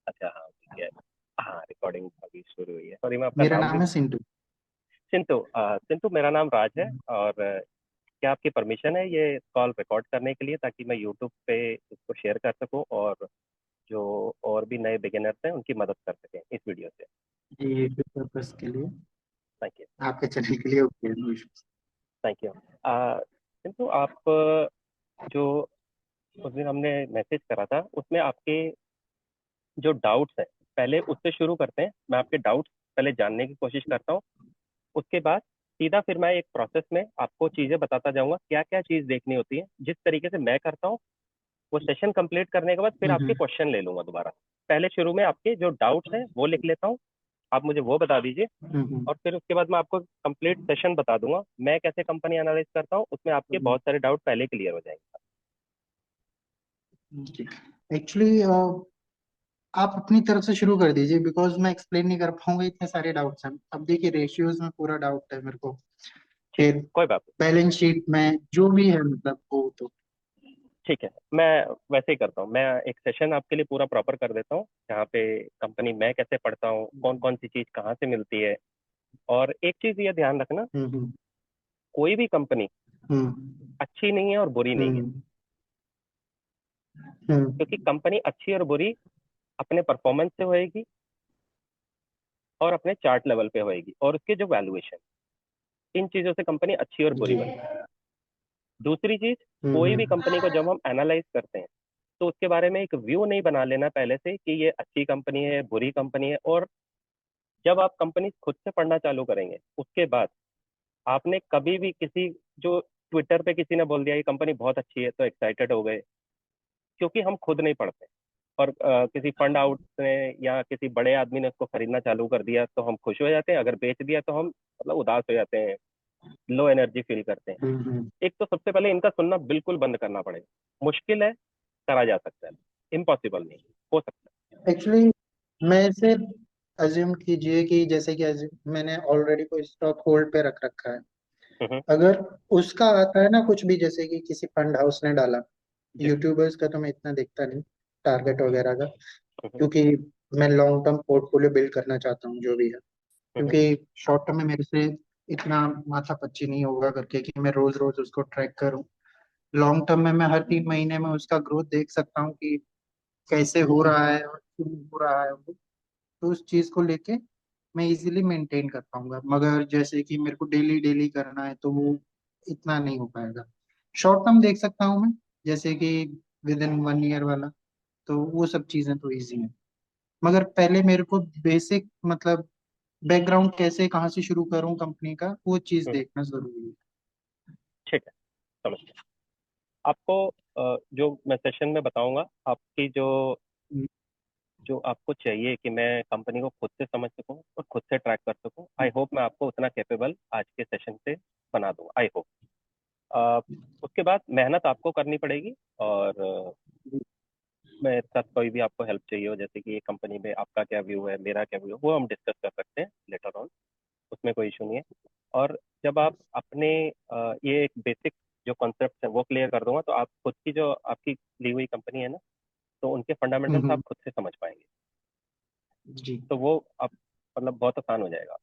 अच्छा, हाँ ठीक है। हाँ, रिकॉर्डिंग अभी शुरू हुई है। सॉरी, मैं आपका मेरा नाम भी। नाम है सिंटू। सिंटू, सिंटू मेरा नाम राज है। और क्या आपकी परमिशन है ये कॉल रिकॉर्ड करने के लिए, ताकि मैं यूट्यूब पे इसको शेयर कर सकूं और जो और भी नए बिगिनर्स हैं उनकी मदद कर सकें इस वीडियो से। ये यूट्यूब पर्पस के लिए, थैंक यू। आपके चैनल के लिए, okay, no issues. Thank you. Sintu, आप जो उस दिन हमने मैसेज करा था उसमें आपके जो डाउट्स हैं, पहले उससे शुरू करते हैं। मैं आपके डाउट्स पहले जानने की कोशिश करता हूँ। उसके बाद सीधा फिर मैं एक प्रोसेस में आपको चीजें बताता जाऊंगा, क्या क्या चीज देखनी होती है। जिस तरीके से मैं करता हूँ, वो सेशन कंप्लीट करने के बाद फिर आपके हम्म। क्वेश्चन ले लूंगा दोबारा। पहले शुरू में आपके जो डाउट्स हैं वो लिख लेता हूँ, आप मुझे वो बता दीजिए। हम्म। और फिर उसके बाद मैं आपको कंप्लीट सेशन बता दूंगा, मैं कैसे कंपनी एनालाइज करता हूँ। उसमें आपके बहुत सारे डाउट पहले क्लियर हो जाएंगे। एक्चुअली आप अपनी तरफ से शुरू कर दीजिए, बिकॉज मैं एक्सप्लेन नहीं कर पाऊंगा, इतने सारे डाउट्स हैं। अब देखिए, रेशियोज में पूरा डाउट है मेरे को। ठीक है, फिर कोई बात नहीं। बैलेंस शीट में जो भी है, मतलब वो तो। ठीक है, मैं वैसे ही करता हूँ। मैं एक सेशन आपके लिए पूरा प्रॉपर कर देता हूँ, जहाँ पे कंपनी मैं कैसे पढ़ता हूँ, कौन कौन सी चीज़ कहाँ से मिलती है। और एक चीज़ ये ध्यान रखना, हम्म। कोई भी कंपनी हम्म। अच्छी नहीं है और बुरी नहीं है। हम्म। हम्म। क्योंकि कंपनी अच्छी और बुरी अपने परफॉर्मेंस से होएगी और अपने चार्ट लेवल पे होएगी और उसके जो वैल्यूएशन, इन चीज़ों से कंपनी अच्छी और बुरी जी। बनती है। दूसरी चीज़, कोई भी हम्म। कंपनी को जब हम एनालाइज करते हैं तो उसके बारे में एक व्यू नहीं बना लेना पहले से कि ये अच्छी कंपनी है, बुरी कंपनी है। और जब आप कंपनी खुद से पढ़ना चालू करेंगे, उसके बाद आपने कभी भी किसी, जो ट्विटर पे किसी ने बोल दिया ये कंपनी बहुत अच्छी है, तो एक्साइटेड हो गए, क्योंकि हम खुद नहीं पढ़ते। और किसी फंड हाउस ने या किसी बड़े आदमी ने उसको खरीदना चालू कर दिया तो हम खुश हो जाते हैं, अगर बेच दिया तो हम मतलब उदास हो जाते हैं, लो एनर्जी फील करते हैं। हम्म। एक तो सबसे पहले इनका सुनना बिल्कुल बंद करना पड़ेगा। मुश्किल है, करा जा सकता है, इम्पॉसिबल नहीं, हो सकता एक्चुअली मैं इसे अज्यूम कीजिए कि जैसे कि मैंने ऑलरेडी कोई स्टॉक होल्ड पे रख रखा है। है। अगर उसका आता है ना कुछ भी, जैसे कि किसी फंड हाउस ने डाला, जी। यूट्यूबर्स का तो मैं इतना देखता नहीं, टारगेट वगैरह का, हम्म, क्योंकि मैं लॉन्ग टर्म पोर्टफोलियो बिल्ड करना चाहता हूँ जो भी है। हम्म, क्योंकि शॉर्ट टर्म में मेरे से इतना माथा पच्ची नहीं होगा करके कि मैं रोज रोज उसको ट्रैक करूँ। लॉन्ग टर्म में मैं हर 3 महीने में उसका ग्रोथ देख सकता हूँ कि कैसे हो रहा है और क्यों हो रहा है वो। तो उस चीज को लेके मैं इजीली मेंटेन कर पाऊंगा, मगर जैसे कि मेरे को डेली डेली करना है तो वो इतना नहीं हो पाएगा। शॉर्ट टर्म देख सकता हूँ मैं, जैसे कि विद इन 1 ईयर वाला, तो वो सब चीजें तो इजी है। मगर पहले मेरे को बेसिक, मतलब बैकग्राउंड कैसे, कहाँ से शुरू करूँ कंपनी का, वो चीज हम्म। देखना जरूरी है। ठीक है, समझ गया। आपको जो मैं सेशन में बताऊंगा, आपकी जो हम्म। जो जो आपको चाहिए कि मैं कंपनी को खुद से समझ सकूं और खुद से ट्रैक कर सकूं, आई होप मैं आपको उतना कैपेबल आज के सेशन से बना दूं, आई होप। उसके बाद मेहनत आपको करनी पड़ेगी। और मैं साथ कोई भी आपको हेल्प चाहिए हो, जैसे कि ये कंपनी में आपका क्या व्यू है, मेरा क्या व्यू है, वो हम डिस्कस कर सकते हैं लेटर ऑन। उसमें कोई इशू नहीं है। और जब आप अपने ये एक बेसिक जो कॉन्सेप्ट है वो क्लियर कर दूंगा, तो आप खुद की जो आपकी ली हुई कंपनी है ना, तो उनके फंडामेंटल्स आप हम्म। खुद से समझ पाएंगे। जी। तो वो आप मतलब बहुत आसान हो जाएगा।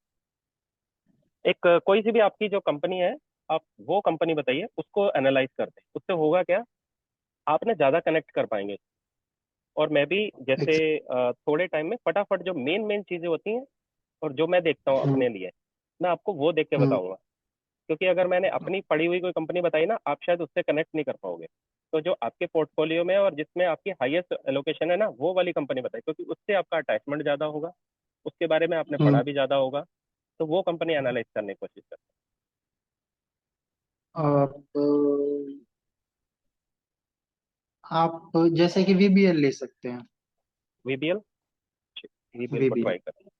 एक कोई सी भी आपकी जो कंपनी है, आप वो कंपनी बताइए, उसको एनालाइज करते हैं। उससे होगा क्या, आपने ज्यादा कनेक्ट कर पाएंगे। और मैं भी जैसे Ex- थोड़े टाइम में फटाफट जो मेन मेन चीजें होती हैं और जो मैं देखता हूँ हम्म। अपने लिए, मैं आपको वो देख के हम्म। बताऊंगा। क्योंकि अगर मैंने अपनी पढ़ी हुई कोई कंपनी बताई ना, आप शायद उससे कनेक्ट नहीं कर पाओगे। तो जो आपके पोर्टफोलियो में और जिसमें आपकी हाईएस्ट एलोकेशन है ना, वो वाली कंपनी बताई, क्योंकि उससे आपका अटैचमेंट ज्यादा होगा, उसके बारे में आपने हम्म। पढ़ा भी ज्यादा होगा। तो वो कंपनी एनालाइज करने की कोशिश करते अब आप जैसे कि वीबीएल ले सकते हैं। हैं। वीबीएल, वीबीएल को वीबीएल। ट्राई करते हैं।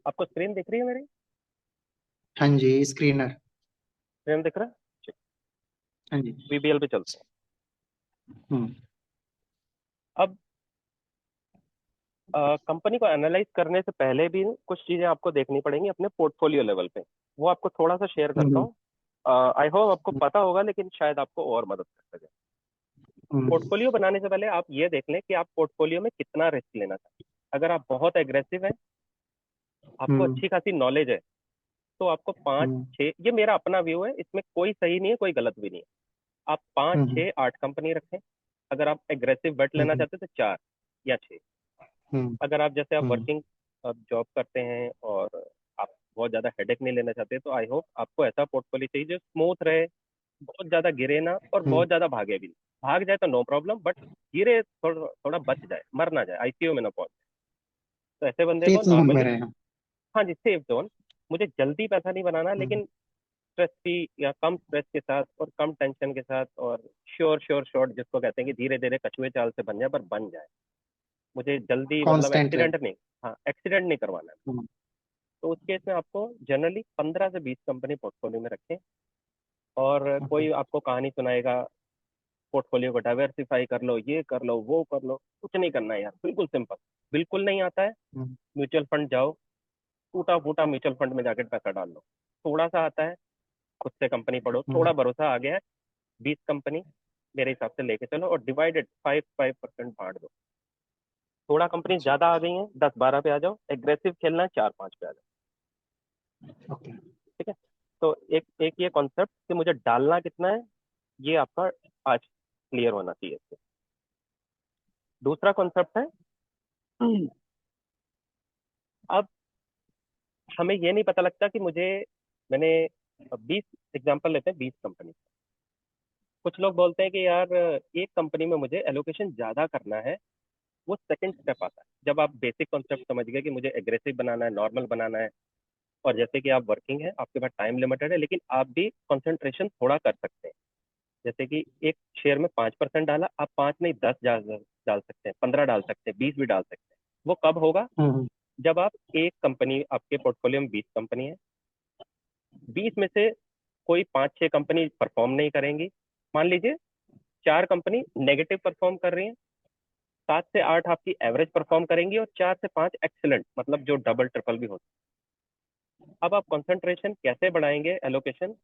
आपको स्क्रीन दिख रही है मेरी? हाँ जी, स्क्रीनर। स्क्रीन दिख रहा है? हाँ जी। वीबीएल पे चलते हैं। हम्म। अब कंपनी को एनालाइज करने से पहले भी कुछ चीजें आपको देखनी पड़ेंगी अपने पोर्टफोलियो लेवल पे। वो आपको थोड़ा सा शेयर करता हम्म। हूँ। आई होप आपको पता होगा, लेकिन शायद आपको और मदद कर सके। हम्म, पोर्टफोलियो बनाने से पहले आप ये देख लें कि आप पोर्टफोलियो में कितना रिस्क लेना चाहते हैं। अगर आप बहुत एग्रेसिव हैं, आपको हम्म, अच्छी खासी नॉलेज है, तो आपको पाँच हम्म, छः, ये मेरा अपना व्यू है, इसमें कोई सही नहीं है कोई गलत भी नहीं है, आप पाँच हम्म, छः आठ कंपनी रखें। अगर आप एग्रेसिव बेट लेना हम्म, चाहते हैं तो चार या छः। हम्म, अगर आप जैसे आप हम्म, वर्किंग जॉब करते हैं और आप बहुत ज़्यादा हेडेक नहीं लेना चाहते, तो आई होप आपको ऐसा पोर्टफोलियो चाहिए जो स्मूथ रहे, बहुत ज़्यादा गिरे ना और हम्म। बहुत ज़्यादा भागे भी नहीं। भाग जाए तो नो प्रॉब्लम, बट गिरे थोड़ा थोड़ा बच जाए, मर ना जाए, आईसीयू में ना पहुंचे। तो ऐसे बंदे को सेफ जोन में नॉर्मली, रहे हम। हाँ जी, सेफ जोन। मुझे जल्दी पैसा नहीं बनाना, हम्म, लेकिन स्ट्रेस फ्री या कम स्ट्रेस के साथ और कम टेंशन के साथ, और श्योर श्योर शॉर्ट जिसको कहते हैं कि धीरे धीरे कछुए चाल से बन जाए, पर बन जाए। मुझे जल्दी मतलब कांस्टेंट रहे। एक्सीडेंट नहीं, हाँ एक्सीडेंट नहीं करवाना है। हम्म, तो उस केस में आपको जनरली 15 से 20 कंपनी पोर्टफोलियो में रखें। और ओके। कोई आपको कहानी सुनाएगा पोर्टफोलियो को डाइवर्सिफाई कर लो, ये कर लो, वो कर लो, कुछ नहीं करना है यार, बिल्कुल सिंपल। बिल्कुल नहीं आता है, हम्म, म्यूचुअल फंड जाओ, टूटा फूटा म्यूचुअल फंड में जाके पैसा डाल लो। थोड़ा सा आता है, खुद से कंपनी पढ़ो, हम्म, थोड़ा भरोसा आ गया है, 20 कंपनी मेरे हिसाब से लेके चलो, और डिवाइडेड 5-5% बांट दो। थोड़ा कंपनी अच्छा। ज्यादा आ गई है, 10-12 पे आ जाओ, एग्रेसिव खेलना है 4-5 पे आ जाओ। ओके। ठीक है। तो एक एक ये कॉन्सेप्ट कि मुझे डालना कितना है, ये आपका आज क्लियर होना चाहिए इससे। दूसरा कॉन्सेप्ट है, अब हमें ये नहीं पता लगता कि मुझे, मैंने 20 एग्जांपल लेते हैं, 20 कंपनी। कुछ लोग बोलते हैं कि यार एक कंपनी में मुझे एलोकेशन ज्यादा करना है। वो सेकंड स्टेप आता है जब आप बेसिक कॉन्सेप्ट समझ गए कि मुझे एग्रेसिव बनाना है, नॉर्मल बनाना है, और जैसे कि आप वर्किंग है, आपके पास टाइम लिमिटेड है, लेकिन आप भी कंसंट्रेशन थोड़ा कर सकते हैं। जैसे कि एक शेयर में 5% डाला, आप 5 नहीं 10 डाल सकते हैं, 15 डाल सकते हैं, 20 भी डाल सकते हैं। वो कब होगा? हम्म, जब आप एक कंपनी, आपके पोर्टफोलियो में 20 कंपनी है, 20 में से कोई 5-6 कंपनी परफॉर्म नहीं करेंगी। मान लीजिए 4 कंपनी नेगेटिव परफॉर्म कर रही हैं, 7 से 8 आपकी एवरेज परफॉर्म करेंगी, और 4 से 5 एक्सेलेंट, मतलब जो डबल ट्रिपल भी होती है। अब आप कंसंट्रेशन कैसे बढ़ाएंगे, एलोकेशन?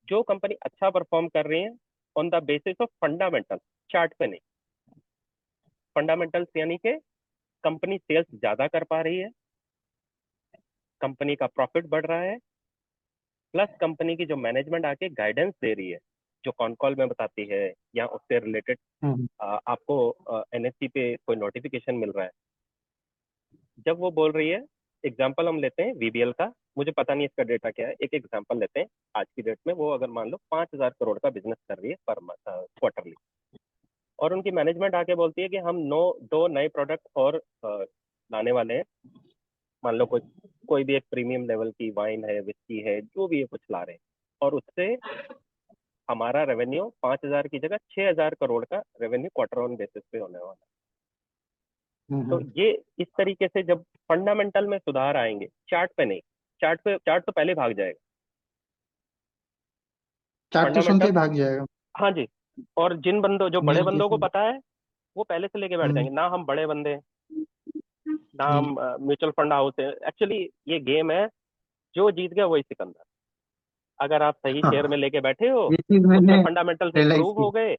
जो कंपनी अच्छा परफॉर्म कर रही है on the basis of fundamental, chart पे नहीं। फंडामेंटल्स यानी कि कंपनी सेल्स ज्यादा कर पा रही है, कंपनी का प्रॉफिट बढ़ रहा है, प्लस कंपनी की जो मैनेजमेंट आके गाइडेंस दे रही है, जो कॉन कॉल में बताती है, या उससे रिलेटेड हम्म, आपको एनएससी पे कोई नोटिफिकेशन मिल रहा है, जब वो बोल रही है। एग्जाम्पल हम लेते हैं वीबीएल का, मुझे पता नहीं इसका डेटा क्या है, एक एग्जाम्पल लेते हैं। आज की डेट में वो अगर मान लो 5,000 करोड़ का बिजनेस कर रही है पर क्वार्टरली, और उनकी मैनेजमेंट आके बोलती है कि हम 2 नए प्रोडक्ट और लाने वाले हैं। मान लो कोई कोई भी एक प्रीमियम लेवल की वाइन है, विस्की है, जो भी है, कुछ ला रहे हैं, और उससे हमारा रेवेन्यू 5,000 की जगह 6,000 करोड़ का रेवेन्यू क्वार्टर ऑन बेसिस पे होने वाला है। तो हम्म। ये इस तरीके से जब फंडामेंटल में सुधार आएंगे, चार्ट पे नहीं। चार्ट तो पहले भाग जाएगा। चार्ट तो सुन के फंडामेंटल, ही भाग जाएगा। हाँ जी। और जिन बंदों, जो बड़े मेन बंदों केस को में। पता है, वो पहले से लेके बैठ हम्म, जाएंगे, ना हम बड़े बंदे हैं, ना जी। हम म्यूचुअल फंड हाउस है। एक्चुअली ये गेम है, जो जीत गया वही सिकंदर। अगर आप सही शेयर में हाँ, लेके बैठे हो, ये चीज उसमें मैंने फंडामेंटल्स रियलाइज इंप्रूव की। हो गए,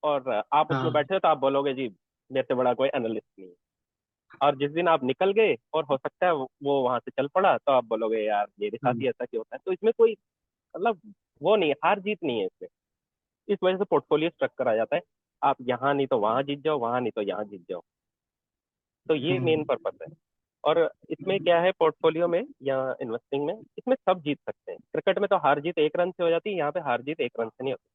और आप उसमें हाँ। बैठे हो, तो आप बोलोगे जी मेरे से बड़ा कोई एनालिस्ट नहीं है। और जिस दिन आप निकल गए और हो सकता है वो वहां से चल पड़ा, तो आप बोलोगे यार मेरे साथ हम्म, ही ऐसा क्यों होता है। तो इसमें कोई मतलब वो नहीं है, हार जीत नहीं है इसमें। इस वजह से पोर्टफोलियो स्ट्रक्चर आ जाता है, आप यहाँ नहीं तो वहां जीत जाओ, वहां नहीं तो यहाँ जीत जाओ। तो ये मेन हम्म, पर्पस है। और इसमें क्या है, पोर्टफोलियो में या इन्वेस्टिंग में, इसमें सब जीत सकते हैं। क्रिकेट में तो हार जीत 1 रन से हो जाती है, यहाँ पे हार जीत 1 रन से नहीं होती।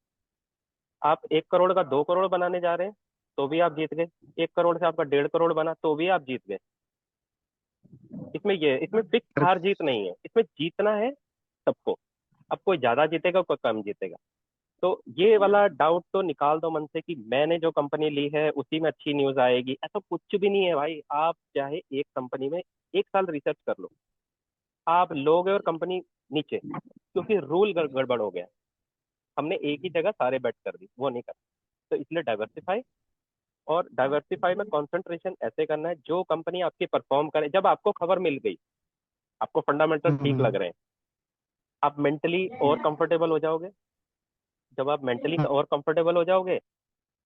आप 1 करोड़ का 2 करोड़ बनाने जा रहे हैं, तो भी आप जीत गए। 1 करोड़ से आपका 1.5 करोड़ बना, तो भी आप जीत गए। इसमें फिक्स हार जीत नहीं है, इसमें जीतना है सबको। अब कोई ज्यादा जीतेगा, कोई कम जीतेगा। तो ये वाला डाउट तो निकाल दो मन से कि मैंने जो कंपनी ली है उसी में अच्छी न्यूज आएगी, ऐसा कुछ भी नहीं है भाई। आप चाहे एक कंपनी में 1 साल रिसर्च कर लो, आप लोगे और कंपनी नीचे, क्योंकि रूल गड़बड़ हो गया। हमने एक ही जगह सारे बेट कर दी, वो नहीं कर। तो इसलिए डाइवर्सिफाई, और डाइवर्सिफाई में कंसंट्रेशन ऐसे करना है जो कंपनी आपकी परफॉर्म करे। जब आपको खबर मिल गई, आपको फंडामेंटल ठीक लग हम्म, रहे हैं, आप मेंटली और कंफर्टेबल हो जाओगे। जब आप मेंटली हम्म, और कंफर्टेबल हो जाओगे,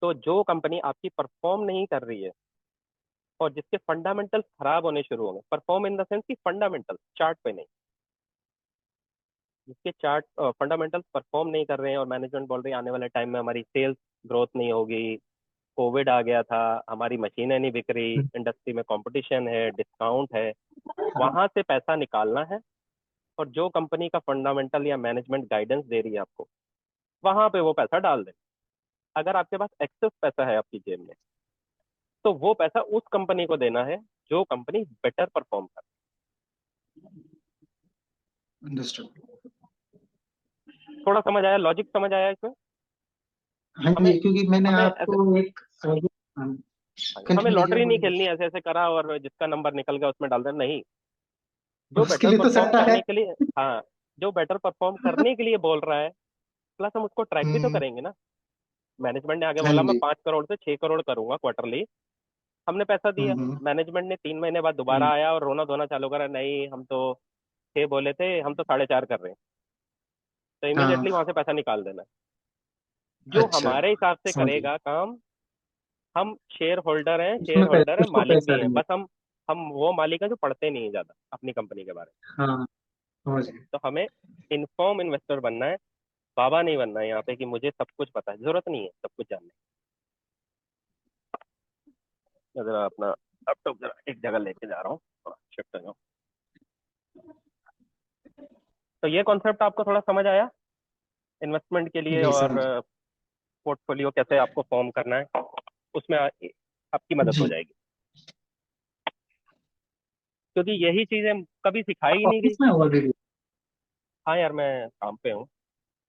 तो जो कंपनी आपकी परफॉर्म नहीं कर रही है और जिसके फंडामेंटल्स खराब होने शुरू होंगे, परफॉर्म इन द सेंस कि फंडामेंटल चार्ट पे नहीं, जिसके चार्ट फंडामेंटल्स परफॉर्म नहीं कर रहे हैं और मैनेजमेंट बोल रही है आने वाले टाइम में हमारी सेल्स ग्रोथ नहीं होगी, कोविड आ गया था, हमारी मशीनें नहीं बिक रही, इंडस्ट्री में कंपटीशन है, डिस्काउंट है, हाँ वहां से पैसा निकालना है। और जो कंपनी का फंडामेंटल या मैनेजमेंट गाइडेंस दे रही है आपको, वहां पे वो पैसा डाल दें। अगर आपके पास एक्सेस पैसा है आपकी जेब में, तो वो पैसा उस कंपनी को देना है जो कंपनी बेटर परफॉर्म कर। अंडरस्टूड। थोड़ा समझ आया, लॉजिक समझ आया इसमें? हाँ हमें जी, क्योंकि मैंने हमें ऐसे, आपको एक हमें कंटिन्यू कीजिए, लॉटरी नहीं बोलिए। खेलनी ऐसे ऐसे करा और जिसका नंबर निकल गया उसमें डाल देना, नहीं। जो उसके बेटर लिए तो परफॉर्म सट्टा है। करने के लिए, हाँ, जो बेटर परफॉर्म करने के लिए बोल रहा है, प्लस हम उसको ट्रैक भी तो हम्म। करेंगे ना। मैनेजमेंट ने आगे हाँ बोला मैं जी। 5 करोड़ से 6 करोड़ करूंगा क्वार्टरली, हमने पैसा दिया। हम्म। मैनेजमेंट ने 3 महीने बाद हम्म। दोबारा आया और रोना धोना चालू करा, नहीं हम तो 6 बोले थे, हम तो 4.5 कर रहे हैं। तो हाँ। इमीडिएटली वहां से पैसा निकाल देना। जो अच्छा, हमारे हिसाब से समझ गया। करेगा काम, हम शेयर होल्डर हैं, शेयर उसमें होल्डर है, उसको मालिक पैसा नहीं है, देंगे। बस हम वो मालिक है जो पढ़ते नहीं है ज्यादा अपनी कंपनी के बारे में। हाँ, समझ गया। तो हमें इन्फॉर्म इन्वेस्टर बनना है, बाबा नहीं बनना है यहाँ पे कि मुझे सब कुछ पता है, जरूरत नहीं है सब कुछ जानने की। जरा अपना लैपटॉप जरा एक जगह लेके जा रहा हूँ, थोड़ा शिफ्ट हो जाऊँ। तो ये कॉन्सेप्ट आपको थोड़ा समझ आया इन्वेस्टमेंट के लिए, जी, और समझ। पोर्टफोलियो कैसे आपको फॉर्म करना है, उसमें आपकी मदद हो जी। जाएगी। क्योंकि यही चीजें कभी सिखाई ही नहीं गई। ऑफिस में ऑलरेडी। हाँ यार, मैं काम पे हूँ,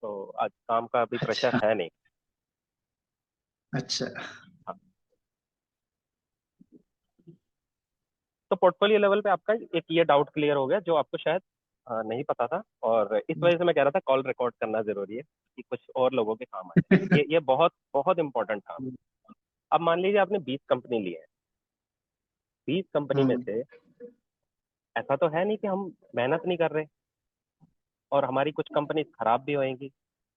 तो आज काम का अभी प्रेशर अच्छा। है नहीं। अच्छा। हाँ। तो पोर्टफोलियो लेवल पे आपका एक ये डाउट क्लियर हो गया जो आपको शायद नहीं पता था, और इस वजह से मैं कह रहा था कॉल रिकॉर्ड करना जरूरी है कि कुछ और लोगों के काम आए। ये बहुत बहुत इंपॉर्टेंट काम है। अब मान लीजिए आपने 20 कंपनी ली है, 20 कंपनी में हम्म। से ऐसा तो है नहीं कि हम मेहनत नहीं कर रहे, और हमारी कुछ कंपनी खराब भी होएंगी।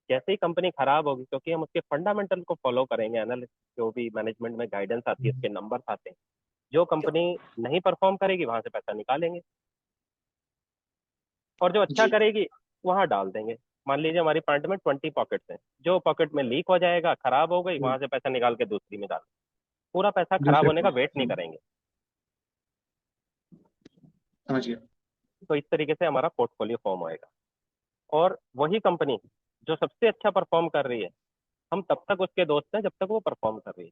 जैसे ही कंपनी खराब होगी, क्योंकि हम उसके फंडामेंटल को फॉलो करेंगे, एनालिस्ट जो भी मैनेजमेंट में गाइडेंस आती है उसके नंबर्स आते हैं, जो कंपनी नहीं परफॉर्म करेगी वहां से पैसा निकालेंगे, और जो अच्छा जी। करेगी वहां डाल देंगे। मान लीजिए हमारी प्लांट में 20 पॉकेट्स हैं, जो पॉकेट में लीक हो जाएगा, खराब हो गई, हम्म। वहां से पैसा निकाल के दूसरी में डाल, पूरा पैसा खराब दूसरे होने का को। वेट नहीं करेंगे। समझ गया। तो इस तरीके से हमारा पोर्टफोलियो फॉर्म होएगा। और वही कंपनी जो सबसे अच्छा परफॉर्म कर रही है, हम तब तक उसके दोस्त हैं जब तक वो परफॉर्म कर रही है।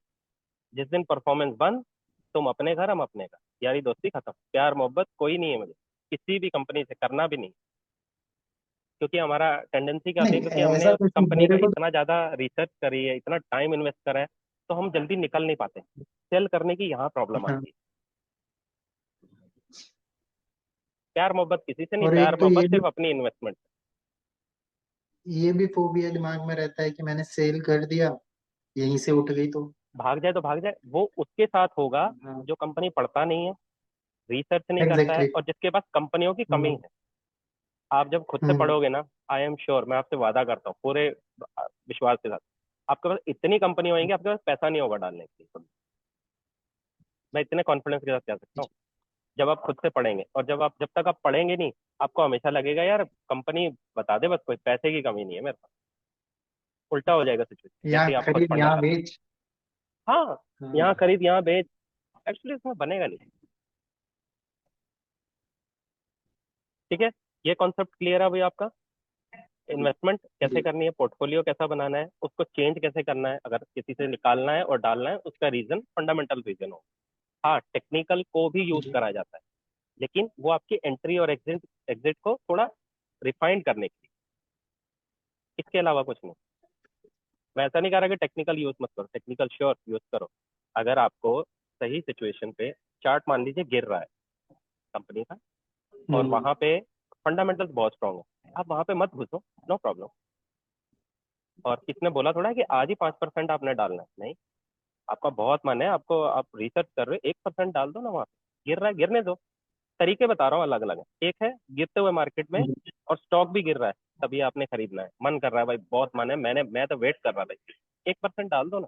जिस दिन परफॉर्मेंस बंद, तुम अपने घर, हम अपने घर, यारी दोस्ती खत्म, प्यार मोहब्बत कोई नहीं है मुझे किसी भी कंपनी से, करना भी नहीं। क्योंकि हमारा टेंडेंसी क्या होती है, नहीं, क्योंकि हमने ऐसा उस कुछ नहीं कंपनी का मेरे को। इतना ज्यादा रिसर्च करी है, इतना टाइम इन्वेस्ट करा है, तो हम जल्दी निकल नहीं पाते। सेल करने की यहाँ प्रॉब्लम हाँ। आती है। प्यार मोहब्बत किसी से नहीं, और प्यार एक तो मोहब्बत सिर्फ अपनी इन्वेस्टमेंट। ये भी फोबिया दिमाग में रहता है कि मैंने सेल कर दिया, यहीं से उठ गई तो। भाग जाए तो भाग जाए, वो उसके साथ होगा हाँ। जो कंपनी पढ़ता नहीं है, रिसर्च नहीं करता है, एग्जैक्टली। और जिसके पास कंपनियों की कमी हम्म। है। आप जब खुद से हम्म। पढ़ोगे ना, आई एम श्योर, मैं आपसे वादा करता हूँ पूरे विश्वास के साथ, आपके पास इतनी कंपनी होंगी, आपके पास पैसा नहीं होगा डालने के लिए। मैं इतने कॉन्फिडेंस के साथ कह सकता हूँ। जब आप खुद से पढ़ेंगे, और जब तक आप पढ़ेंगे नहीं, आपको हमेशा लगेगा यार कंपनी बता दे बस, कोई पैसे की कमी नहीं है मेरे पास। उल्टा हो जाएगा सिचुएशन जैसे यहाँ ही आप खुद खरीद पढ़ना यहाँ चालू। बेच। हाँ, यहाँ हाँ खरीद यहाँ बेच, एक्चुअली इसमें बनेगा नहीं। ठीक है, ये कॉन्सेप्ट क्लियर है भाई आपका? इन्वेस्टमेंट कैसे जी। करनी है, पोर्टफोलियो कैसा बनाना है, उसको चेंज कैसे करना है, अगर किसी से निकालना है और डालना है, उसका रीजन फंडामेंटल रीजन हो। हाँ, टेक्निकल को भी यूज जी। करा जाता है, लेकिन वो आपकी एंट्री और एग्जिट एग्जिट को थोड़ा रिफाइंड करने के लिए, इसके अलावा कुछ नहीं। मैं ऐसा नहीं कह रहा कि टेक्निकल यूज मत करो, टेक्निकल श्योर यूज करो। अगर आपको सही सिचुएशन पे चार्ट मान लीजिए गिर रहा है कंपनी का, और हम्म। वहां पे फंडामेंटल्स बहुत स्ट्रांग है, आप वहां पे मत घुसो, नो प्रॉब्लम। और किसने बोला थोड़ा कि आज ही 5% आपने डालना है? नहीं, आपका बहुत मन है, आपको आप रिसर्च कर रहे हो, 1% डाल दो ना वहां पे, गिर रहा है गिरने दो। तरीके बता रहा हूँ अलग अलग है, एक है गिरते हुए मार्केट में, और स्टॉक भी गिर रहा है, तभी आपने खरीदना है, मन कर रहा है भाई, बहुत मन है, मैं तो वेट कर रहा था, 1% डाल दो ना।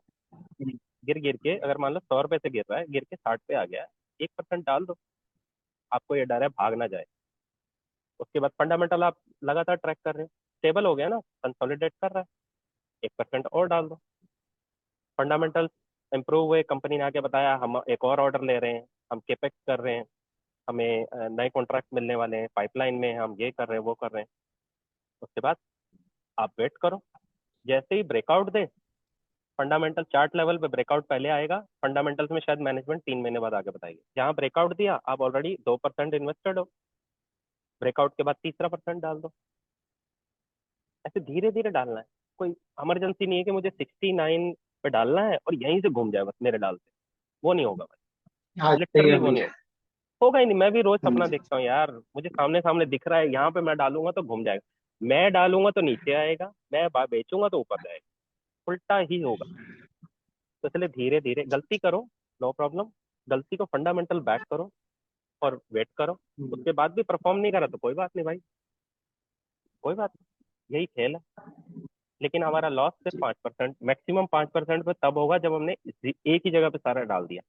गिर गिर के अगर मान लो 100 रुपए से गिर रहा है, गिर के 60 पे आ गया है, 1% डाल दो। आपको ये डर है भाग ना जाए। उसके बाद फंडामेंटल आप लगातार ट्रैक कर रहे हो, स्टेबल हो गया ना, कंसोलिडेट कर रहा है, 1% और डाल दो। फंडामेंटल इंप्रूव हुए, कंपनी ने आके बताया हम एक और ऑर्डर ले रहे हैं, हम केपेक्स कर रहे हैं, हमें नए कॉन्ट्रैक्ट मिलने वाले हैं, पाइपलाइन में हम ये कर रहे हैं वो कर रहे हैं। उसके बाद आप वेट करो, जैसे ही ब्रेकआउट दे, फंडामेंटल चार्ट लेवल पे ब्रेकआउट पहले आएगा, फंडामेंटल्स में शायद मैनेजमेंट 3 महीने बाद आगे बताएगी। जहां ब्रेकआउट दिया आप ऑलरेडी 2% इन्वेस्टेड हो, ब्रेकआउट के बाद तीसरा परसेंट डाल दो। ऐसे धीरे धीरे डालना है। कोई इमरजेंसी नहीं है कि मुझे 69 पे डालना है और यहीं से घूम जाए बस मेरे डाल से। वो नहीं होगा भाई, आज से ही लिटरली वो अभी। नहीं होगा। होगा ही नहीं। मैं भी रोज सपना हम्म। देखता हूँ यार, मुझे सामने सामने दिख रहा है, यहाँ पे मैं डालूंगा तो घूम जाएगा, मैं डालूंगा तो नीचे आएगा, मैं बेचूंगा तो ऊपर जाएगा, उल्टा ही होगा। तो इसलिए धीरे धीरे गलती करो, नो प्रॉब्लम, गलती को फंडामेंटल बैक करो और वेट करो। हम्म। उसके बाद भी परफॉर्म नहीं करा तो कोई बात नहीं भाई, कोई बात नहीं, यही खेल है। लेकिन हमारा लॉस सिर्फ 5%, मैक्सिमम 5% पे तब होगा जब हमने एक ही जगह पे सारा डाल दिया।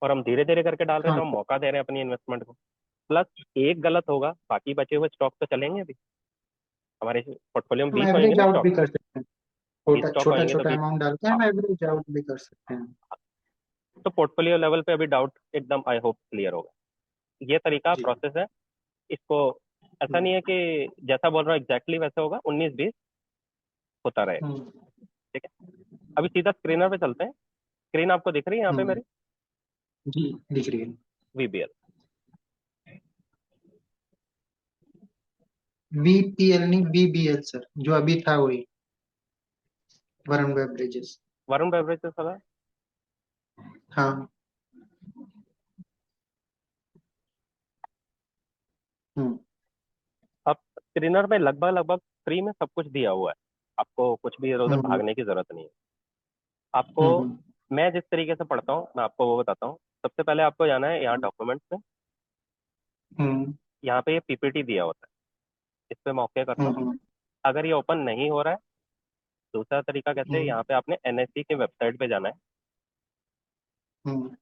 और हम धीरे धीरे करके डाल रहे हैं हाँ तो हम मौका दे रहे हैं अपनी इन्वेस्टमेंट को। प्लस एक गलत होगा, बाकी बचे हुए स्टॉक तो चलेंगे अभी। हमारे पोर्टफोलियो में हम 20 होंगे एवरेज ना आउट स्टॉक, भी कर सकते हैं। 20 छोटा स्टॉक छोटा होंगे तो छोटा 20। अमाउंट डाल के हाँ, हम एवरेज आउट भी कर सकते हैं। तो पोर्टफोलियो लेवल पे अभी डाउट एकदम आई होप क्लियर होगा। ये तरीका जी। प्रोसेस है। इसको ऐसा हम्म। नहीं है कि जैसा बोल रहा हूँ एग्जैक्टली वैसे होगा, 19-20 होता रहेगा। हम्म। ठीक है, अभी सीधा स्क्रीनर पे चलते हैं। स्क्रीन आपको दिख रही है यहाँ पे हम्म। मेरी? जी, दिख रही है। वीबीएल। VPL नहीं, BBL सर, जो अभी था वही, वरुण बेवरेजेस। वरुण बेवरेजेस वाला। हाँ। हम्म। अब स्क्रीनर में लगभग लगभग फ्री में सब कुछ दिया हुआ है, आपको कुछ भी इधर उधर हम्म। भागने की जरूरत नहीं है। आपको, हम्म। मैं जिस तरीके से पढ़ता हूँ मैं आपको वो बताता हूँ। सबसे पहले आपको जाना है यहाँ डॉक्यूमेंट्स में, हम्म। यहाँ पे ये पीपीटी दिया होता है, इस पे मैं ओके करता हूँ। हम्म। अगर ये ओपन नहीं हो रहा है, दूसरा तरीका कैसे है, हम्म। यहाँ पे आपने एनएससी की वेबसाइट पे जाना है। हम्म।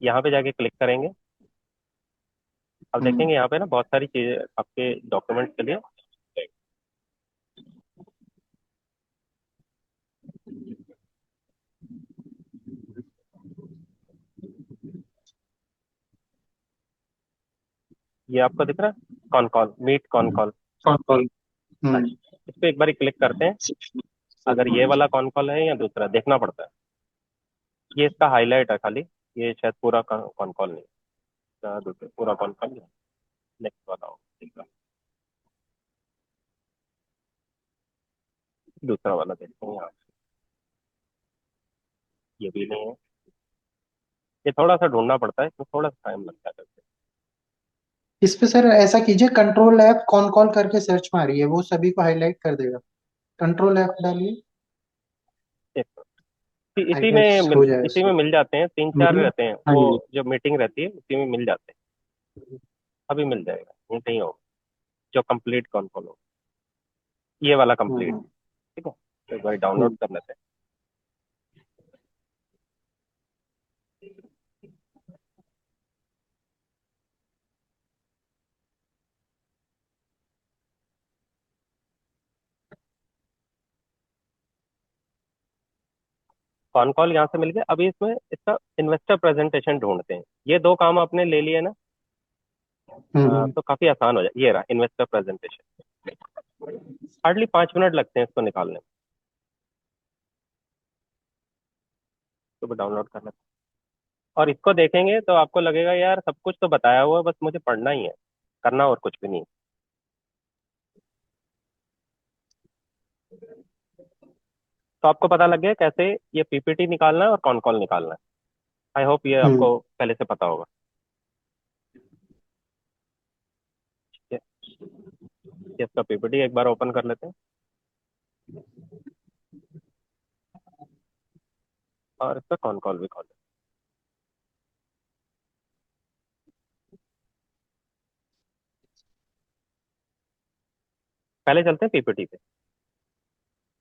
यहाँ पे जाके क्लिक करेंगे, अब हम्म। देखेंगे यहाँ पे ना बहुत सारी चीजें आपके डॉक्यूमेंट्स के लिए। ये आपको दिख रहा है, con call, meet con call. कौन कॉल? हाँ जी, इस पे एक बार क्लिक करते हैं। अगर ये वाला कॉन कॉल है या दूसरा देखना पड़ता है। ये इसका हाईलाइट है खाली, ये शायद पूरा कॉन कॉल नहीं है। दूसरा पूरा कॉन कॉल नहीं, नेक्स्ट वाला हो, ठीक है। दूसरा वाला देखते हैं यहाँ, ये भी नहीं है। ये थोड़ा सा ढूंढना पड़ता है, इसमें थोड़ा सा टाइम लगता है करके। इस पे सर ऐसा कीजिए, कंट्रोल ऐप कॉन कॉल करके सर्च मारिए, वो सभी को हाईलाइट कर देगा। कंट्रोल ऐप डालिए, एक आई गेस हो जाए इसी उससे। में मिल जाते हैं, तीन चार मिली? रहते हैं हाँ वो, जी। जो मीटिंग रहती है उसी में मिल जाते हैं। अभी मिल जाएगा, ये नहीं होगा जो कंप्लीट कॉन कॉल हो, ये वाला कंप्लीट। हम्म। ठीक है, तो एक बार डाउनलोड हम्म। कर लेते हैं। कॉन कॉल यहाँ से मिल गया, अभी इसमें इसका इन्वेस्टर प्रेजेंटेशन ढूंढते हैं। ये दो काम आपने ले लिए ना, हम्म। तो काफी आसान हो जाए। ये रहा इन्वेस्टर प्रेजेंटेशन, हार्डली 5 मिनट लगते हैं इसको निकालने में। तो डाउनलोड कर लेते हैं और इसको देखेंगे तो आपको लगेगा यार सब कुछ तो बताया हुआ है, बस मुझे पढ़ना ही है, करना और कुछ भी नहीं है। तो आपको पता लग गया कैसे ये पीपीटी निकालना है और कॉन कॉल निकालना है। आई होप ये हम्म। आपको पहले से पता होगा। ठीक है, ये इसका पीपीटी एक बार ओपन कर लेते हैं और इसका कॉन कॉल भी खोल लेते हैं। पहले चलते हैं पीपीटी पे।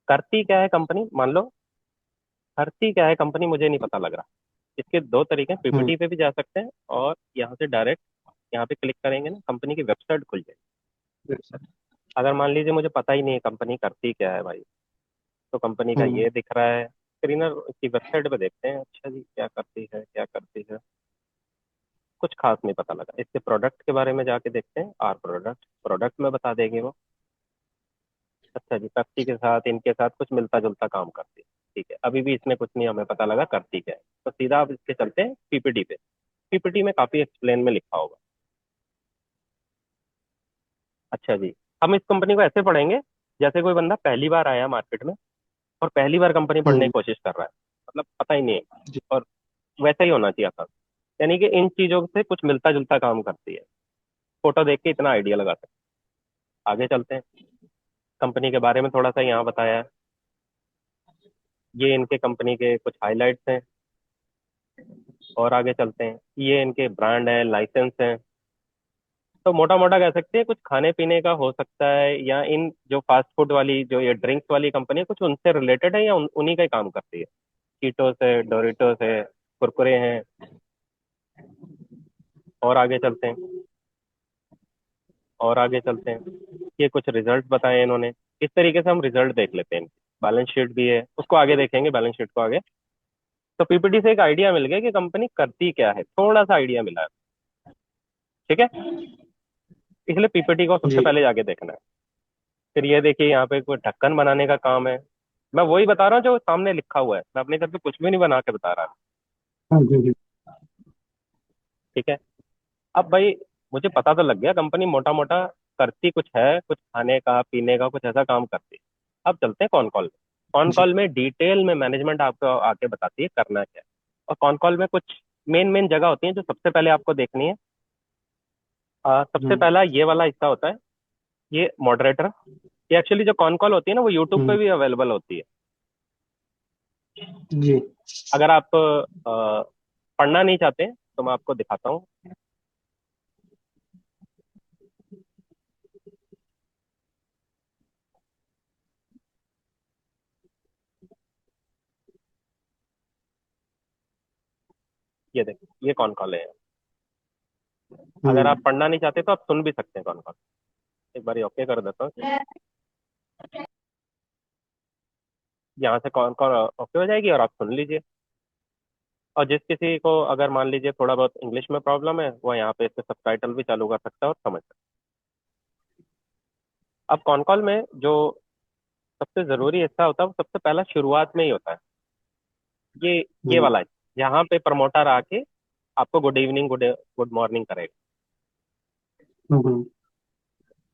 करती क्या है कंपनी, मान लो करती क्या है कंपनी मुझे नहीं पता लग रहा। इसके दो तरीके हैं, हम्म। पीपीटी पे भी जा सकते हैं और यहाँ से डायरेक्ट यहाँ पे क्लिक करेंगे ना, कंपनी की वेबसाइट खुल जाएगी। वेबसाइट। अगर मान लीजिए मुझे पता ही नहीं है कंपनी करती क्या है भाई, तो कंपनी का हम्म। ये दिख रहा है स्क्रीनर की वेबसाइट पे, देखते हैं अच्छा जी क्या करती है क्या करती है। कुछ खास नहीं पता लगा। इसके प्रोडक्ट के बारे में जाके देखते हैं, आर प्रोडक्ट, प्रोडक्ट में बता देंगे वो। अच्छा जी, पेप्सी के साथ इनके साथ कुछ मिलता जुलता काम करती है। ठीक है, अभी भी इसमें कुछ नहीं हमें पता लगा करती क्या है, तो सीधा आप इसके चलते हैं पीपीटी पे। पीपीटी में काफी एक्सप्लेन में लिखा होगा। अच्छा जी, हम इस कंपनी को ऐसे पढ़ेंगे जैसे कोई बंदा पहली बार आया मार्केट में और पहली बार कंपनी पढ़ने की हम्म। कोशिश कर रहा है, मतलब पता ही नहीं है। जी। और वैसा ही होना चाहिए आसान। यानी कि इन चीजों से कुछ मिलता जुलता काम करती है। फोटो देख के इतना आइडिया लगा सकते हैं। आगे चलते हैं, कंपनी के बारे में थोड़ा सा यहाँ बताया है। ये इनके कंपनी के कुछ हाइलाइट्स हैं। और आगे चलते हैं, ये इनके ब्रांड है, लाइसेंस हैं। तो मोटा मोटा कह सकते हैं कुछ खाने पीने का हो सकता है, या इन जो फास्ट फूड वाली जो ये ड्रिंक्स वाली कंपनी है कुछ उनसे रिलेटेड है, या उन्हीं का ही काम करती है। चीटोस है, डोरिटोस है, कुरकुरे हैं। और आगे चलते हैं, और आगे चलते हैं। ये कुछ रिजल्ट बताए इन्होंने। इस तरीके से हम रिजल्ट देख लेते हैं। बैलेंस शीट भी है, उसको आगे देखेंगे, बैलेंस शीट को आगे। तो पीपीटी से एक आइडिया मिल गया कि कंपनी करती क्या है, थोड़ा सा आइडिया मिला है। ठीक है, इसलिए पीपीटी को सबसे जी। पहले जाके देखना है। फिर ये देखिए यहाँ पे कोई ढक्कन बनाने का काम है। मैं वही बता रहा हूँ जो सामने लिखा हुआ है, मैं अपनी तरफ से कुछ भी नहीं बना के बता रहा। हाँ जी जी। ठीक है, अब भाई मुझे पता तो लग गया कंपनी मोटा मोटा करती कुछ है, कुछ खाने का पीने का कुछ ऐसा काम करती है। अब चलते हैं कॉन कॉल में। कॉन जी। कॉल में डिटेल में मैनेजमेंट आपको आके बताती है करना क्या है। और कॉन कॉल में कुछ मेन मेन जगह होती है जो सबसे पहले आपको देखनी है। सबसे हम्म। पहला ये वाला हिस्सा होता है, ये मॉडरेटर। ये एक्चुअली जो कॉन कॉल होती है ना वो यूट्यूब पे हम्म। भी अवेलेबल होती है। जी। अगर आप पढ़ना नहीं चाहते तो मैं आपको दिखाता हूँ। ये देखिए, ये कॉन कॉल है। अगर आप हम्म। पढ़ना नहीं चाहते तो आप सुन भी सकते हैं कॉन कॉल। एक बार ओके कर देता हूँ, यहाँ से कॉन कॉल ओके हो जाएगी और आप सुन लीजिए। और जिस किसी को अगर मान लीजिए थोड़ा बहुत इंग्लिश में प्रॉब्लम है, वो यहाँ पे इसके सबटाइटल भी चालू कर सकता है और समझ सकता है। अब कॉन कॉल में जो सबसे जरूरी हिस्सा होता है वो सबसे पहला शुरुआत में ही होता है। ये हम्म। वाला है, यहाँ पे प्रमोटर आके आपको good evening good good morning करेगा। हम्म।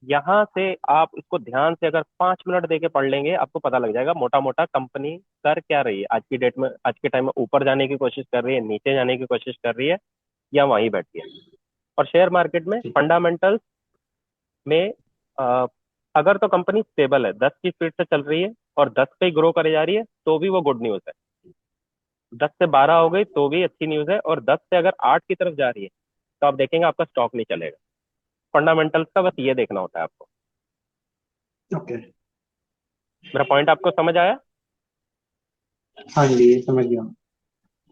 यहाँ से आप इसको ध्यान से अगर 5 मिनट दे के पढ़ लेंगे, आपको पता लग जाएगा मोटा मोटा कंपनी कर क्या रही है। आज की डेट में, आज के टाइम में ऊपर जाने की कोशिश कर रही है, नीचे जाने की कोशिश कर रही है, या वहीं बैठी है। और शेयर मार्केट में जी। फंडामेंटल्स में अ, अगर तो कंपनी स्टेबल है, 10 की स्पीड से चल रही है और 10 पे ग्रो करे जा रही है, तो भी वो गुड न्यूज है। 10 से 12 हो गई तो भी अच्छी न्यूज है, और 10 से अगर 8 की तरफ जा रही है तो आप देखेंगे आपका स्टॉक नहीं चलेगा। फंडामेंटल्स का बस ये देखना होता है आपको। ओके। मेरा पॉइंट आपको समझ आया? हाँ जी, ये समझ गया।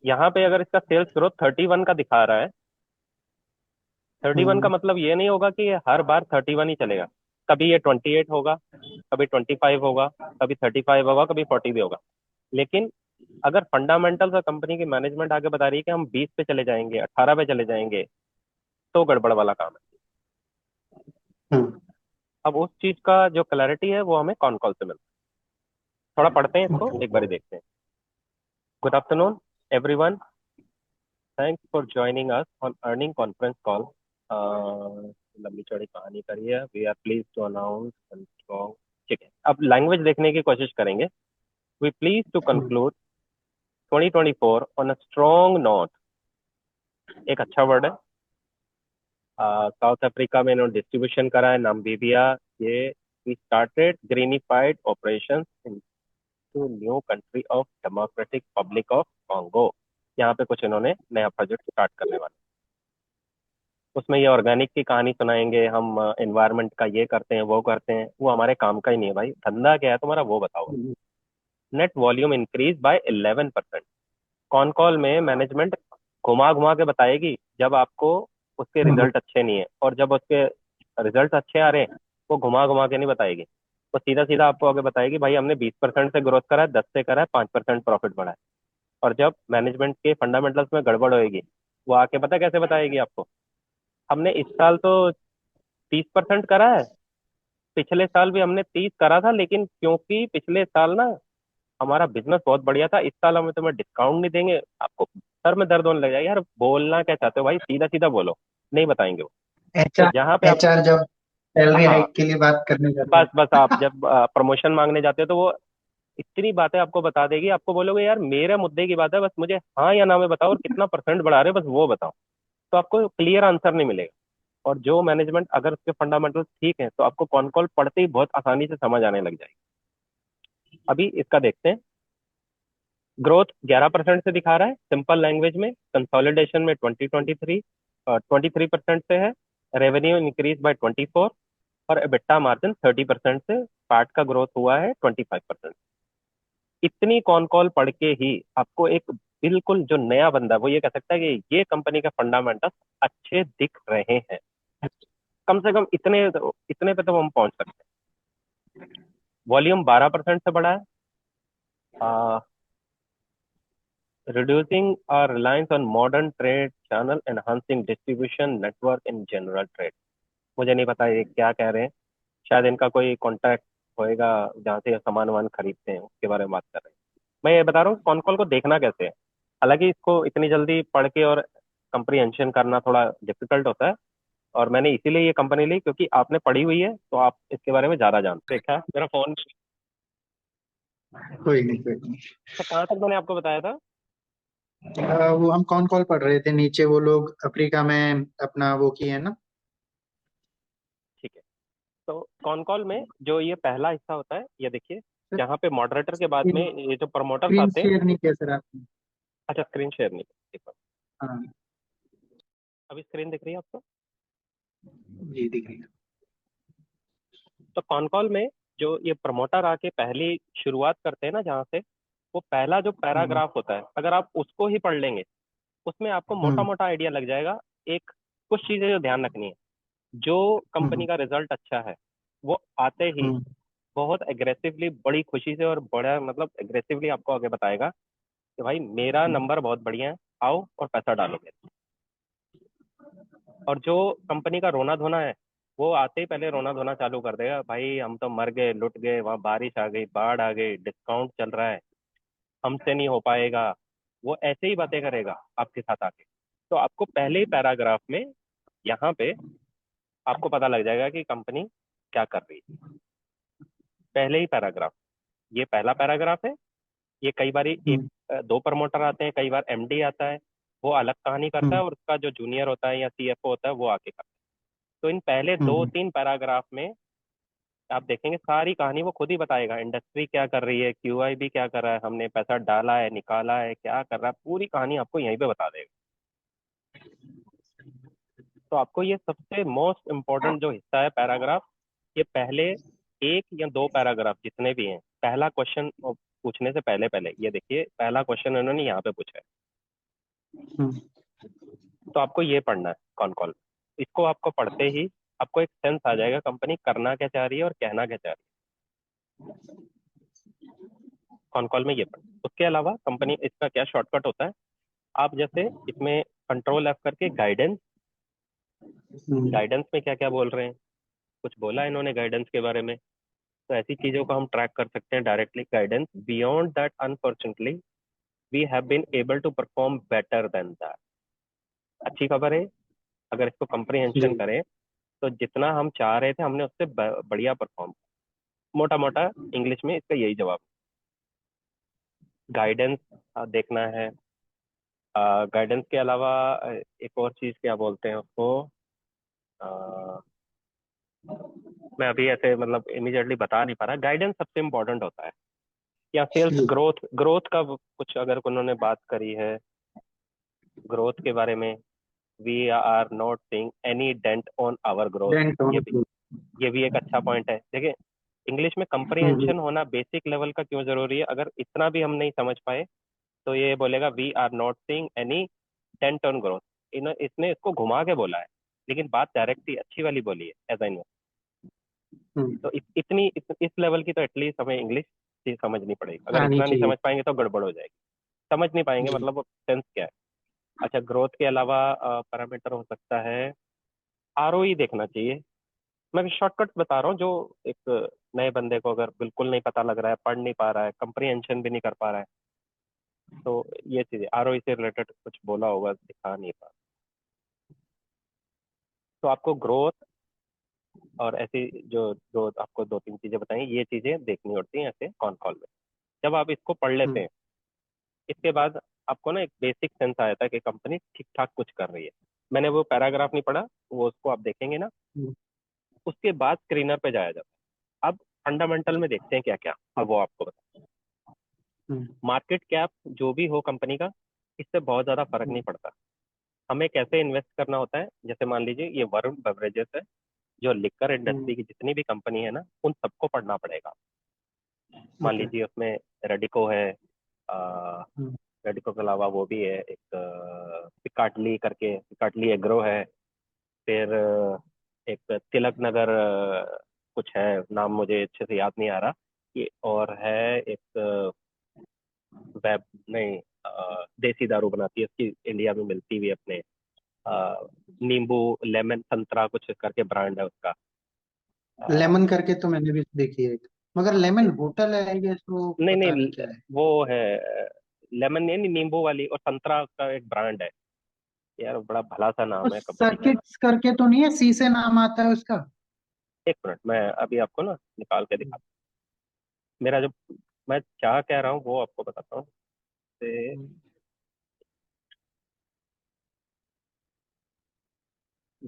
यहाँ पे अगर इसका सेल्स ग्रोथ 31 का दिखा रहा है, 31 का हम्म। मतलब ये नहीं होगा कि ये हर बार 31 ही चलेगा। कभी ये 28 होगा, कभी 25 होगा, कभी 35 होगा, कभी 40 भी होगा। लेकिन अगर फंडामेंटल्स और कंपनी की मैनेजमेंट आगे बता रही है कि हम 20 पे चले जाएंगे, 18 पे चले जाएंगे, तो गड़बड़ वाला काम है। हम्म। अब उस चीज का जो क्लैरिटी है वो हमें कॉन कॉल से मिलता है। थोड़ा पढ़ते हैं इसको, ओके। एक बार देखते हैं। Good afternoon everyone, thanks for joining us on earning conference call. लंबी चौड़ी कहानी करिए, we are please to announce strong. ठीक है, अब लैंग्वेज देखने की कोशिश करेंगे। We please to hmm. Conclude 2024 on a strong note. एक अच्छा वर्ड है। साउथ अफ्रीका में इन्होंने डिस्ट्रीब्यूशन करा है, नामीबिया। ये we started greenfield operations to new country of democratic public of Congo. यहाँ पे कुछ इन्होंने नया प्रोजेक्ट स्टार्ट करने वाले। उसमें ये ऑर्गेनिक की कहानी सुनाएंगे, हम एनवायरनमेंट का ये करते हैं वो करते हैं। वो हमारे काम का ही नहीं है भाई, धंधा क्या है तुम्हारा वो बताओ। Net volume increase by 11%। Con call में मैनेजमेंट घुमा घुमा के बताएगी जब आपको उसके हम्म, रिजल्ट अच्छे नहीं है, और जब उसके रिजल्ट अच्छे आ रहे हैं वो घुमा घुमा के नहीं बताएगी। वो सीधा सीधा आपको आगे बताएगी भाई हमने 20% से ग्रोथ करा है, 10 से करा है, 5% प्रॉफिट बढ़ा है। और जब मैनेजमेंट के फंडामेंटल्स में गड़बड़ होएगी वो आके पता कैसे बताएगी आपको, हमने इस साल तो 30% करा है, पिछले साल भी हमने 30 करा था, लेकिन क्योंकि पिछले साल ना हमारा बिजनेस बहुत बढ़िया था, इस साल हमें तुम्हें डिस्काउंट नहीं देंगे। आपको सर में दर्द होने लग जाएगा, यार बोलना क्या चाहते हो भाई, सीधा सीधा बोलो। नहीं बताएंगे वो। तो एचआर जहाँ पे आप, एचआर जब सैलरी हाँ, हाइक के लिए बात करने जाते बस बस आप हैं। जब प्रमोशन मांगने जाते हो तो वो इतनी बातें आपको बता देगी, आपको बोलोगे यार मेरे मुद्दे की बात है, बस मुझे हाँ या ना में बताओ और कितना परसेंट बढ़ा रहे हो बस वो बताओ। तो आपको क्लियर आंसर नहीं मिलेगा। और जो मैनेजमेंट अगर उसके फंडामेंटल ठीक है तो आपको कॉन कॉल पढ़ते ही बहुत आसानी से समझ आने लग जाएगी। अभी इसका देखते हैं। ग्रोथ 11% से दिखा रहा है सिंपल लैंग्वेज में, कंसोलिडेशन में 23% से है, रेवेन्यू इंक्रीज बाय 24, और एबिटा मार्जिन 30% से, पार्ट का ग्रोथ हुआ है 25%। इतनी कॉन कॉल पढ़ के ही आपको एक बिल्कुल जो नया बंदा है वो ये कह सकता है कि ये कंपनी का फंडामेंटल अच्छे दिख रहे हैं। कम से कम इतने इतने पे तो हम पहुंच सकते हैं। वॉल्यूम 12% से बढ़ा है, reducing our reliance on modern trade channel, enhancing distribution network in general trade। मुझे नहीं पता ये क्या कह रहे हैं, शायद इनका कोई कॉन्टैक्ट होएगा जहाँ से ये सामान वामान खरीदते हैं, उसके बारे में बात कर रहे हैं। मैं ये बता रहा हूँ कॉन कॉल को देखना कैसे है। हालांकि इसको इतनी जल्दी पढ़ के और कंप्रीहेंशन करना थोड़ा डिफिकल्ट होता है, और मैंने इसीलिए ये कंपनी ली क्योंकि आपने पढ़ी हुई है तो आप इसके बारे में ज्यादा जानते हैं। देखा मेरा फोन। कोई नहीं, कोई नहीं। तो कहाँ तक मैंने आपको बताया था? वो हम कौन कॉल पढ़ रहे थे, नीचे वो लोग अफ्रीका में अपना वो किए हैं ना। ठीक है। तो कॉन कॉल में जो ये पहला हिस्सा होता है ये देखिए, जहाँ पे मॉडरेटर के बाद में स्क्रीन ये जो प्रमोटर्स स्क्रीन आते हैं। शेयर नहीं किया सर आपने। अच्छा, स्क्रीन शेयर नहीं, ठीक है। हाँ। अभी स्क्रीन दिख रही है आपको? जी दिख रही है। तो कॉन कॉल में जो ये प्रमोटर आके पहली शुरुआत करते हैं ना जहाँ से, वो पहला जो हम्म, पैराग्राफ होता है अगर आप उसको ही पढ़ लेंगे उसमें आपको मोटा हम्म, मोटा आइडिया लग जाएगा। एक कुछ चीजें जो ध्यान रखनी है, जो कंपनी हम्म, का रिजल्ट अच्छा है वो आते ही हम्म, बहुत एग्रेसिवली, बड़ी खुशी से और बड़ा मतलब एग्रेसिवली आपको आगे बताएगा कि भाई मेरा हम्म, नंबर बहुत बढ़िया है, आओ और पैसा डालोगे। और जो कंपनी का रोना धोना है वो आते ही पहले रोना धोना चालू कर देगा, भाई हम तो मर गए, लुट गए, वहां बारिश आ गई, बाढ़ आ गई, डिस्काउंट चल रहा है, हमसे नहीं हो पाएगा। वो ऐसे ही बातें करेगा आपके साथ आके। तो आपको पहले ही पैराग्राफ में यहाँ पे आपको पता लग जाएगा कि कंपनी क्या कर रही है। पहले ही पैराग्राफ, ये पहला पैराग्राफ है। ये कई बार एक हम्म, दो प्रमोटर आते हैं, कई बार एमडी आता है, वो अलग कहानी करता है, हम्म, और उसका जो जूनियर होता है या सीएफओ होता है वो आके करता है। तो इन पहले दो हम्म, तीन पैराग्राफ में आप देखेंगे सारी कहानी वो खुद ही बताएगा, इंडस्ट्री क्या कर रही है, क्यूआईबी क्या कर रहा है, हमने पैसा डाला है निकाला है क्या कर रहा है, पूरी कहानी आपको यहीं पे बता देगा। तो आपको ये सबसे मोस्ट इम्पोर्टेंट जो हिस्सा है पैराग्राफ, ये पहले एक या दो पैराग्राफ जितने भी हैं, पहला क्वेश्चन पूछने से पहले पहले ये देखिए पहला क्वेश्चन उन्होंने यहाँ पे पूछा है। हम्म, तो आपको ये पढ़ना है कॉन कॉल। इसको आपको पढ़ते ही आपको एक सेंस आ जाएगा कंपनी करना क्या चाह रही है और कहना क्या चाह रही है। कॉन कॉल में ये पढ़ना, उसके अलावा कंपनी इसका क्या शॉर्टकट होता है, आप जैसे इसमें कंट्रोल एफ करके गाइडेंस, हम्म, गाइडेंस में क्या क्या बोल रहे हैं, कुछ बोला इन्होंने गाइडेंस के बारे में, तो ऐसी चीजों को हम ट्रैक कर सकते हैं directly. Guidance beyond that unfortunately we have been able to perform better than that. अच्छी खबर है, अगर इसको कंप्रीहेंशन जी। करें तो जितना हम चाह रहे थे हमने उससे बढ़िया परफॉर्म। मोटा मोटा इंग्लिश में इसका यही जवाब। गाइडेंस देखना है। गाइडेंस के अलावा एक और चीज क्या बोलते हैं उसको, अ, मैं अभी ऐसे मतलब इमीडिएटली बता नहीं पा रहा। गाइडेंस सबसे इम्पोर्टेंट होता है। या सेल्स जी। ग्रोथ, ग्रोथ का कुछ अगर उन्होंने बात करी है ग्रोथ के बारे में, we are not seeing any dent on our growth. Dent ये ऑन। भी ये भी एक अच्छा पॉइंट है। देखिए इंग्लिश में हम्म कंप्रीहेंशन होना बेसिक लेवल का क्यों जरूरी है? अगर इतना भी हम नहीं समझ पाए तो ये बोलेगा we are not seeing any 10 turn growth. इसने इसको घुमा के बोला है, लेकिन बात डायरेक्ट थी, अच्छी वाली बोली है, एज आई नो। हम्म, तो इस लेवल की तो एटलीस्ट हमें इंग्लिश समझनी पड़ेगी। अगर आनी इतना नहीं चाहिए। समझ पाएंगे तो गड़बड़ हो जाएगी, समझ नहीं पाएंगे, जी। मतलब सेंस क्या है। अच्छा, ग्रोथ के अलावा पैरामीटर हो सकता है, आरओई देखना चाहिए। मैं शॉर्टकट बता रहा हूँ, जो एक नए बंदे को अगर बिल्कुल नहीं पता लग रहा है, पढ़ नहीं पा रहा है, कंप्रीहेंशन भी नहीं कर पा रहा है, तो ये चीजें आरओई से रिलेटेड कुछ बोला होगा, दिखा नहीं पा। तो आपको ग्रोथ और ऐसी जो जो आपको दो तीन चीजें बताई, ये चीजें देखनी होती हैं ऐसे कॉन कॉल में। जब आप इसको पढ़ लेते हम्म हैं, इसके बाद आपको ना एक बेसिक सेंस आ जाता है कि कंपनी ठीक ठाक कुछ कर रही है। मैंने वो पैराग्राफ नहीं पढ़ा, वो उसको आप देखेंगे ना, हम्म उसके बाद स्क्रीनर पे जाया जाता है। अब फंडामेंटल में देखते हैं क्या क्या, अब वो आपको बता। हम्म मार्केट कैप जो भी हो कंपनी का, इससे बहुत ज्यादा फर्क नहीं पड़ता। हमें कैसे इन्वेस्ट करना होता है, जैसे मान लीजिए ये वरुण बेवरेजेस है, जो लिकर हम्म, इंडस्ट्री की जितनी भी कंपनी है ना, उन सबको पढ़ना पड़ेगा। मान ओके। लीजिए उसमें रेडिको है, हम्म रेडिको के अलावा वो भी है एक, पिकाटली करके, पिकाटली एग्रो है। फिर एक तिलक नगर, कुछ है, नाम मुझे अच्छे से याद नहीं आ रहा। ये और है एक, वेब नहीं, देसी दारू बनाती है, इसकी इंडिया में मिलती भी है अपने, नींबू लेमन संतरा कुछ करके ब्रांड है उसका। अ, लेमन करके तो मैंने भी देखी है, मगर लेमन होटल है ये तो नहीं पता नहीं, नहीं क्या है। वो है लेमन नहीं, नींबू वाली, और संतरा का एक ब्रांड है। यार बड़ा भला सा वो नाम है कंपनी का ना। सर्किट्स करके तो नहीं है, सी से नाम आता है उसका? एक मिनट, मैं अभी आपको ना निकाल के दिखाता हूँ। मेरा जो, मैं क्या कह रहा हूँ वो आपको बताता हूँ। Hmm,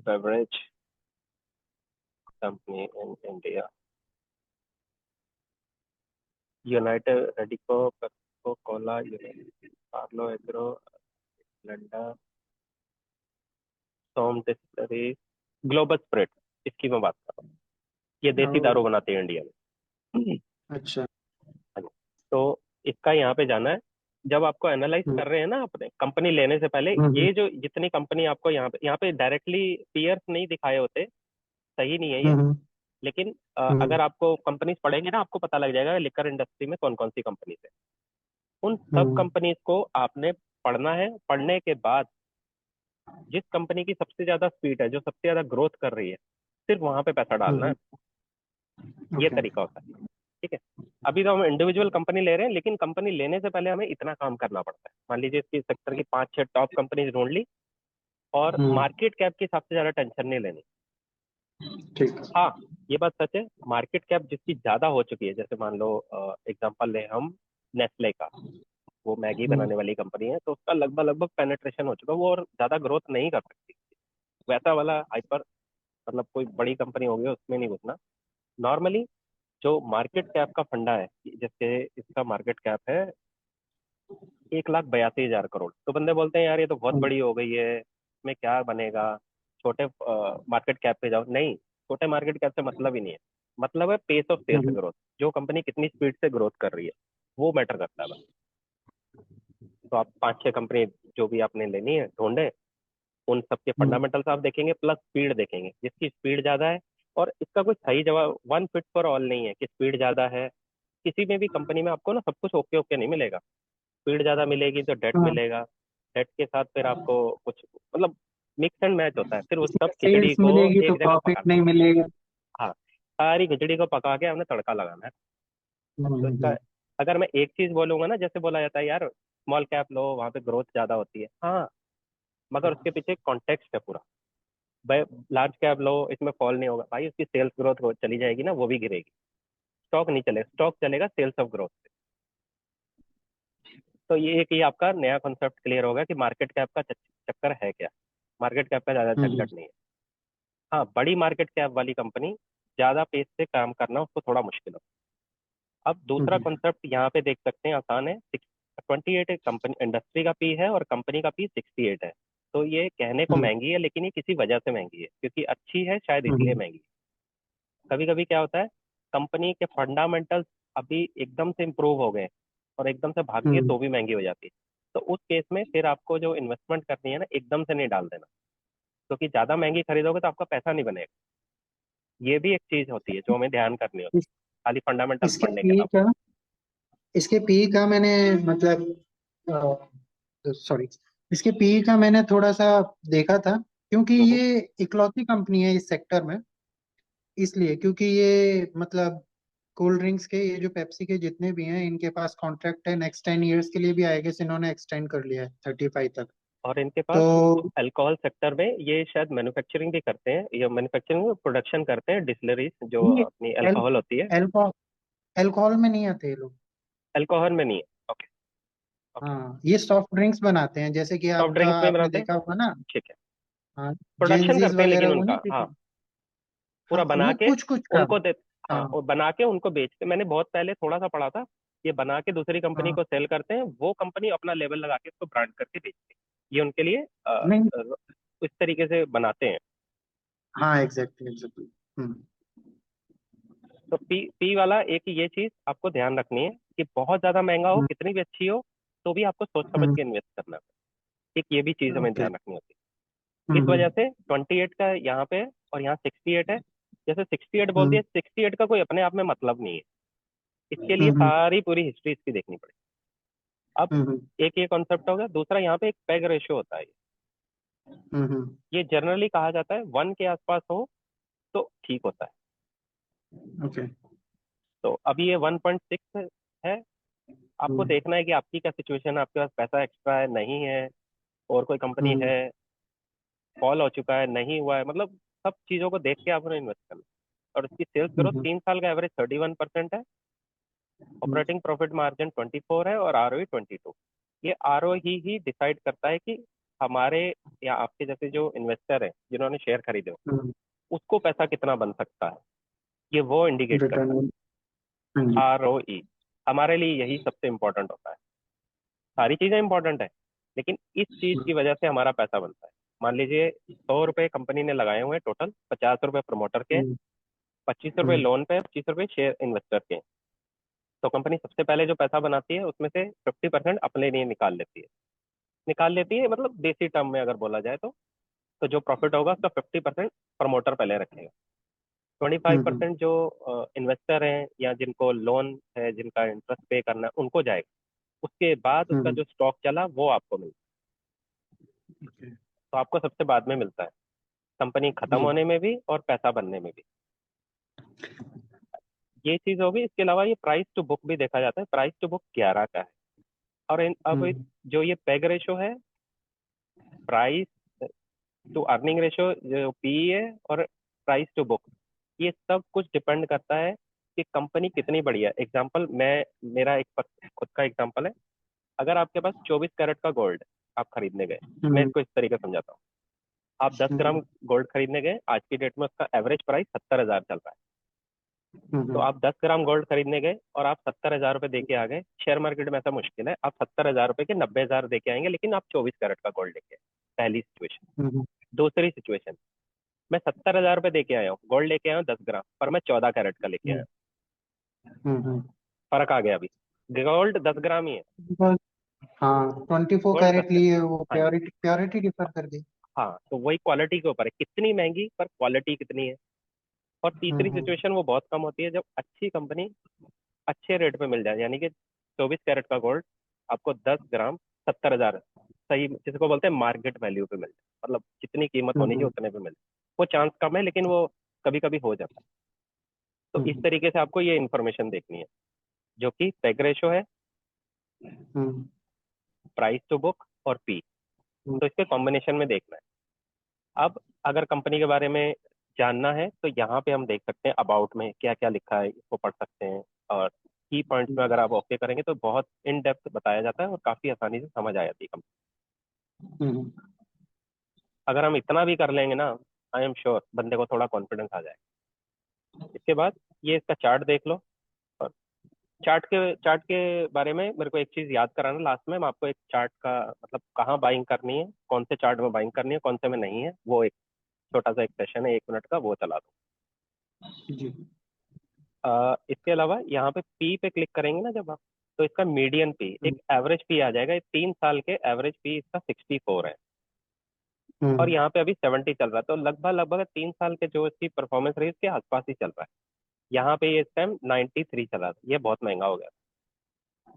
beverage company in India, United Radico, Coca Cola, United Parle Agro, लंडा, सोम डिस्टलरी, ग्लोबल स्प्रिट, इसकी मैं बात कर रहा हूँ। ये देसी ओ, दारू बनाते हैं इंडिया में। अच्छा। हाँ जी। तो इसका यहाँ पे जाना है। जब आपको एनालाइज हम्म कर रहे हैं ना अपने कंपनी लेने से पहले, हम्म ये जो जितनी कंपनी आपको यहाँ पे डायरेक्टली पीयर्स नहीं दिखाए होते, सही नहीं है ये। हम्म लेकिन हम्म अगर आपको कंपनीज पढ़ेंगे ना, आपको पता लग जाएगा लिकर इंडस्ट्री में कौन कौन सी कंपनीज है। उन सब हम्म कंपनीज को आपने पढ़ना है। पढ़ने के बाद जिस कंपनी की सबसे ज्यादा स्पीड है, जो सबसे ज्यादा ग्रोथ कर रही है, सिर्फ वहां पे पैसा डालना है। हम्म, ये ओके। तरीका होता है। ठीक है। अभी तो हम इंडिविजुअल कंपनी ले रहे हैं, लेकिन कंपनी लेने से पहले हमें इतना काम करना पड़ता है। मान लीजिए इसकी सेक्टर की 5-6 टॉप कंपनीज ढूंढ ली, और हम्म, मार्केट कैप की सबसे ज्यादा टेंशन नहीं लेनी। ठीक। हाँ, ये बात सच है, मार्केट कैप जिसकी ज्यादा हो चुकी है, जैसे मान लो एग्जांपल ले हम नेस्ले का, वो मैगी हम्म बनाने वाली कंपनी है, तो उसका लगभग लगभग पेनेट्रेशन हो चुका है, वो और ज्यादा ग्रोथ नहीं कर सकती। वैसा वाला हाइपर, मतलब कोई बड़ी कंपनी होगी उसमें नहीं घुसना। नॉर्मली जो मार्केट कैप का फंडा है, जैसे इसका मार्केट कैप है 1,82,000 करोड़, तो बंदे बोलते हैं यार ये तो बहुत हम्म बड़ी हो गई है, इसमें क्या बनेगा, छोटे मार्केट कैप पे जाओ। नहीं, छोटे मार्केट कैप से मतलब ही नहीं है। मतलब है pace of sales hmm growth, जो कंपनी कितनी स्पीड से ग्रोथ कर रही है, वो मैटर करता है बस। तो आप 5-6 कंपनी जो भी आपने लेनी है ढूंढे, उन सबके हम्म फंडामेंटल्स आप देखेंगे, प्लस स्पीड देखेंगे, जिसकी स्पीड ज्यादा है। और इसका कोई सही जवाब वन फिट फॉर ऑल नहीं है कि स्पीड ज्यादा है। किसी में भी कंपनी में आपको ना सब कुछ ओके ओके नहीं मिलेगा। स्पीड ज्यादा मिलेगी तो डेट हाँ, मिलेगा, डेट के साथ फिर आपको कुछ, मतलब मिक्स एंड मैच होता है, फिर उस सब खिचड़ी सेल्स को मिलेगी तो एक जगह प्रॉफिट पकाना। नहीं मिलेगा। हाँ, सारी खिचड़ी को पका के हमने तड़का लगाना है। तो इसका, हम्म अगर मैं एक चीज बोलूंगा ना, जैसे बोला जाता है यार स्मॉल कैप लो, वहां पे ग्रोथ ज्यादा होती है, हाँ, मगर उसके पीछे कॉन्टेक्स्ट है पूरा। भाई लार्ज कैप लो, इसमें फॉल नहीं होगा भाई, उसकी सेल्स ग्रोथ चली जाएगी ना, वो भी गिरेगी। स्टॉक नहीं चलेगा, स्टॉक चलेगा सेल्स ऑफ ग्रोथ से। तो ये एक, ये आपका नया कॉन्सेप्ट क्लियर होगा कि मार्केट कैप का चक्कर है क्या। मार्केट कैप का ज्यादा हम्म झंझट नहीं है। हाँ, बड़ी मार्केट कैप वाली कंपनी ज्यादा पेस से काम करना उसको थोड़ा मुश्किल हो। अब दूसरा हम्म कॉन्सेप्ट यहाँ पे देख सकते हैं, आसान है। 28 एक कंपनी इंडस्ट्री का पी है, और कंपनी का पी 68 है। तो ये कहने को हम्म महंगी है, लेकिन ये किसी वजह से महंगी है, क्योंकि अच्छी है शायद इसलिए हम्म महंगी है। कभी कभी क्या होता है, कंपनी के फंडामेंटल्स अभी एकदम से इम्प्रूव हो गए और एकदम से भाग गई तो भी महंगी हो जाती है। तो उस केस में फिर आपको जो इन्वेस्टमेंट करनी है ना, एकदम से नहीं डाल देना, क्योंकि ज्यादा महंगी खरीदोगे तो आपका पैसा नहीं बनेगा। ये भी एक चीज होती है जो हमें ध्यान करनी होती इस, है, खाली फंडामेंटल्स इसके पढ़ने के पी अलावा। का इसके पी का मैंने मतलब सॉरी, इसके पी का मैंने थोड़ा सा देखा था, क्योंकि हम्म, ये इकलौती कंपनी है इस सेक्टर में। इसलिए क्योंकि ये मतलब कोल्ड ड्रिंक्स के, ये जो पेप्सी के जितने भी हैं, इनके पास कॉन्ट्रैक्ट है नेक्स्ट 10 ईयर्स के लिए भी, आई गेस इन्होंने एक्सटेंड कर लिया है 35 तक। और इनके पास तो अल्कोहल सेक्टर में ये शायद मैन्युफैक्चरिंग भी करते हैं, या मैन्युफैक्चरिंग प्रोडक्शन करते हैं, डिस्टिलरीज जो ये अपनी एल, अल्कोहल होती है। एल्कोहल एल्कोहल में नहीं आते ये लोग। अल्कोहल में नहीं है। ओके। ओके। हाँ, ये सॉफ्ट ड्रिंक्स बनाते हैं, जैसे कि सॉफ्ट आपका ड्रिंक्स में आपने बनाते हैं। देखा होगा ना। ठीक है। हाँ, प्रोडक्शन जेनजीज करते हैं वगैरह लेकिन वो नहीं उनका, हाँ, पीते। पूरा हाँ, बना वो के कुछ कुछ का। उनको दे। हाँ, हाँ और बना के उनको बेचते, मैंने बहुत पहले थोड़ा सा पढ़ा था। ये बना के दूसरी कंपनी हाँ, को सेल करते हैं, वो कंपनी अपना लेबल लगा के उसको ब्रांड करके बेचती है। ये उनके लिए नहीं। इस तरीके से बनाते हैं। हाँ, एग्जैक्टली एग्जैक्टली। हम्म तो पी पी वाला एक ये चीज आपको ध्यान रखनी है कि बहुत ज्यादा महंगा हो, हम्म कितनी भी अच्छी हो, तो भी आपको सोच समझ हम्म, के इन्वेस्ट करना है। एक ये भी चीज हमें ओके। ध्यान रखनी होती है। इस वजह से 28 का यहाँ पे है और यहाँ 68 है। जैसे 68 बोल हम्म दिया, 68 का कोई अपने आप में मतलब नहीं है। इसके लिए हम्म सारी पूरी हिस्ट्री इसकी देखनी पड़ेगी। अब हम्म एक ये कॉन्सेप्ट हो गया, दूसरा यहाँ पे एक पैग रेशियो होता है। हम्म, ये जनरली कहा जाता है 1 के आसपास हो तो ठीक होता है। ओके। तो अभी ये 1.6 है। आपको हम्म देखना है कि आपकी क्या सिचुएशन है, आपके पास पैसा एक्स्ट्रा है नहीं है, और कोई कंपनी हम्म है, फॉल हो चुका है नहीं हुआ है, मतलब सब चीजों को देख के आपने इन्वेस्ट करना है। और इसकी सेल्स ग्रोथ हम्म 3 साल का एवरेज 31% है। हम्म ऑपरेटिंग प्रॉफिट मार्जिन 24 है और आरओई 22। ये आरओ ही डिसाइड करता है कि हमारे या आपके जैसे जो इन्वेस्टर है जिन्होंने शेयर खरीदे हो, हम्म, उसको पैसा कितना बन सकता है, ये वो इंडिकेट करता रिटर्न। हाँ है। जी। आरओई हमारे लिए यही सबसे इंपॉर्टेंट होता है। सारी चीजें इंपॉर्टेंट है, लेकिन इस चीज की वजह से हमारा पैसा बनता है। मान लीजिए 100 रुपए कंपनी ने लगाए हुए हैं टोटल, 50 रुपए प्रमोटर के हैं, हम्म 25 रुपए हम्म लोन पे, 25 रुपए शेयर इन्वेस्टर के हैं। तो कंपनी सबसे पहले जो पैसा बनाती है उसमें से 50% अपने लिए निकाल लेती है, मतलब देसी टर्म में अगर बोला जाए तो जो प्रॉफिट होगा उसका 50% प्रमोटर पहले रखेगा। ट्वेंटी फाइव हम्म परसेंट जो इन्वेस्टर हैं या जिनको लोन है, जिनका इंटरेस्ट पे करना है, उनको जाएगा। उसके बाद उसका हम्म, जो स्टॉक चला वो आपको मिलता ओके। है, तो आपको सबसे बाद में मिलता है, कंपनी खत्म जी। होने में भी और पैसा बनने में भी। ये चीज होगी। इसके अलावा ये प्राइस टू बुक भी देखा जाता है, प्राइस टू बुक 11 का है। और अब हम्म जो ये पेग रेशो है, प्राइस टू अर्निंग रेशो जो पी है, और प्राइस टू बुक, ये सब कुछ डिपेंड करता है कि कंपनी कितनी बढ़िया है। एग्जांपल मैं, मेरा एक खुद का एग्जांपल है। अगर आपके पास 24 कैरेट का गोल्ड आप खरीदने गए, मैं हम्म इसको इस तरीके से समझाता हूँ। आप 10 ग्राम हम्म गोल्ड खरीदने गए, आज की डेट में उसका एवरेज प्राइस 70,000 चल रहा है। तो हम्म आप 10 ग्राम गोल्ड खरीदने गए और आप 70,000 रुपये दे के आ गए। शेयर मार्केट में ऐसा मुश्किल है आप 70,000 रुपये के 90,000 दे के आएंगे, लेकिन आप 24 कैरेट का गोल्ड लेके आए। पहली सिचुएशन। हम्म दूसरी सिचुएशन, मैं 70,000 रुपये दे के आया हूँ, गोल्ड लेके आया हूँ 10 ग्राम, पर मैं 14 कैरेट का लेके आया हम्म हूँ। हम्म, फर्क आ गया अभी। गोल्ड 10 ग्राम ही है। बस। हाँ, 24 गोल्ड कैरेट 10 ग्राम। लिए वो हाँ जी। प्योरिटी प्योरिटी डिफर कर गई। हाँ, तो वही क्वालिटी के ऊपर है, कितनी महंगी पर क्वालिटी कितनी है। और तीसरी हम्म सिचुएशन वो बहुत कम होती है जब अच्छी कंपनी अच्छे रेट पे मिल जाए, यानी कि 24 कैरेट का गोल्ड आपको 10 ग्राम 70,000 सही, जिसको बोलते हैं मार्केट वैल्यू पे मिल जाए, मतलब जितनी कीमत होनी चाहिए हम्म उतने पे मिल जाए। वो चांस कम है, लेकिन वो कभी कभी हो जाता है। तो इस हम्म तरीके से आपको ये इन्फॉर्मेशन देखनी है, जो कि पेग रेशो है, हम्म प्राइस टू बुक और पी। हम्म तो इसके कॉम्बिनेशन में देखना है। अब अगर कंपनी के बारे में जानना है तो यहाँ पे हम देख सकते हैं अबाउट में क्या क्या लिखा है, इसको पढ़ सकते हैं। और की पॉइंट्स में अगर आप ओके करेंगे तो बहुत इन डेप्थ बताया जाता है और काफी आसानी से समझ आ जाती है कंपनी। हम्म, अगर हम इतना भी कर लेंगे ना, आई एम श्योर बंदे को थोड़ा कॉन्फिडेंस आ जाएगा। इसके बाद ये इसका चार्ट देख लो। और चार्ट के बारे में मेरे को एक चीज याद कराना लास्ट में, मैं आपको एक चार्ट का मतलब कहाँ बाइंग करनी है, कौन से चार्ट में बाइंग करनी है, कौन से में नहीं है, वो एक छोटा सा एक सेशन है 1 मिनट का, वो चला दो। जी। इसके अलावा यहाँ पे पी पे क्लिक करेंगे ना जब आप, तो इसका मीडियन पी, एक एवरेज पी आ जाएगा। 3 साल के एवरेज पी इसका 64 है, और हम्म। यहाँ पे अभी 70 चल रहा है। तो लगभग लगभग 3 साल के जो इसकी परफॉर्मेंस रही इसके आसपास ही चल रहा है। यहाँ पे ये इस टाइम 93 चला था, ये बहुत महंगा हो गया।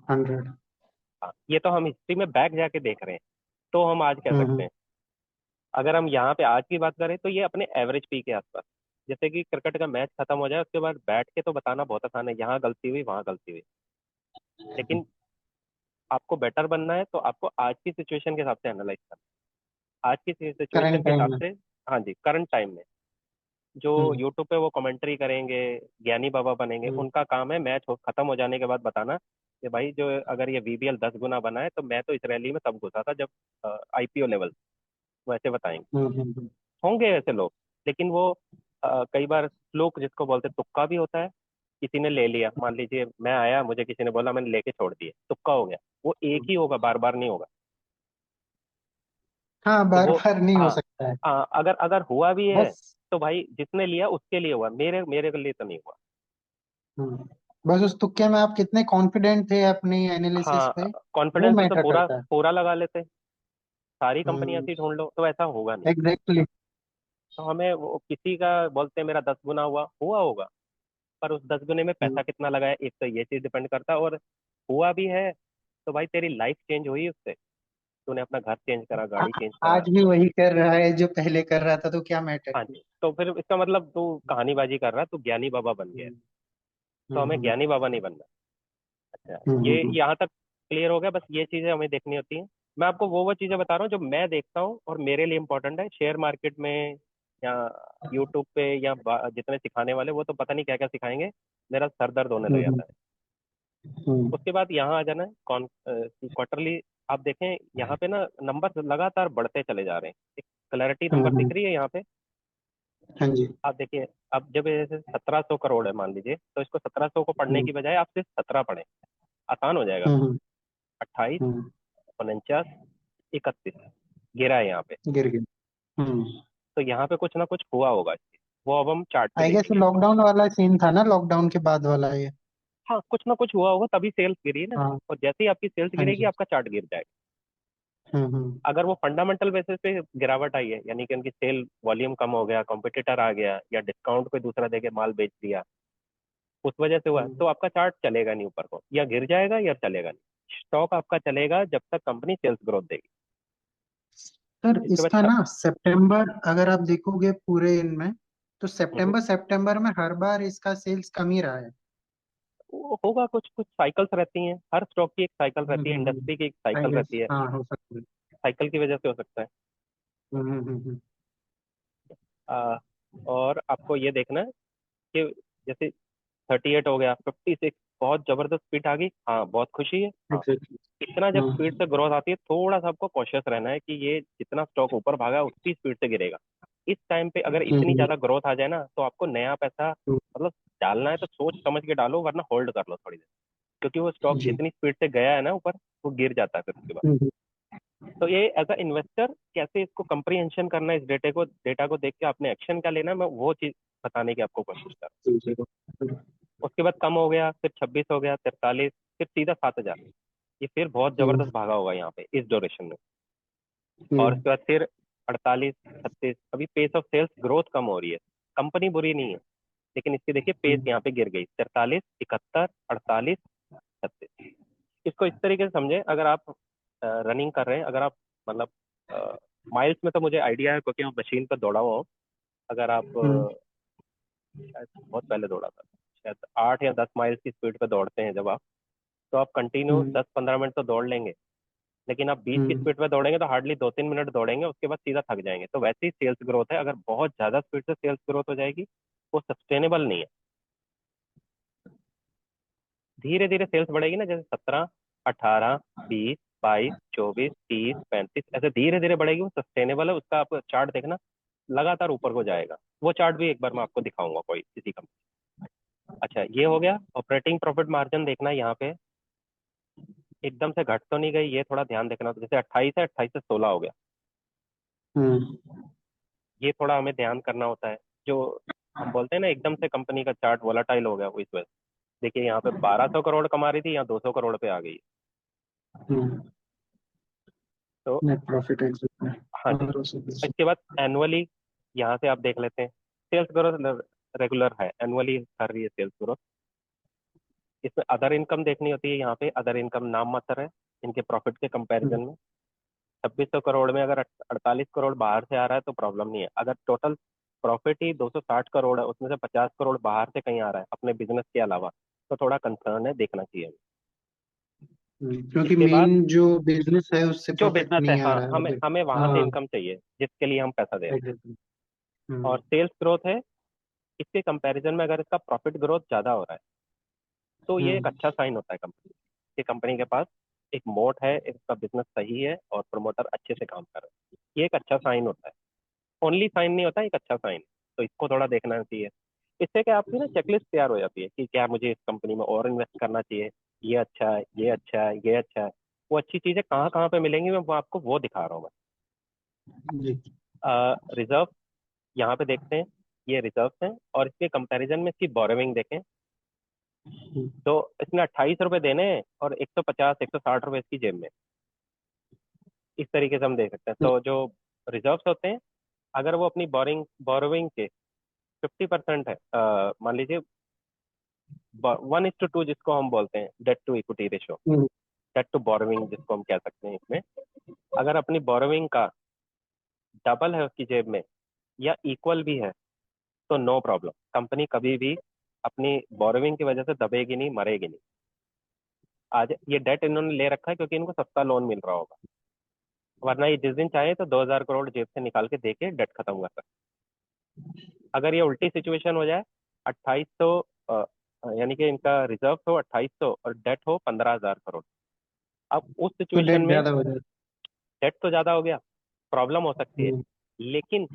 100। हाँ, ये तो हम हिस्ट्री में बैक जाके देख रहे हैं, तो हम आज कह सकते हम्म। हैं। अगर हम यहाँ पे आज की बात करें तो ये अपने एवरेज पी के आसपास। जैसे कि क्रिकेट का मैच खत्म हो जाए उसके बाद बैठ के तो बताना बहुत आसान है, यहाँ गलती हुई वहां गलती हुई, लेकिन आपको बेटर बनना है तो आपको आज की सिचुएशन के हिसाब से एनालाइज करना है। आज की सिचुएशन करंट के टाइम हिसाब में। से, हाँ जी, करंट टाइम में जो हम्म। यूट्यूब पे वो कमेंट्री करेंगे, ज्ञानी बाबा बनेंगे, हम्म। उनका काम है मैच खत्म हो जाने के बाद बताना कि भाई जो अगर ये वीबीएल 10 गुना बना है तो मैं तो इस रैली में तब घुसा था जब आईपीओ लेवल, वैसे बताएंगे। हम्म। होंगे ऐसे लोग, लेकिन वो कई बार फ्लूक जिसको बोलते हैं, तुक्का भी होता है। किसी ने ले लिया, मान लीजिए मैं आया, मुझे किसी ने बोला, मैंने लेके छोड़ दिए, तुक्का हो गया। वो एक ही होगा, बार बार नहीं होगा। हाँ, तो बार वो, बार नहीं हो हाँ, सकता है। अगर अगर हुआ भी है बस। तो भाई जिसने लिया उसके लिए हुआ, मेरे मेरे के लिए तो नहीं हुआ। हम्म। बस उस तुक्के में आप कितने कॉन्फिडेंट थे अपनी एनालिसिस हाँ, पे, वो कॉन्फिडेंस से तो मैटर पूरा करता है। पूरा लगा लेते, सारी कंपनियां हम्म। ऐसी ढूंढ लो, तो ऐसा होगा नहीं। एग्जैक्टली। तो हमें वो किसी का बोलते हैं मेरा 10 गुना हुआ होगा, पर उस 10 गुने में पैसा कितना लगा है, एक तो ये चीज डिपेंड करता है। और हुआ भी है तो भाई तेरी लाइफ चेंज हुई उससे, तूने अपना घर चेंज करा, गाड़ी चेंज करा। आज भी वही कर रहा है जो पहले कर रहा था, तो क्या मैटर हाँ किया। जी, तो फिर इसका मतलब तू कहानीबाजी कर रहा है, तू ज्ञानी बाबा बन गया है। हम्म। तो हमें हम्म। ज्ञानी बाबा नहीं बनना। अच्छा, ये हम्म। यहाँ तक क्लियर हो गया, बस ये चीजें हमें देखनी होती हैं। मैं आपको वो चीजें बता रहा हूँ जो मैं देखता हूँ और मेरे लिए इंपॉर्टेंट है, शेयर मार्केट में या यूट्यूब पे या जितने सिखाने वाले वो तो पता नहीं क्या क्या सिखाएंगे, मेरा सर दर्द होने लग हम्म। जाता है। हम्म। उसके बाद यहाँ आ जाना है क्वार्टरली। आप देखें यहाँ पे ना नंबर लगातार बढ़ते चले जा रहे हैं, एक क्लैरिटी नंबर दिख हम्म। रही है यहाँ पे। हाँ जी। आप देखिए, अब जब जैसे 1700 करोड़ है मान लीजिए, तो इसको 1700 को पढ़ने हम्म। की बजाय आप सिर्फ 17 पढ़ें, आसान हो जाएगा। हम्म। 28, हम्म। 49, 31 गिरा है यहाँ पे। गिर गया। हम्म। तो यहाँ पे कुछ ना कुछ हुआ होगा इसके, वो अब हम चार्ट पे आई गेस देखेंगे। लॉकडाउन वाला सीन था ना, लॉकडाउन के बाद वाला ये। हाँ, कुछ ना कुछ हुआ होगा तभी सेल्स गिरी है ना। हाँ। और जैसे ही आपकी सेल्स हाँ गिरेगी जी। आपका चार्ट गिर जाएगा। हम्म। अगर वो फंडामेंटल बेसिस पे गिरावट आई है, यानी कि उनकी सेल वॉल्यूम कम हो गया, कॉम्पिटिटर आ गया, या डिस्काउंट पे दूसरा देके माल बेच दिया, उस वजह से हुआ है, हम्म। तो आपका चार्ट चलेगा नहीं ऊपर को, या गिर जाएगा या चलेगा नहीं। स्टॉक आपका चलेगा जब तक कंपनी सेल्स ग्रोथ देगी। सर इसके बाद इसका ना सितंबर अगर आप देखोगे पूरे इनमें, तो हम्म, सितंबर सितंबर में हर बार इसका सेल्स कम ही रहा है। वो होगा, कुछ कुछ साइकिल्स रहती हैं, हर स्टॉक की एक साइकिल रहती है, हम्म। इंडस्ट्री की एक आई साइकिल गेस रहती है। हाँ, हो सकता है। साइकिल की वजह से हो सकता है। आ, और आपको ये देखना है कि जैसे 38 हो गया, 56, बहुत जबरदस्त स्पीड आ गई, हाँ बहुत खुशी है, हाँ। एग्जैक्टली। इतना जब स्पीड से ग्रोथ आती है, थोड़ा सा आपको कॉशियस रहना है कि ये जितना स्टॉक ऊपर भागा उतनी स्पीड से गिरेगा। इस टाइम पे अगर इतनी ज्यादा ग्रोथ आ जाए ना, तो आपको नया पैसा मतलब डालना है तो सोच समझ के डालो, वरना होल्ड कर लो थोड़ी देर, क्योंकि वो स्टॉक जी। इतनी स्पीड से गया है ना ऊपर, वो गिर जाता है फिर उसके बाद। हम्म। तो ये एज अ इन्वेस्टर कैसे इसको कंप्रीहेंशन करना है, इस डेटा को देख के आपने एक्शन क्या लेना है, मैं वो चीज बताने की आपको कोशिश कर रहा हूँ। उसके बाद कम हो गया, फिर 26 हो गया, 43, फिर सीधा 7,000। ये फिर बहुत जबरदस्त भागा होगा यहाँ पे इस ड्यूरेशन में। और उसके बाद फिर 48, 36, अभी पेस ऑफ सेल्स ग्रोथ कम हो रही है। कंपनी बुरी नहीं है, लेकिन इसकी देखिए पेस यहाँ पे गिर गई, 43, 71, 48, 36। इसको इस तरीके से समझे, अगर आप रनिंग कर रहे हैं, अगर आप मतलब माइल्स में तो मुझे आइडिया है क्योंकि मैं मशीन पर दौड़ा हुआ हूँ। अगर आप शायद बहुत पहले दौड़ा था, शायद 8 या 10 माइल्स की स्पीड पे दौड़ते हैं जब आप, तो आप कंटिन्यू 10-15 मिनट तो दौड़ लेंगे। लेकिन आप 20 की स्पीड पे दौड़ेंगे तो हार्डली 2-3 मिनट दौड़ेंगे, उसके बाद सीधा थक जाएंगे। तो वैसे ही सेल्स ग्रोथ है, अगर बहुत ज्यादा स्पीड से सेल्स ग्रोथ हो जाएगी वो सस्टेनेबल नहीं है। धीरे धीरे सेल्स बढ़ेगी ना, जैसे 17, 18, 20, 22, 24, 30, 35, ऐसे धीरे धीरे बढ़ेगी, वो सस्टेनेबल है। उसका आप चार्ट देखना, लगातार ऊपर को जाएगा। वो चार्ट भी एक बार मैं आपको दिखाऊंगा कोई किसी कंपनी। अच्छा, ये हो गया। ऑपरेटिंग प्रॉफिट मार्जिन देखना है यहाँ पे, एकदम से घट तो नहीं गई, ये थोड़ा ध्यान देखना। तो जैसे 28 है, 28 से 16 हो गया, हम्म। ये थोड़ा हमें ध्यान करना होता है। जो हम बोलते हैं ना एकदम से कंपनी का चार्ट वोलाटाइल हो गया, वो इस वजह से। देखिए यहाँ पे 1200 करोड़ कमा रही थी, यहाँ 200 करोड़ पे आ गई है। हम्म। तो नेट प्रॉफिट एग्जिट में हाँ जी। 1500। इसके बाद एनुअली यहाँ से आप देख लेते हैं, सेल्स ग्रोथ रेगुलर है, एनुअली कर रही है सेल्स ग्रोथ। इसमें अदर इनकम देखनी होती है, यहाँ पे अदर इनकम नाम मात्र है इनके प्रॉफिट के कंपैरिजन में। 2600 करोड़ में अगर 48 करोड़ बाहर से आ रहा है तो प्रॉब्लम नहीं है। अगर टोटल प्रॉफिट ही 260 करोड़ है, उसमें से 50 करोड़ बाहर से कहीं आ रहा है अपने बिजनेस के अलावा, तो थोड़ा कंसर्न है, देखना चाहिए। क्योंकि इसके बाद मेन जो बिजनेस है उससे जो प्रॉफिट बिजनेस है, नहीं आ हाँ, रहा है हमें अभी। हमें वहां से हाँ, इनकम चाहिए जिसके लिए हम पैसा दे रहे एग्जैक्टली। हैं। और सेल्स ग्रोथ है, इसके कंपैरिजन में अगर इसका प्रॉफिट ग्रोथ ज्यादा हो रहा है तो ये एक हम्म। अच्छा साइन होता है कंपनी कि कंपनी के पास एक मोट है, इसका बिजनेस सही है और प्रमोटर अच्छे से काम कर रहे हैं। ये एक अच्छा साइन होता है, ओनली साइन नहीं होता, एक अच्छा साइन। तो इसको थोड़ा देखना चाहिए। इससे क्या आपकी ना चेकलिस्ट तैयार हो जाती है कि क्या मुझे इस कंपनी में और इन्वेस्ट करना चाहिए, ये अच्छा है, ये अच्छा है, ये अच्छा है। वो अच्छी चीजें कहाँ कहाँ पे मिलेंगी, मैं वो आपको वो दिखा रहा हूँ जी। मैं। रिजर्व यहाँ पे देखते हैं, ये रिजर्व हैं और इसके कंपैरिजन में इसकी बोरोविंग देखें तो इसने 28 रुपए देने हैं और 150 160 रुपए इसकी जेब में। इस तरीके से हम देख सकते हैं। तो जो रिजर्व्स होते हैं, अगर वो अपनी बोरोविंग के 50% है, मान लीजिए 1:2 जिसको हम बोलते हैं debt to equity ratio, hmm. Debt to borrowing जिसको हम कह सकते हैं, इसमें अगर अपनी बोरोविंग का डबल है उसकी जेब में या इक्वल भी है तो नो प्रॉब्लम, कंपनी कभी भी अपनी बोरोविंग की वजह से दबेगी नहीं, मरेगी नहीं। आज ये डेट इन्होंने ले रखा है क्योंकि इनको सस्ता लोन मिल रहा होगा, वरना ये जिस दिन चाहे तो 2000 करोड़ जेब से निकाल के देके डेट खत्म कर सकते। अगर ये उल्टी सिचुएशन हो जाए, 2800, यानी कि इनका रिजर्व हो 2800 और डेट हो 15,000 करोड़, अब उस तो सिचुएशन डेट में ज्यादा हो जाता डेट तो ज्यादा हो गया, प्रॉब्लम हो सकती है। है। लेकिन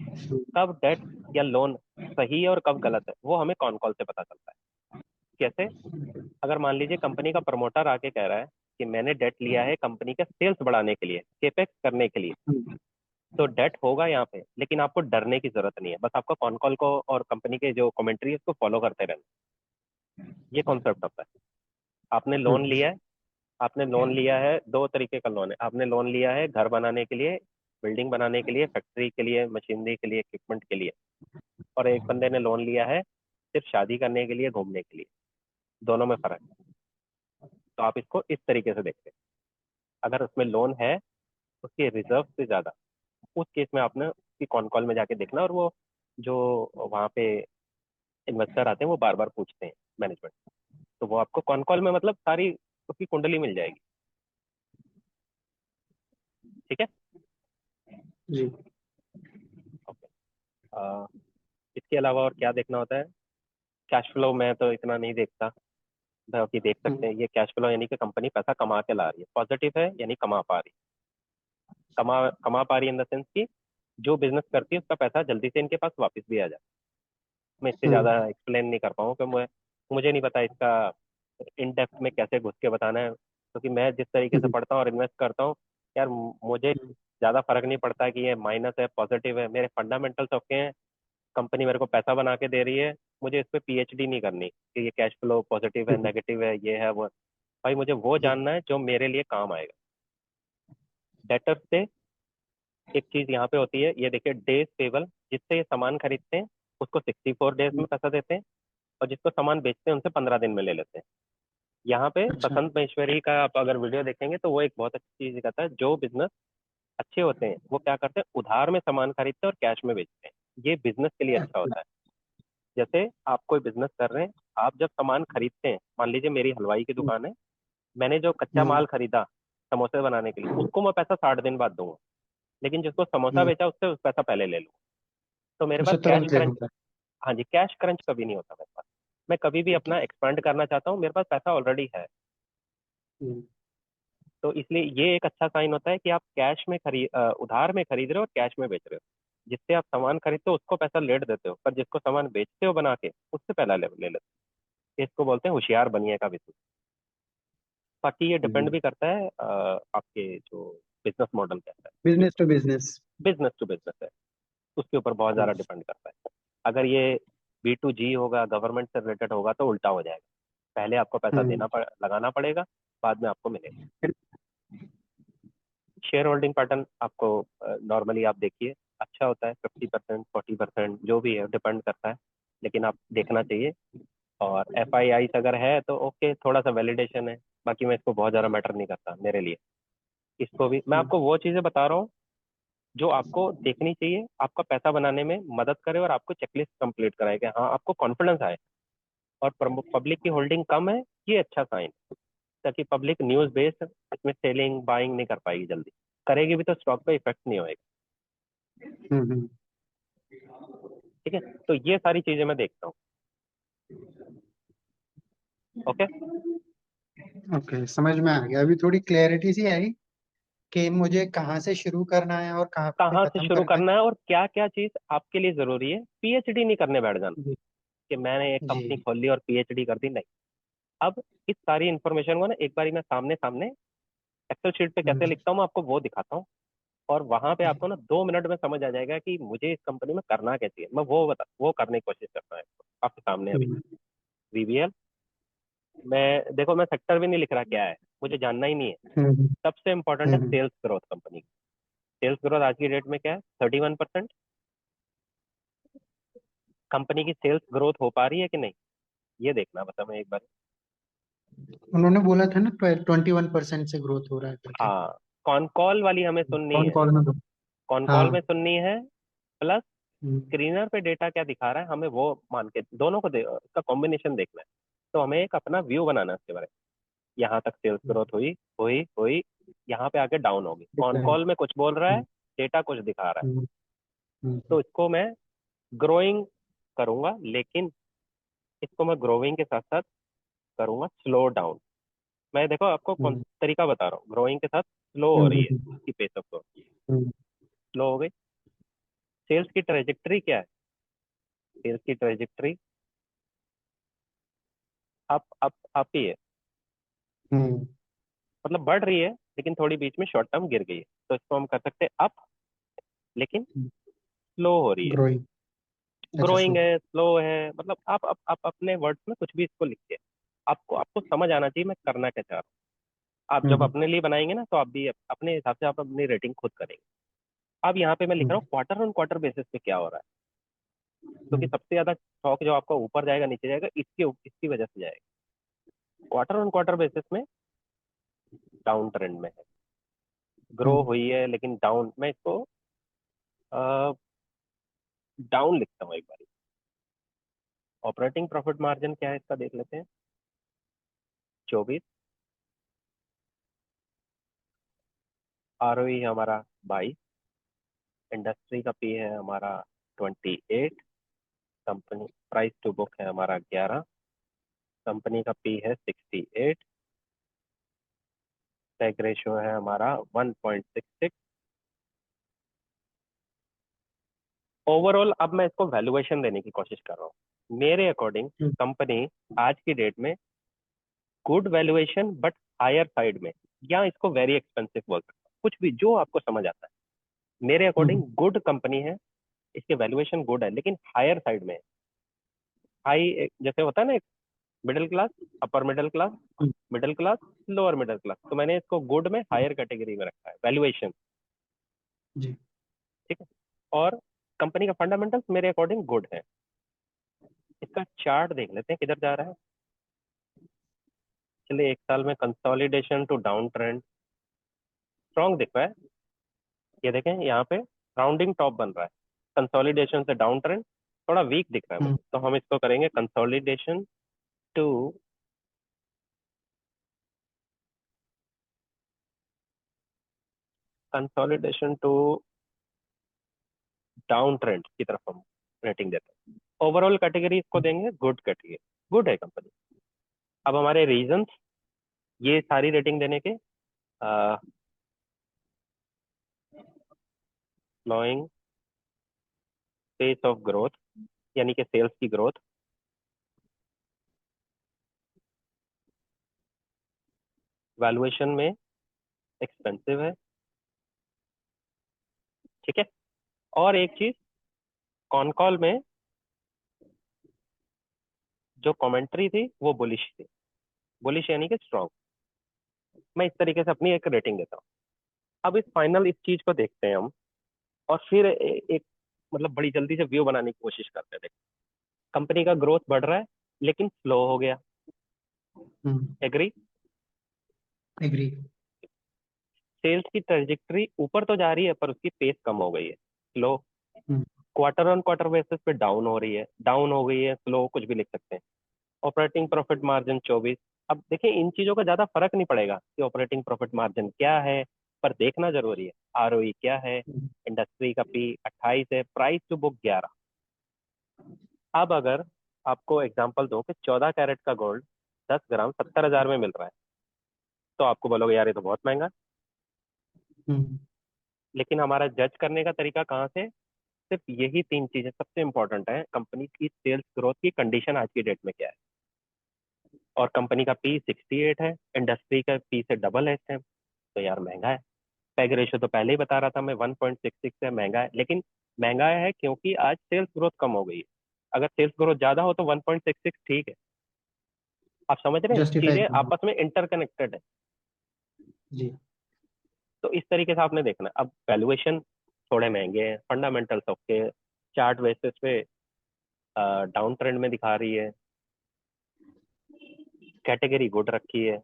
कब डेट या लोन सही है और कब गलत है, वो हमें कौन कॉल से पता चलता है। कैसे? अगर मान लीजिए कंपनी का प्रमोटर आके कह रहा है कि मैंने डेट लिया है कंपनी के सेल्स बढ़ाने के लिए, केपेक्स करने के लिए, तो डेट होगा यहाँ पे, लेकिन आपको डरने की जरूरत नहीं है। बस आपको कॉन कॉल को और कंपनी के जो कमेंट्री है उसको फॉलो करते रहना। ये कॉन्सेप्ट होता है। आपने लोन लिया है, आपने लोन लिया है, दो तरीके का लोन है। आपने लोन लिया है घर बनाने के लिए, बिल्डिंग बनाने के लिए, फैक्ट्री के लिए, मशीनरी के लिए, इक्विपमेंट के लिए। और एक बंदे ने लोन लिया है सिर्फ शादी करने के लिए, घूमने के लिए। दोनों में फर्क है। तो आप इसको इस तरीके से देखते हैं। अगर उसमें लोन है उसके रिजर्व से ज्यादा, उस केस में आपने उसकी कॉन कॉल में जाके देखना। और वो जो वहाँ पे इन्वेस्टर आते हैं वो बार बार पूछते हैं मैनेजमेंट, तो वो आपको कॉन कॉल में मतलब सारी उसकी कुंडली मिल जाएगी। ठीक है। जी। ओके। इसके अलावा और क्या देखना होता है? कैश फ्लो में तो इतना नहीं देखता, बाकी देख सकते हैं ये कैश फ्लो, यानी कि कंपनी पैसा कमा के ला रही है, पॉजिटिव है यानी कमा पा रही है। कमा पा रही है इन द सेंस कि जो बिजनेस करती है उसका पैसा जल्दी से इनके पास वापस भी आ जाए। मैं इससे ज्यादा एक्सप्लेन नहीं कर पाऊँ क्योंकि मुझे नहीं पता इसका इन डेप्थ में कैसे घुस के बताना है, क्योंकि मैं जिस तरीके से पढ़ता हूँ और इन्वेस्ट करता हूँ यार, मुझे ज्यादा फर्क नहीं पड़ता कि ये माइनस है पॉजिटिव है, मेरे फंडामेंटल्स ओके हैं। कंपनी मेरे को पैसा बना के दे रही है, मुझे इस पे पीएचडी नहीं करनी कि ये कैश फ्लो पॉजिटिव है नेगेटिव है ये है वो। भाई मुझे वो जानना है जो मेरे लिए काम आएगा। डेटर से एक चीज यहाँ पे होती है, ये देखिए डेज पेबल, जिससे ये सामान खरीदते हैं उसको 64 डेज में पैसा देते हैं, और जिसको सामान बेचते हैं उनसे 15 दिन में ले लेते हैं। यहाँ पे अच्छा। बसंत महेश्वरी का आप अगर वीडियो देखेंगे तो वो एक बहुत अच्छी चीज कहता है, जो बिजनेस अच्छे होते हैं वो क्या करते हैं, उधार में सामान खरीदते हैं और कैश में बेचते हैं। ये बिजनेस के लिए अच्छा होता है। जैसे आप कोई बिजनेस कर रहे हैं, आप जब सामान खरीदते हैं, मान लीजिए मेरी हलवाई की दुकान है, मैंने जो कच्चा माल खरीदा समोसे बनाने के लिए उसको मैं पैसा 60 दिन बाद दूंगा, लेकिन जिसको समोसा बेचा उससे उस पैसा पहले ले लूंगा। तो मेरे पास उसे कैश तुरंत ले क्रंच, होता हाँ जी, कैश क्रंच कभी नहीं होता मेरे पास। मैं कभी भी अपना एक्सपेंड करना चाहता हूँ, मेरे पास पैसा ऑलरेडी है। है। तो इसलिए ये एक अच्छा साइन होता है कि आप उधार में खरीद रहे हो और कैश में बेच रहे हो। जिससे आप सामान खरीदते हो उसको पैसा लेट देते हो, पर जिसको सामान बेचते हो बना के उससे पहला ले लेते हो। इसको बोलते हैं होशियार बनिए का बिजनेस। बाकी ये डिपेंड भी करता है आपके जो बिजनेस मॉडल कैसा है, business to business. Business to business है, उसके ऊपर बहुत ज्यादा डिपेंड करता है। अगर ये B2G होगा, गवर्नमेंट से रिलेटेड होगा तो उल्टा हो जाएगा। पहले आपको पैसा लगाना पड़ेगा, बाद में आपको मिलेगा। शेयर होल्डिंग पैटर्न आपको नॉर्मली आप देखिए अच्छा होता है, 50% 40% जो भी है डिपेंड करता है, लेकिन आप देखना चाहिए। और FII अगर है तो ओके, थोड़ा सा वैलिडेशन है, बाकी मैं इसको बहुत ज़्यादा मैटर नहीं करता मेरे लिए। इसको भी मैं आपको वो चीज़ें बता रहा हूँ जो आपको देखनी चाहिए, आपका पैसा बनाने में मदद करे और आपको चेकलिस्ट कंप्लीट कराए कि हाँ आपको कॉन्फिडेंस आए। और पब्लिक की होल्डिंग कम है, ये अच्छा साइन, ताकि पब्लिक न्यूज़ बेस्ड इसमें सेलिंग बाइंग नहीं कर पाएगी, जल्दी करेगी भी तो स्टॉक पे इफेक्ट नहीं होएगा। हम्म। ठीक है, तो ये सारी चीजें मैं देखता हूँ। ओके, ओके, समझ में आ गया। अभी थोड़ी क्लैरिटी सी आई कि मुझे कहाँ से शुरू करना है और कहाँ पे कहाँ से खत्म शुरू करना है। करना है और क्या क्या चीज आपके लिए जरूरी है। PhD नहीं करने बैठ जाना जी। कि मैंने एक कंपनी जी। खोल ली और PhD कर दी, नहीं। अब इस सारी इन्फॉर्मेशन को ना एक बारी मैं सामने सामने एक्सेल शीट पे कैसे हम्म। लिखता हूँ मैं आपको वो दिखाता हूँ। और वहां पे जी। आपको ना 2 मिनट में समझ आ जाएगा कि मुझे इस कंपनी में करना क्या चाहिए। मैं वो करने की कोशिश करता हूँ आपके सामने अभी। हम्म। VBL, मैं देखो मैं सेक्टर भी नहीं लिख रहा क्या है, मुझे जानना ही नहीं है। हम्म। सबसे इंपॉर्टेंट है हम्म। सेल्स ग्रोथ कंपनी की। सेल्स ग्रोथ आज की डेट में क्या है, 31%। कंपनी की सेल्स ग्रोथ हो पा रही है कि नहीं, ये देखना बता मैं एक बार। उन्होंने बोला था ना 21% से ग्रोथ हो रहा है करके। हाँ, कॉन कॉल वाली हमें सुननी कौन है। कॉल में तो। कॉन कॉल में हाँ। सुननी है, प्लस हम्म। स्क्रीनर पे डेटा क्या दिखा रहा है हमें वो मान के दोनों को इसका कॉम्बिनेशन देखना है। तो हमें एक अपना व्यू बनाना है उसके बारे में। यहाँ तक सेल्स ग्रोथ हुई हुई हुई, यहाँ पे आके डाउन होगी। Cone decline. कॉल में कुछ बोल रहा है, हम्म। डेटा कुछ दिखा रहा है। हम्म। हम्म। तो इसको मैं ग्रोइंग करूंगा, लेकिन इसको मैं ग्रोइंग के साथ साथ करूंगा स्लो डाउन। मैं देखो आपको कौन हम्म। तरीका बता रहा हूँ, ग्रोइंग के साथ स्लो हो हम्म। रही है इसकी पेस ऑफ ग्रोथ, हम्म। स्लो हो गई। सेल्स की ट्रेजेक्टरी क्या है, सेल्स की ट्रेजेक्टरी अप ही है, हम्म। मतलब बढ़ रही है, लेकिन थोड़ी बीच में शॉर्ट टर्म गिर गई है, तो इसको हम कर सकते हैं अप, लेकिन स्लो हो रही है। ग्रोइंग। अच्छा, ग्रोइंग स्लो। है, स्लो है, मतलब आप अपने वर्ड्स में कुछ भी इसको लिखिए। आपको आपको समझ आना चाहिए मैं करना क्या चाह रहा हूँ। आप जब हम्म। अपने लिए बनाएंगे ना, तो आप भी अपने हिसाब से आप अपनी रेटिंग खुद करेंगे। अब यहाँ पे मैं लिख रहा हूँ हम्म। क्वार्टर ऑन क्वार्टर बेसिस पे क्या हो रहा है, क्योंकि हम्म। सबसे ज्यादा स्टॉक जो आपका ऊपर जाएगा नीचे जाएगा इसकी वजह से जाएगा। क्वार्टर ऑन क्वार्टर बेसिस में डाउन ट्रेंड में है, ग्रो हम्म। हुई है लेकिन डाउन। मैं इसको डाउन लिखता हूँ एक बार। ऑपरेटिंग प्रॉफिट मार्जिन क्या है इसका देख लेते हैं, 24। ROE है हमारा 22। इंडस्ट्री का पी है हमारा 28। कंपनी प्राइस टू बुक है हमारा 11। कंपनी का पी है 68। टैग रेशियो है हमारा 1.66। ओवरऑल अब मैं इसको वैल्यूएशन देने की कोशिश कर रहा हूँ। मेरे अकॉर्डिंग हम्म। कंपनी आज की डेट में good valuation but higher side में, या इसको वेरी एक्सपेंसिव बोल सकता हूँ, कुछ भी जो आपको समझ आता है। मेरे अकॉर्डिंग हम्म। गुड कंपनी है, इसके वैल्यूएशन गुड है लेकिन हायर साइड में है। हाई जैसे होता है ना, middle class, upper middle class, lower middle class, तो मैंने इसको गुड में हायर कैटेगरी में रखा है वैल्यूएशन। जी। ठीक है, और कंपनी का फंडामेंटल्स मेरे अकॉर्डिंग गुड है। इसका चार्ट देख लेते हैं किधर जा रहा है। चलिए 1 साल में consolidation to down trend strong दिख रहा है। ये देखें यहाँ पे राउंडिंग टॉप बन रहा है, कंसोलिडेशन से डाउन ट्रेंड थोड़ा वीक दिख रहा है हम्म। मुझे, तो हम इसको करेंगे consolidation to consolidation to down trend की तरफ हम रेटिंग देते हैं। ओवरऑल कैटेगरी इसको देंगे गुड कैटेगरी, गुड है कंपनी। अब हमारे रीजंस ये सारी रेटिंग देने के, स्लोइंग पेस ऑफ ग्रोथ, यानी कि सेल्स की ग्रोथ, वैल्यूएशन में एक्सपेंसिव है। ठीक है, और एक चीज, कॉन कॉल में जो कमेंट्री थी वो बुलिश थी। बुलिश यानी कि स्ट्रॉन्ग। मैं इस तरीके से अपनी एक रेटिंग देता हूँ। अब इस फाइनल इस चीज को देखते हैं हम, और फिर एक मतलब बड़ी जल्दी से व्यू बनाने की कोशिश करते हैं। कंपनी का ग्रोथ बढ़ रहा है लेकिन स्लो हो गया। एग्री? एग्री। सेल्स की ट्रेजेक्टरी ऊपर तो जा रही है पर उसकी पेस कम हो गई है, slow. Hmm. Quarter on quarter basis पे डाउन हो रही है, डाउन हो गई है, स्लो, कुछ भी लिख सकते हैं। Operating profit margin 24। अब देखिए इन चीजों का ज्यादा फर्क नहीं पड़ेगा कि ऑपरेटिंग प्रॉफिट मार्जिन क्या है, पर देखना जरूरी है आरओई क्या है। इंडस्ट्री का पी 28 है, प्राइस टू बुक 11। अब अगर आपको एग्जांपल दूं कि 14 कैरेट का गोल्ड 10 ग्राम 70,000 में मिल रहा है, तो आपको बोलोगे यार ये तो बहुत महंगा है। हम्म। लेकिन हमारा जज करने का तरीका कहाँ से? सिर्फ यही तीन चीजें सबसे इंपॉर्टेंट है। कंपनी की सेल्स ग्रोथ की कंडीशन आज की डेट में क्या है, और कंपनी का पी 68 है, इंडस्ट्री का पी से डबल है इस टाइम, तो यार महंगा है। पैग रेशियो तो पहले ही बता रहा था मैं 1.66 है, महंगा है। लेकिन महंगा है क्योंकि आज सेल्स ग्रोथ कम हो गई है। अगर सेल्स ग्रोथ ज्यादा हो तो 1.66 ठीक है। आप समझ रहे हैं, जस्टिफाई चीजें कर। आपस में इंटरकनेक्टेड है। जी। तो इस तरीके से आपने देखना है। अब वैल्यूएशन थोड़े महंगे हैं, फंडामेंटल्स ओके, चार्ट बेसिस पे डाउन ट्रेंड में दिखा रही है, कैटेगरी गुड रखी है।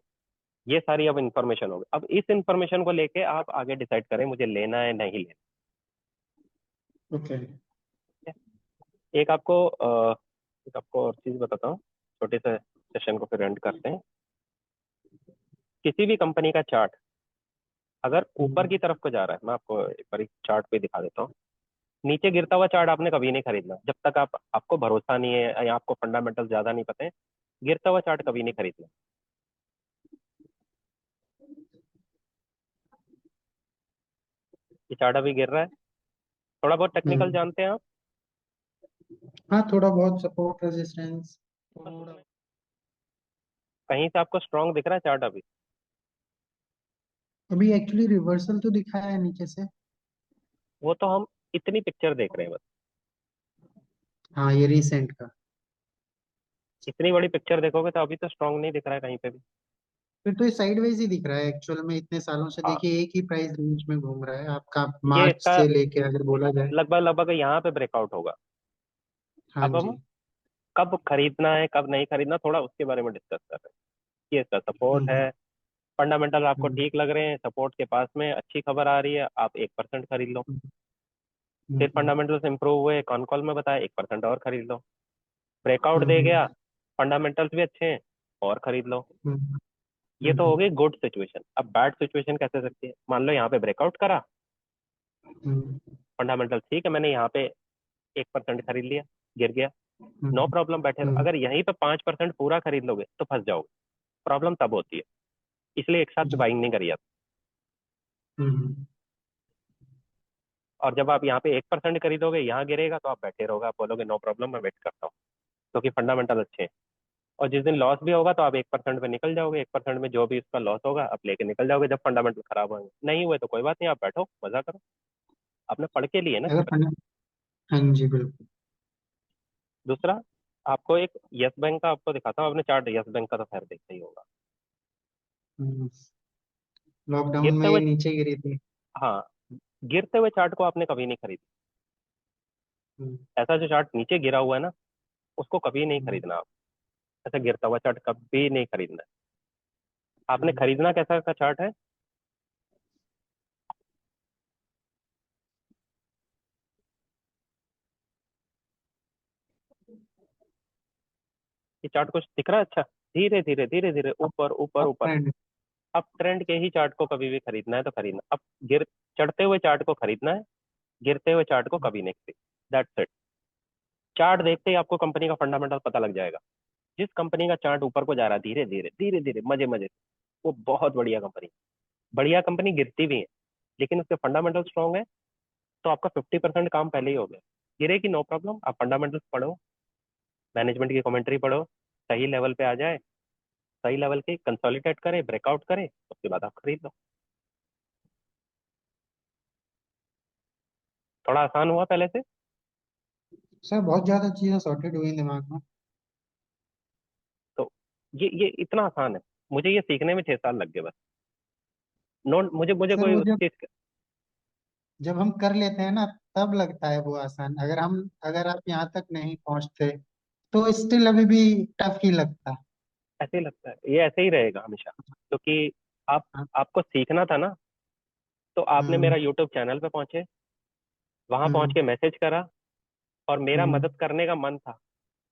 ये सारी अब इंफॉर्मेशन होगी। अब इस इंफॉर्मेशन को लेके आप आगे डिसाइड करें मुझे लेना है नहीं लेना ओके। है। एक आपको और चीज बताता हूँ, छोटे से सेशन को फिर एंड करते हैं। किसी भी कंपनी का चार्ट अगर ऊपर की तरफ को जा रहा है, मैं आपको एक बार चार्ट पे दिखा देता हूँ। नीचे गिरता हुआ चार्ट आपने कभी नहीं खरीदना जब तक आपको भरोसा नहीं है या आपको फंडामेंटल ज्यादा नहीं पता है। गिरता हुआ चार्ट कभी नहीं खरीदना। ये चार्ट अभी गिर रहा है। थोड़ा बहुत टेक्निकल हम्म। जानते हैं आप? हाँ, थोड़ा बहुत सपोर्ट रेजिस्टेंस थोड़ा। कहीं से आपको स्ट्रांग दिख रहा है चार्ट अभी? अभी एक्चुअली रिवर्सल तो दिखाया है नीचे से। वो तो हम इतनी पिक्चर देख रहे हैं बस। हाँ, ये रिसेंट का। इतनी बड़ी पिक्चर देखोगे तो अभी तो स्ट्रांग नहीं दिख रहा है कहीं पे भी। फिर तो ये साइडवेज ही दिख रहा है एक्चुअल में, इतने सालों से हाँ, देखिए एक ही प्राइस रेंज में घूम रहा है आपका, ये मार्च इसका से लेके अगर बोला जाए। लगभग लगभग यहाँ पे ब्रेकआउट होगा। हाँ अब जी। हम कब खरीदना है कब नहीं खरीदना थोड़ा उसके बारे में डिस्कस कर रहे हैं। ये इसका सपोर्ट हम्म। है। फंडामेंटल आपको हम्म। ठीक लग रहे हैं, सपोर्ट के पास में अच्छी खबर आ रही है, आप 1% खरीद लो। फिर हम्म। फंडामेंटल्स इंप्रूव हुए, कॉन कॉल में बताया 1% और खरीद लो। ब्रेकआउट दे हम्म। गया, फंडामेंटल्स भी अच्छे हैं, और खरीद लो। हम्म। ये तो हो हम्म। गई गुड सिचुएशन। अब बैड सिचुएशन कैसे सकती है? मान लो यहाँ पे ब्रेकआउट करा, हम्म। फंडामेंटल ठीक है, मैंने यहाँ पे 1% खरीद लिया, गिर गया, नो हम्म। प्रॉब्लम, बैठे रहो। हम्म। अगर यहीं पे 5% पूरा खरीद लोगे तो फंस जाओगे। प्रॉब्लम तब होती है। इसलिए एक साथ जी। बाइंग नहीं करी जाती। हम्म। और जब आप यहाँ पे 1% खरीदोगे, यहाँ गिरेगा तो आप बैठे रहोगे, आप बोलोगे नो प्रॉब्लम मैं वेट करता हूँ, क्योंकि फंडामेंटल अच्छे हैं। और जिस दिन लॉस भी होगा तो आप 1% पे निकल जाओगे, 1% में जो भी उसका लॉस होगा आप लेके निकल जाओगे जब फंडामेंटल खराब होंगे। नहीं हुए तो कोई बात नहीं, आप बैठो मजा करो। आपने पढ़ के लिए ना अगर पूरा। हाँ जी, बिल्कुल। दूसरा, आपको एक यस बैंक का आपको दिखाता हूँ। आपने चार्ट यस बैंक का तो खैर देखा ही होगा। लॉकडाउन गिरते में हुए, नीचे गिरी थी। हाँ, गिरते हुए चार्ट को आपने कभी नहीं खरीदा। हम्म। ऐसा जो चार्ट नीचे गिरा हुआ है ना, उसको कभी नहीं हम्म। खरीदना आप। ऐसा गिरता हुआ चार्ट कभी नहीं खरीदना है। आपने हम्म। खरीदना कैसा का चार्ट है? ये चार्ट कुछ दिख रहा है? अच्छा, धीरे धीरे धीरे धीरे ऊपर ऊपर अप ऊपर। ट्रेंड। अब ट्रेंड के ही चार्ट को कभी भी खरीदना है तो खरीदना। अब गिर चढ़ते हुए चार्ट को खरीदना है, गिरते हुए चार्ट को कभी नहीं खरीदना। That's it. चार्ट देखते ही आपको कंपनी का फंडामेंटल पता लग जाएगा। जिस कंपनी का चार्ट ऊपर को जा रहा है धीरे धीरे धीरे धीरे मजे मजे से, वो बहुत बढ़िया कंपनी। बढ़िया कंपनी गिरती भी है लेकिन उसके फंडामेंटल स्ट्रांग है, तो आपका 50% काम पहले ही हो गया। गिरेगी नो प्रॉब्लम, आप फंडामेंटल्स पढ़ो, मैनेजमेंट की कमेंट्री पढ़ो, सही लेवल पे आ जाए, सही लेवल के कंसोलिडेट करे, ब्रेकआउट करे, उसके बाद आप खरीद लो। थोड़ा आसान हुआ पहले से। सर बहुत ज्यादा चीजें सॉर्टेड हुई दिमाग में। ये इतना आसान है। मुझे ये सीखने में 6 साल लग गए बस। नो, मुझे मुझे सर कोई वो उस जब चीज जब हम कर लेते हैं ना, तब लगता है वो आसान। अगर आप यहाँ तक नहीं पहुंचते तो स्टिल अभी भी टफ ही लगता है। ऐसे ही लगता है, ये ऐसे ही रहेगा हमेशा, क्योंकि आप हाँ। आपको सीखना था ना, तो आपने मेरा हम्म। यूट्यूब चैनल पे पहुंचे, वहां पहुंच हम्म। के मैसेज करा, और मेरा हम्म। मदद करने का मन था,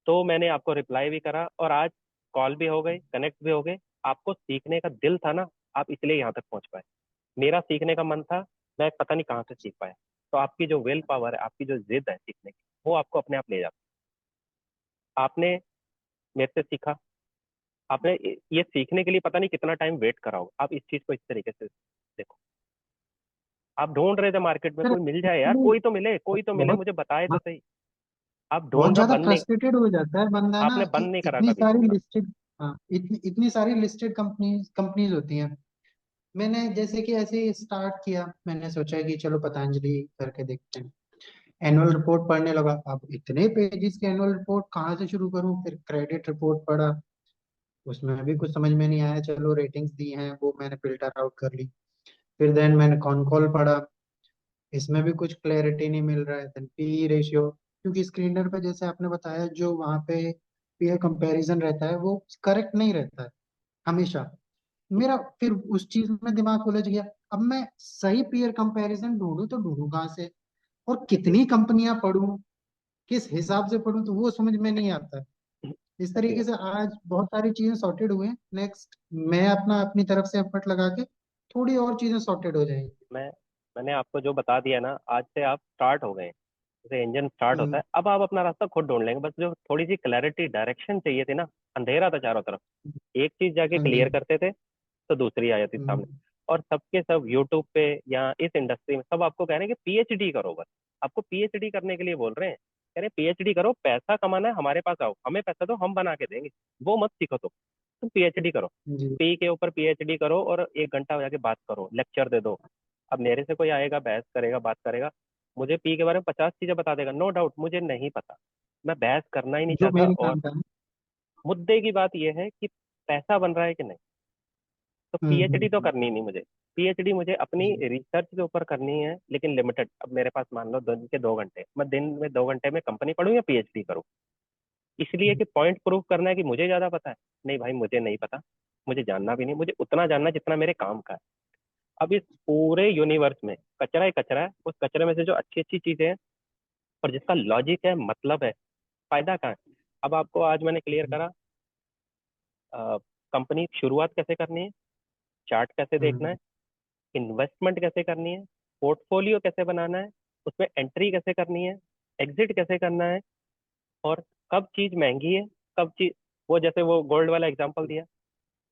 तो मैंने आपको रिप्लाई भी करा, और आज कॉल भी हो गई, कनेक्ट भी हो गए। आपको सीखने का दिल था ना, आप इसलिए यहाँ तक पहुंच पाए। मेरा सीखने का मन था, मैं पता नहीं कहाँ से सीख पाया। तो आपकी जो विल पावर है, आपकी जो जिद है सीखने की, वो आपको अपने आप ले जाती है। आपने मेरे से सीखा, आपने ये सीखने के लिए पता नहीं कितना टाइम वेट करा होगा। आप इस चीज को इस तरीके से देखो। आप ढूंढ रहे थे मार्केट में, सर कोई मिल जाए यार, एक्चुअली कोई तो मिले, कोई तो मिले, बहुत मुझे बताए तो सही। आप बहुत ढूंढना ज्यादा बंद नहीं, फ्रस्ट्रेटेड हो जाता है बंदा ना, आपने कि बंद नहीं करा इतनी कभी सारी ढूंढना। लिस्टेड, हाँ, इतनी सारी लिस्टेड कंपनीज कंपनीज होती हैं। मैंने जैसे कि ऐसे ही स्टार्ट किया, मैंने सोचा कि चलो पतंजलि करके देखते हैं। एनुअल रिपोर्ट पढ़ने लगा। अब इतने पेजेस के एनुअल रिपोर्ट कहाँ से शुरू करूँ? फिर क्रेडिट रिपोर्ट पढ़ा, उसमें भी कुछ समझ में नहीं आया। चलो रेटिंग्स दी हैं, वो मैंने फिल्टर आउट कर ली। फिर देन मैंने कॉनकॉल पढ़ा, इसमें भी कुछ क्लैरिटी नहीं मिल रहा है। देन पी रेशियो, क्योंकि स्क्रीनर पे जैसे आपने बताया, जो वहाँ पे पीयर कंपैरिजन रहता है वो करेक्ट नहीं रहता है हमेशा। मेरा फिर उस चीज में दिमाग उलझ गया। अब मैं सही पीयर कंपैरिजन ढूंढूं तो ढूंढूं कहाँ से, और कितनी कंपनियां पढूं, किस हिसाब से पढूं, तो वो समझ में नहीं आता है। इस देखिए, तरीके से आज बहुत सारी चीजें सॉर्टेड हुए हैं। नेक्स्ट मैं अपनी तरफ से एफर्ट लगा के थोड़ी और चीजें सॉर्टेड हो जाएंगी। मैं मैंने आपको जो बता दिया ना, आज से आप स्टार्ट हो गए। जैसे इंजन स्टार्ट होता हम्म। है, अब आप अपना रास्ता खुद ढूंढ लेंगे। बस जो थोड़ी सी क्लैरिटी, डायरेक्शन चाहिए थी ना, अंधेरा था चारों तरफ, एक चीज जाके हाँ जी। क्लियर करते थे तो दूसरी आ जाती सामने। हम्म। और सबके सब यूट्यूब पे या इस इंडस्ट्री में सब आपको कह रहे हैं कि पीएचडी करो बस। आपको पीएचडी करने के लिए बोल रहे हैं, कह रहे हैं पीएचडी करो, पैसा कमाना है, हमारे पास आओ, हमें पैसा दो, हम बना के देंगे। वो मत सीखो, तुम पीएचडी करो। जी। पी के ऊपर पीएचडी करो और 1 घंटा जाके बात करो, लेक्चर दे दो। अब मेरे से कोई आएगा, बहस करेगा, बात करेगा, मुझे पी के बारे में 50 चीजें बता देगा, नो डाउट, मुझे नहीं पता। मैं बहस करना ही नहीं जो चाहता। मेन और काम था। मुद्दे की बात यह है कि पैसा बन रहा है कि नहीं। तो पीएचडी तो करनी नहीं मुझे। पीएचडी मुझे अपनी जी। रिसर्च के ऊपर करनी है, लेकिन लिमिटेड। अब मेरे पास मान लो दिन के 2 घंटे, मैं दिन में 2 घंटे में कंपनी पढ़ूँ या पीएचडी करूँ? इसलिए कि पॉइंट प्रूव करना है कि मुझे ज्यादा पता है। नहीं भाई, मुझे नहीं पता, मुझे जानना भी नहीं। मुझे उतना जानना है जितना मेरे काम का है। अब इस पूरे यूनिवर्स में कचरा ही कचरा है। उस कचरे में से जो अच्छी अच्छी चीजें हैं और जिसका लॉजिक है, मतलब है, फायदा कहाँ है? अब आपको आज मैंने क्लियर करा, कंपनी की शुरुआत कैसे करनी है, चार्ट कैसे देखना हम्म। है, इन्वेस्टमेंट कैसे करनी है, पोर्टफोलियो कैसे बनाना है, उसमें एंट्री कैसे करनी है, एग्जिट कैसे करना है, और कब चीज महंगी है, कब चीज, वो जैसे वो गोल्ड वाला एग्जांपल दिया,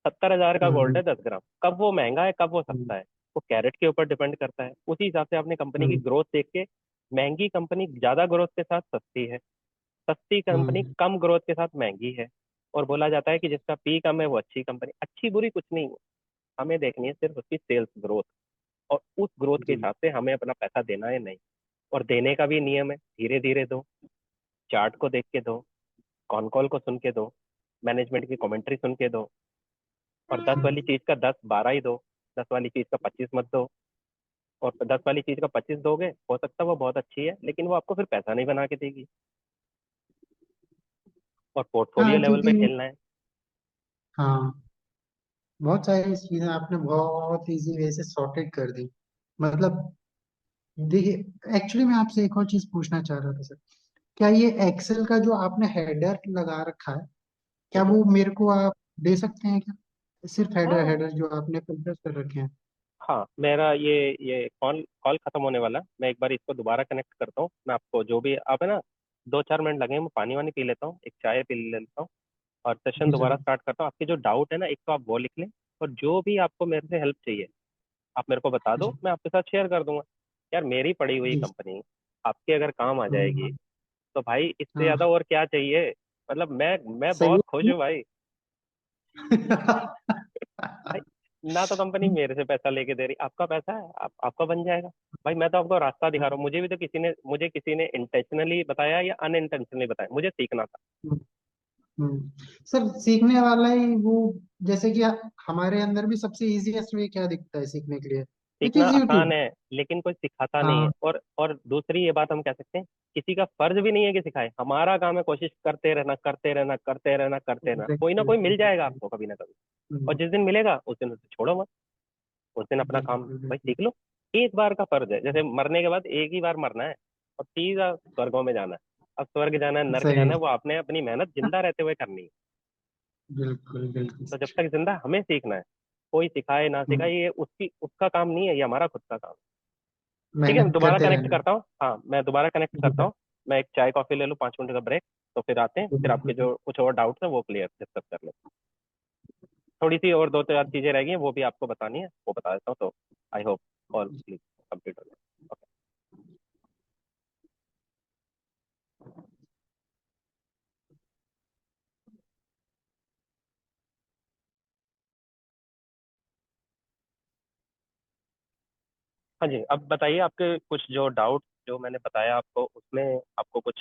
70,000 का गोल्ड हम्म। है 10 ग्राम, कब वो महंगा है, कब वो हम्म। सस्ता है, वो कैरेट के ऊपर डिपेंड करता है। उसी हिसाब से आपने कंपनी की हम्म। ग्रोथ देख के, महंगी कंपनी ज्यादा ग्रोथ के साथ सस्ती है, सस्ती कंपनी हम्म। कम ग्रोथ के साथ महंगी है। और बोला जाता है कि जिसका पी कम है वो अच्छी कंपनी। अच्छी बुरी कुछ नहीं है, हमें देखनी है सिर्फ उसकी सेल्स ग्रोथ, और उस ग्रोथ के जी। हिसाब से हमें अपना पैसा देना है, नहीं। और देने का भी नियम है, धीरे धीरे दो, चार्ट को देख के दो, कॉन कॉल को सुन के दो, मैनेजमेंट की कमेंट्री सुन के दो। और 10 वाली हम्म। चीज का 10 12 ही दो, 10 वाली चीज का 25 मत दो। और 10 वाली चीज का 25 दोगे, हो सकता है वो बहुत अच्छी है, लेकिन वो आपको फिर पैसा नहीं बना के देगी। और पोर्टफोलियो हाँ, लेवल पे क्योंकि खेलना है। हाँ, बहुत सारी चीजें आपने बहुत इजी वे से सॉर्टेड कर दी। मतलब देखिए, एक्चुअली मैं आपसे एक और चीज पूछना चाह रहा था सर। क्या ये एक्सेल का जो आपने हेडर लगा रखा है, क्या हम्म। वो मेरे को आप दे सकते हैं क्या? सिर्फ हेडर हाँ, हेडर जो आपने फिल्टर कर रखे हैं। हाँ, मेरा ये कॉल कॉल खत्म होने वाला है। मैं एक बार इसको दोबारा कनेक्ट करता हूँ। मैं आपको जो भी आप है ना, 2 4 मिनट लगेंगे, मैं पानी वानी पी लेता हूँ, एक चाय पी लेता हूँ, और सेशन जी सर। दोबारा स्टार्ट करता हूँ। आपके जो डाउट है ना, एक तो आप वो लिख लें, और जो भी आपको मेरे से हेल्प चाहिए आप मेरे को बता दो, जी। मैं आपके साथ शेयर कर दूंगा। यार, मेरी पड़ी हुई जी। कंपनी आपके अगर काम आ जाएगी, हाँ। तो भाई इससे हाँ। ज्यादा और क्या चाहिए? मतलब मैं सही बहुत खुश है। हूँ भाई। भाई, ना तो कंपनी मेरे से पैसा लेके दे रही, आपका पैसा है, आपका बन जाएगा। भाई, मैं तो आपको रास्ता दिखा रहा हूँ। मुझे भी तो किसी ने, मुझे किसी ने इंटेंशनली बताया या अनइंटेंशनली बताया, मुझे सीखना था। सर सीखने वाला ही वो, जैसे कि हमारे अंदर भी सबसे इजीएस्ट वे क्या दिखता है सीखने के लिए, इट सीखना इज आसान यूट्यूब। है, लेकिन कोई सिखाता नहीं है। हाँ और दूसरी ये बात हम कह सकते हैं, किसी का फर्ज भी नहीं है कि सिखाए। हमारा काम है कोशिश करते रहना, करते रहना, करते रहना, करते रहना। कोई ना एग्जैक्टली कोई मिल जाएगा एग्जैक्टली। आपको कभी ना कभी। और जिस दिन मिलेगा उस दिन उसे छोड़ो मत। उस दिन अपना काम बिल्कुल भाई बिल्कुल। सीख लो। एक बार का फर्ज है, जैसे मरने के बाद एक ही बार मरना है और सीधा स्वर्गों में जाना है। अब स्वर्ग जाना है, नर्क सही। जाना है, वो आपने अपनी मेहनत जिंदा रहते हुए करनी है। बिल्कुल बिल्कुल। तो जब तक जिंदा हमें सीखना है। कोई सिखाए ना सिखाए, ये उसकी उसका काम नहीं है, ये हमारा खुद का काम है। ठीक है, मैं मेहनत दोबारा करते कनेक्ट रहना। करता हूँ। हाँ, मैं दोबारा कनेक्ट करता हूँ। मैं एक चाय कॉफी ले लूँ, 5 मिनट का ब्रेक। तो फिर आते हैं, फिर आपके बिल्कुल। जो कुछ और डाउट्स हैं वो क्लियर डिस्कस कर लेते हैं। थोड़ी सी और दो चार चीजें रह गई हैं, वो भी आपको बतानी है, वो बता देता हूँ। तो I hope all please complete हो जाए। ओके। हाँ जी, अब बताइए आपके कुछ जो डाउट जो मैंने बताया आपको, उसमें आपको कुछ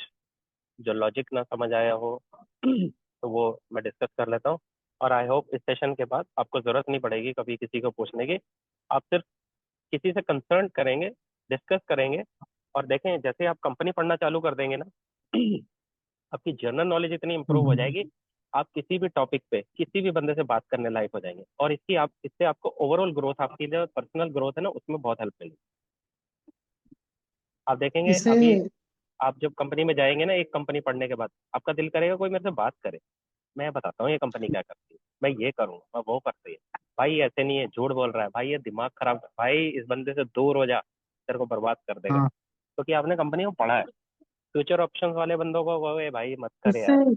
जो लॉजिक ना समझ आया हो तो वो मैं डिस्कस कर लेता हूँ। और आई होप इस सेशन के बाद आपको जरूरत नहीं पड़ेगी कभी किसी को पूछने की। आप सिर्फ किसी से कंसर्न करेंगे, डिस्कस करेंगे। और देखें, जैसे आप कंपनी पढ़ना चालू कर देंगे ना आपकी जनरल नॉलेज इतनी इंप्रूव हो जाएगी। आप किसी भी टॉपिक पे किसी भी बंदे से बात करने लायक हो जाएंगे, और इससे आपको ओवरऑल ग्रोथ, आपकी जो पर्सनल ग्रोथ है ना, उसमें बहुत हेल्प मिलेगी। आप देखेंगे इसे अभी, आप जब कंपनी में जाएंगे ना, एक कंपनी पढ़ने के बाद आपका दिल करेगा कोई मेरे से बात करे। मैं बताता हूँ ये कंपनी क्या करती है, मैं ये करूंगा, मैं वो करती है। भाई ऐसे नहीं है, झूठ बोल रहा है भाई, ये दिमाग खराब भाई, इस बंदे से दूर हो जा, तेरे को बर्बाद कर देगा। हाँ, क्योंकि आपने कंपनी में पढ़ा है। फ्यूचर ऑप्शंस वाले बंदों को वो, भाई मत करे इससे यार।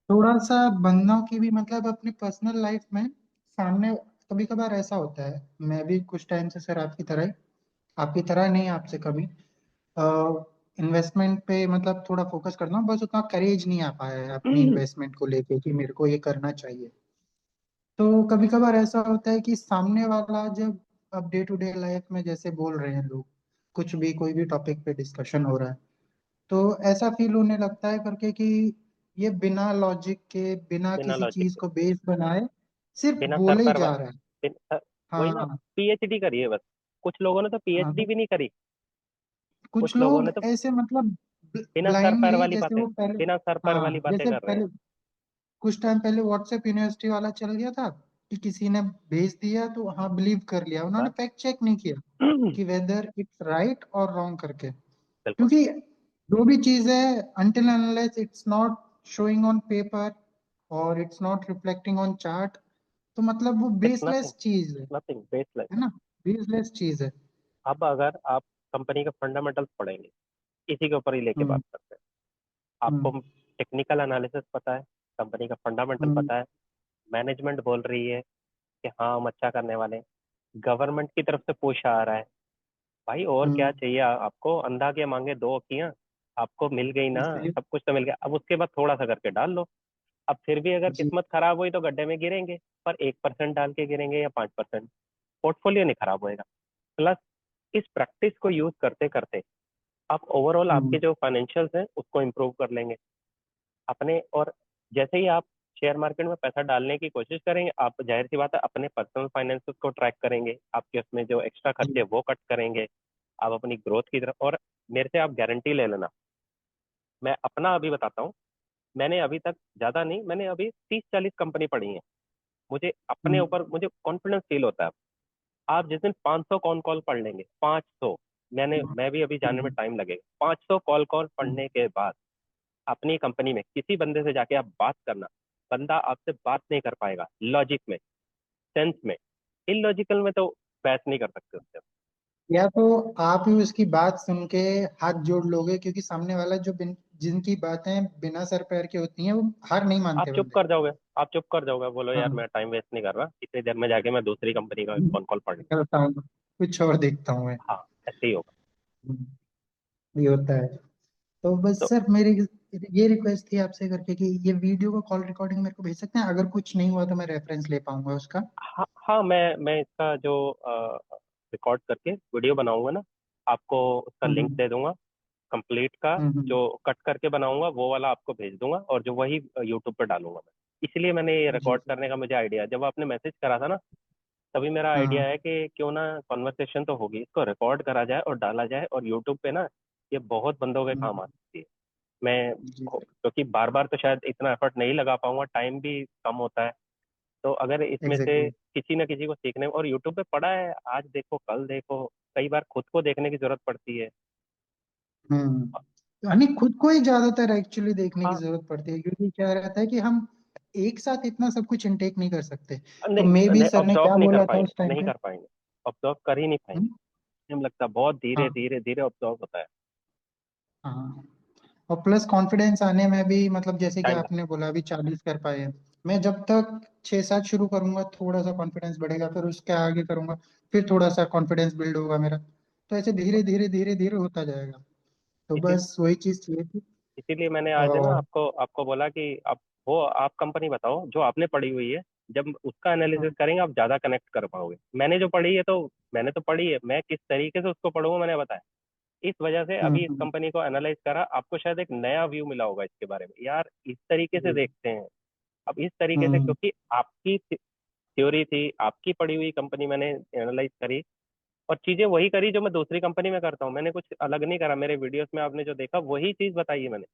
थोड़ा सा बंदों की भी मतलब अपनी पर्सनल लाइफ में सामने कभी कभार ऐसा होता है। मैं भी कुछ टाइम से सर आपकी तरह नहीं, आपसे कभी इन्वेस्टमेंट पे मतलब थोड़ा फोकस करता हूँ, बस उतना करेज नहीं आ पाया है अपनी इन्वेस्टमेंट को लेके कि मेरे को ये करना चाहिए। तो कभी कभार ऐसा होता है कि सामने वाला जब अब डे टू डे लाइफ में जैसे बोल रहे हैं लोग, कुछ भी कोई भी टॉपिक पे डिस्कशन हो रहा है, तो ऐसा फील होने लगता है करके कि ये बिना लॉजिक के, बिना बिना किसी लॉजिक चीज के, को बेस बनाए सिर्फ बिना सर बोले ही पर जा रहा है। वही ना, हाँ पीएचडी करिए बस। कुछ लोगों ने तो हाँ। पीएचडी तो भी नहीं करी। कुछ कुछ लोगों लोग ने तो ऐसे मतलब बिना सर पैर ब्लाइंडली, वाली जैसे बातें, वो पहले, बिना सर पैर वाली हाँ बातें जैसे कर रहे हैं। पहले कुछ टाइम पहले व्हाट्सएप यूनिवर्सिटी वाला चल गया था कि किसी ने भेज दिया तो हाँ बिलीव कर लिया, उन्होंने बस फैक्ट चेक नहीं किया कि वेदर इट्स राइट और रॉन्ग करके। बिल्कुल। क्योंकि जो भी चीज है, until unless it's not showing on paper और it's not reflecting on chart, तो मतलब वो इट्स नथिंग, बेसलेस चीज नथिंग बेसलेस। है ना, बेसलेस चीज है। अब अगर आप कंपनी के फंडामेंटल्स पढ़ेंगे, इसी के ऊपर ही लेके बात हम्म करते हैं। आपको हम्म टेक्निकल एनालिसिस पता है, कंपनी का फंडामेंटल हम्म पता है, मैनेजमेंट बोल रही है कि हाँ हम अच्छा करने वाले हैं, गवर्नमेंट की तरफ से पुश आ रहा है। भाई और क्या हम्म। चाहिए आपको? अंधा के मांगे दो अखियां, आपको मिल गई ना। सही। सब कुछ तो मिल गया, अब उसके बाद थोड़ा सा करके डाल लो। अब फिर भी अगर जी। किस्मत खराब हुई तो गड्ढे में गिरेंगे, पर 1% डाल के गिरेंगे या 5%, पोर्टफोलियो नहीं खराब होएगा। प्लस इस प्रैक्टिस को यूज करते करते आप ओवरऑल आपके हम्म जो फाइनेंशियल्स हैं उसको इम्प्रूव कर लेंगे अपने। और जैसे ही आप शेयर मार्केट में पैसा डालने की कोशिश करेंगे, आप जाहिर सी बात है अपने पर्सनल फाइनेंसेस को ट्रैक करेंगे, आपके उसमें जो एक्स्ट्रा खर्चे जी। हैं, वो कट करेंगे। आप अपनी ग्रोथ की तरफ, और मेरे से आप गारंटी ले लेना, मैं अपना अभी बताता हूँ। मैंने अभी तक ज्यादा नहीं, मैंने अभी 30-40 कंपनी पढ़ी है। मुझे अपने हम्म ऊपर मुझे कॉन्फिडेंस फील होता है। आप जिस दिन 500 कॉन कॉल पढ़ लेंगे, 500, मैं भी अभी जाने में हम्म टाइम लगेगा, 500 कॉल कॉल हम्म। पढ़ने के बाद अपनी कंपनी में किसी बंदे से जाके आप बात करना, बंदा आपसे बात नहीं कर पाएगा लॉजिक में, सेंस में। इलॉजिकल में तो बहस नहीं कर सकते उससे। या तो आप ही उसकी बात सुन के हाथ जोड़ लोगे, क्योंकि सामने वाला जो जिनकी बातें बिना सर पैर की होती हैं वो हार नहीं आप मानते चुप बंदे। कर जाओगे, आप चुप कर जाओगे, बोलो यार हाँ। मैं टाइम वेस्ट नहीं कर रहा, इतनी देर में जाके मैं दूसरी कंपनी का कॉन कॉल पढ़ लूँ। करता हूँ, कुछ और देखता हूँ मैं। हाँ, ऐसे ही होगा। ये होता है। तो बस तो सर मेरी ये रिक्वेस्ट थी आपसे करके कि ये वीडियो का कॉल रिकॉर्डिंग मेरे को भेज सकते हैं, अगर कुछ नहीं हुआ तो मैं रेफरेंस ले पाऊंगा उसका। हाँ हाँ, मैं इसका जो रिकॉर्ड करके वीडियो बनाऊंगा ना, आपको उसका लिंक हम्म दे दूंगा कंप्लीट का हम्म। जो कट करके बनाऊंगा वो वाला आपको भेज दूंगा, और जो वही यूट्यूब पे डालूंगा मैं। इसलिए मैंने ये जी रिकॉर्ड सर। करने का मुझे आइडिया, जब आपने मैसेज करा था ना, तभी मेरा आइडिया हाँ। है कि क्यों ना कॉन्वर्सेशन तो होगी, इसको रिकॉर्ड करा जाए और डाला जाए, और यूट्यूब पे ना ये बहुत बंदों के काम आ हम्म, सकती है। मैं जी सर। क्योंकि बार बार तो शायद इतना एफर्ट नहीं लगा पाऊंगा, टाइम भी कम होता है। तो अगर इसमें से एग्जैक्टली। किसी न किसी को सीखने, और यूट्यूब पे पड़ा है, आज देखो कल देखो, कई बार खुद को देखने की जरूरत पड़ती है। यानी खुद को ही ज्यादातर एक्चुअली देखने की हाँ, जरूरत पड़ती है, क्योंकि क्या रहता है कि हम एक साथ इतना सब कुछ इनटेक नहीं कर सकते। तो मे नहीं बी नहीं, सर ने ऑब्जर्व क्या नहीं कर बोला था पाएंगे, उस टाइम नहीं पे। कर पाएंगे, ऑब्जर्व कर ही नहीं पाएंगे। हम्म, हमें लगता है बहुत धीरे हाँ धीरे धीरे ऑब्जर्व होता है। हाँ। और प्लस कॉन्फिडेंस आने में भी, मतलब जैसे कि टाइम आपने बोला अभी 40 कर पाए हैं, मैं जब तक 6-7 शुरू करूंगा थोड़ा सा कॉन्फिडेंस बढ़ेगा, फिर उसके आगे करूंगा, फिर थोड़ा सा कॉन्फिडेंस बिल्ड होगा मेरा। तो ऐसे धीरे लगता धीरे धीरे धीरे होता जाएगा। तो है। बस वही चीज चाहिए थी। इसीलिए मैंने आज है ना और आपको आपको बोला कि आप कंपनी बताओ जो आपने पढ़ी हुई है, जब उसका एनालिसिस हाँ, करेंगे आप ज्यादा कनेक्ट कर पाओगे। मैंने जो पढ़ी है, तो मैंने तो पढ़ी है, मैं किस तरीके से उसको पढ़ूंगा मैंने बताया। इस वजह से अभी इस हम्म। कंपनी को एनालाइज करा, आपको शायद एक नया व्यू मिला होगा इसके बारे में, यार इस तरीके से जी। देखते हैं। अब इस तरीके से, हम्म क्योंकि आपकी थ्योरी थी, आपकी पढ़ी हुई कंपनी मैंने एनालाइज करी, और चीजें वही करी जो मैं दूसरी कंपनी में करता हूँ। मैंने कुछ अलग नहीं करा, मेरे वीडियोस में आपने जो देखा वही चीज बताई है मैंने,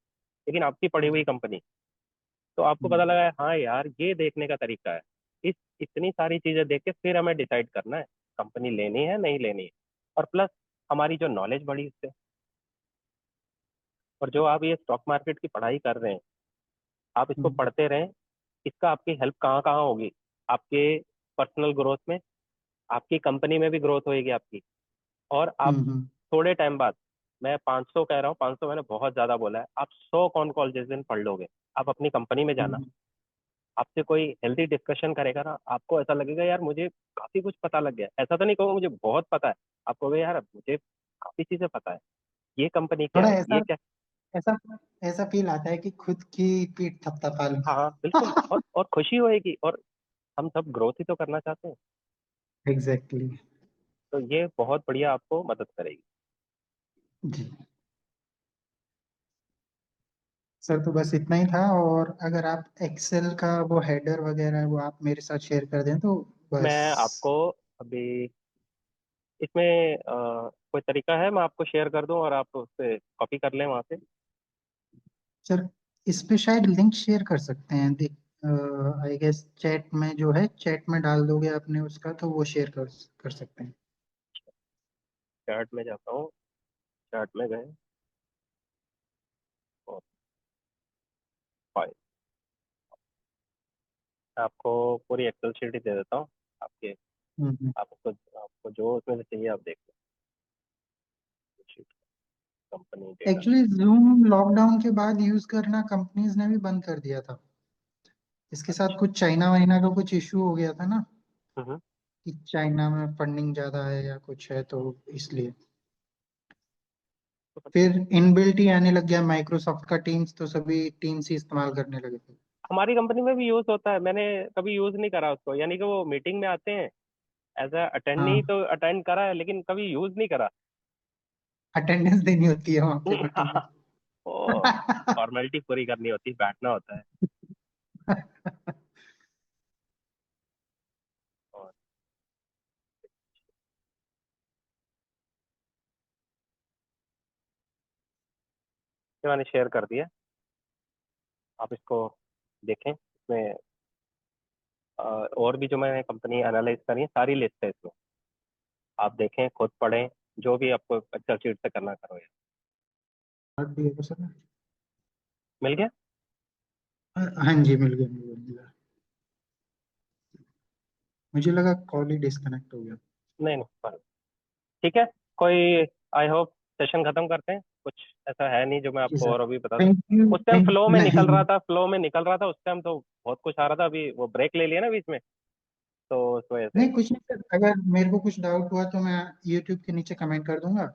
लेकिन आपकी पढ़ी हुई जी। कंपनी। तो आपको पता लगा है, हाँ यार ये देखने का तरीका है। इस इतनी सारी चीजें देख के फिर हमें डिसाइड करना है कंपनी लेनी है नहीं लेनी है। और प्लस हमारी जो नॉलेज बढ़ी इससे, और जो आप ये स्टॉक मार्केट की पढ़ाई कर रहे हैं, आप इसको हम्म पढ़ते रहें। इसका आपकी हेल्प कहाँ कहाँ होगी, आपके पर्सनल ग्रोथ में, आपकी कंपनी में भी ग्रोथ होएगी आपकी। और आप हम्म। थोड़े टाइम बाद, मैं 500 कह रहा हूँ, 500 मैंने बहुत ज्यादा बोला है, आप 100 कॉन कॉल जिस दिन पढ़ लोगे, आप अपनी कंपनी में जाना, हम्म। आपसे कोई हेल्दी डिस्कशन करेगा ना, आपको ऐसा लगेगा यार मुझे काफी कुछ पता लग गया। ऐसा तो नहीं कहूँगा मुझे बहुत पता है, आपको कहोगे यार मुझे काफी चीजें पता है, ये कंपनी क्या थोड़ा है, ऐसा ये क्या। ऐसा ऐसा फील आता है कि खुद की पीठ थपथपा लूं। हाँ हाँ, बिल्कुल, और खुशी होएगी, और हम सब ग्रोथ ही तो करना चाहते हैं। एग्जैक्टली। तो ये बहुत बढ़िया आपको मदद करेगी। जी सर, तो बस इतना ही था। और अगर आप एक्सेल का वो हेडर वगैरह है वो आप मेरे साथ शेयर कर दें तो मैं बस। आपको अभी इसमें कोई तरीका है, मैं आपको शेयर कर दूं और आप उससे कॉपी कर लें वहां से। सर इस पे शायद लिंक शेयर कर सकते हैं, देख आई गेस चैट में जो है, चैट में डाल दोगे आपने उसका तो वो शेयर कर सकते हैं। चैट में जाता हूँ, चैट में गए, और फाइल, आपको पूरी एक्सेल शीट ही दे देता हूँ आपके। आपको आपको जो उसमें से चाहिए आप देख लो, sheet, company data. Actually Zoom lockdown के बाद यूज करना कंपनीज ने भी बंद कर दिया था। इसके साथ अच्छा। कुछ चाइना वाइना का कुछ इशू हो गया था ना, हम्म। कि चाइना में फंडिंग ज्यादा है या कुछ है, तो इसलिए तो पता नहीं, फिर इनबिल्ट ही आने लग गया माइक्रोसॉफ्ट का टीम्स, तो सभी टीम्स ही इस्तेमाल करने लगे थे। हमारी कंपनी में भी यूज होता है, मैंने कभी यूज नहीं करा उसको, यानी कि वो मीटिंग में आते हैं, एज अटेंड नहीं हाँ, तो अटेंड करा है, लेकिन कभी यूज नहीं करा। अटेंडेंस देनी होती है वहां पे मीटिंग में। वो फॉर्मेलिटी पूरी करनी होती है, बैठना होता है। और ये मैंने शेयर कर दिया, आप इसको देखें। इसमें और भी जो मैंने कंपनी एनालाइज करी है सारी लिस्ट है इसमें, आप देखें, खुद पढ़ें, जो भी आपको एक्सेल शीट से करना करो यार। कार्ड भी है सर। मिल गया? हाँ जी, मिल गया। मुझे लगा कॉल ही डिस्कनेक्ट हो गया। नहीं नहीं, पर ठीक है। कोई, आई होप सेशन खत्म करते हैं, कुछ ऐसा है नहीं जो मैं जी आपको सर। और अभी बता दूं। Thank you. उस टाइम थैंक फ्लो में निकल रहा नहीं। था, फ्लो में निकल रहा था उस टाइम, तो बहुत कुछ आ रहा था, अभी वो ब्रेक ले लिया ना बीच में, तो उस वजह से। नहीं कुछ नहीं सर, अगर मेरे को कुछ डाउट हुआ तो मैं यूट्यूब के नीचे कमेंट कर दूंगा।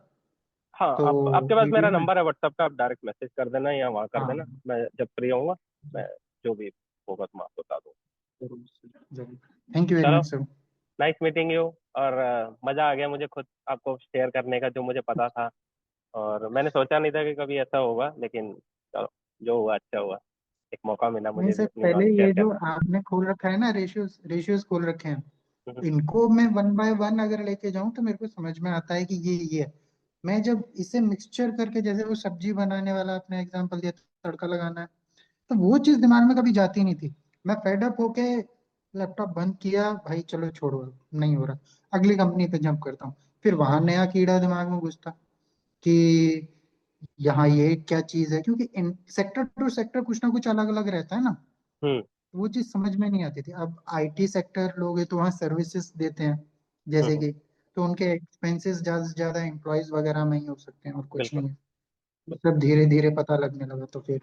हाँ, तो आपके पास मेरा वीडियो में। नंबर है व्हाट्सएप का, आप डायरेक्ट मैसेज कर देना या वहाँ कर देना, हाँ मैं जब फ्री होऊंगा मैं जो भी होगा तो मैं आपको बता दूँ। जरूर सर, जरूर। थैंक यू वेरी चलो, much sir. Nice meeting you. और मजा आ गया मुझे खुद आपको शेयर करने का जो मुझे पता था। और मैंने सोचा नहीं था कि कभी ऐसा होगा, लेकिन चलो, जो हुआ अच्छा हुआ। एक मौका मिला नहीं मुझे भी सर, अपनी पहले नॉलेज शेयर ये जो करने आपने खोल रखा है ना, रेशियोज रेशियोज खोल रखे हैं, का। इनको मैं वन बाय वन अगर लेके जाऊं तो मेरे को समझ में आता है कि ये है। मैं जब इसे मिक्सचर करके, जैसे वो सब्जी बनाने वाला आपने एग्जांपल दिया, तड़का लगाना है, तो वो चीज दिमाग में कभी जाती नहीं थी। मैं फेड अप होके लैपटॉप बंद किया, भाई चलो छोड़ो, नहीं हो रहा, अगली कंपनी पे जंप करता हूँ। फिर वहां नया कीड़ा दिमाग में घुसता कि यहाँ ये क्या चीज है, क्योंकि सेक्टर टू सेक्टर कुछ ना कुछ अलग अलग रहता है ना। हम्म। वो चीज समझ में नहीं आती थी। अब आईटी सेक्टर लोग हैं तो वहाँ सर्विसेज देते हैं, हम्म। जैसे कि, तो उनके एक्सपेंसेस ज्यादा से ज्यादा एम्प्लॉयज वगैरह में ही हो सकते हैं, और कुछ बिल्कुल। नहीं है। बिल्कुल। सब धीरे धीरे पता लगने लगा, तो फिर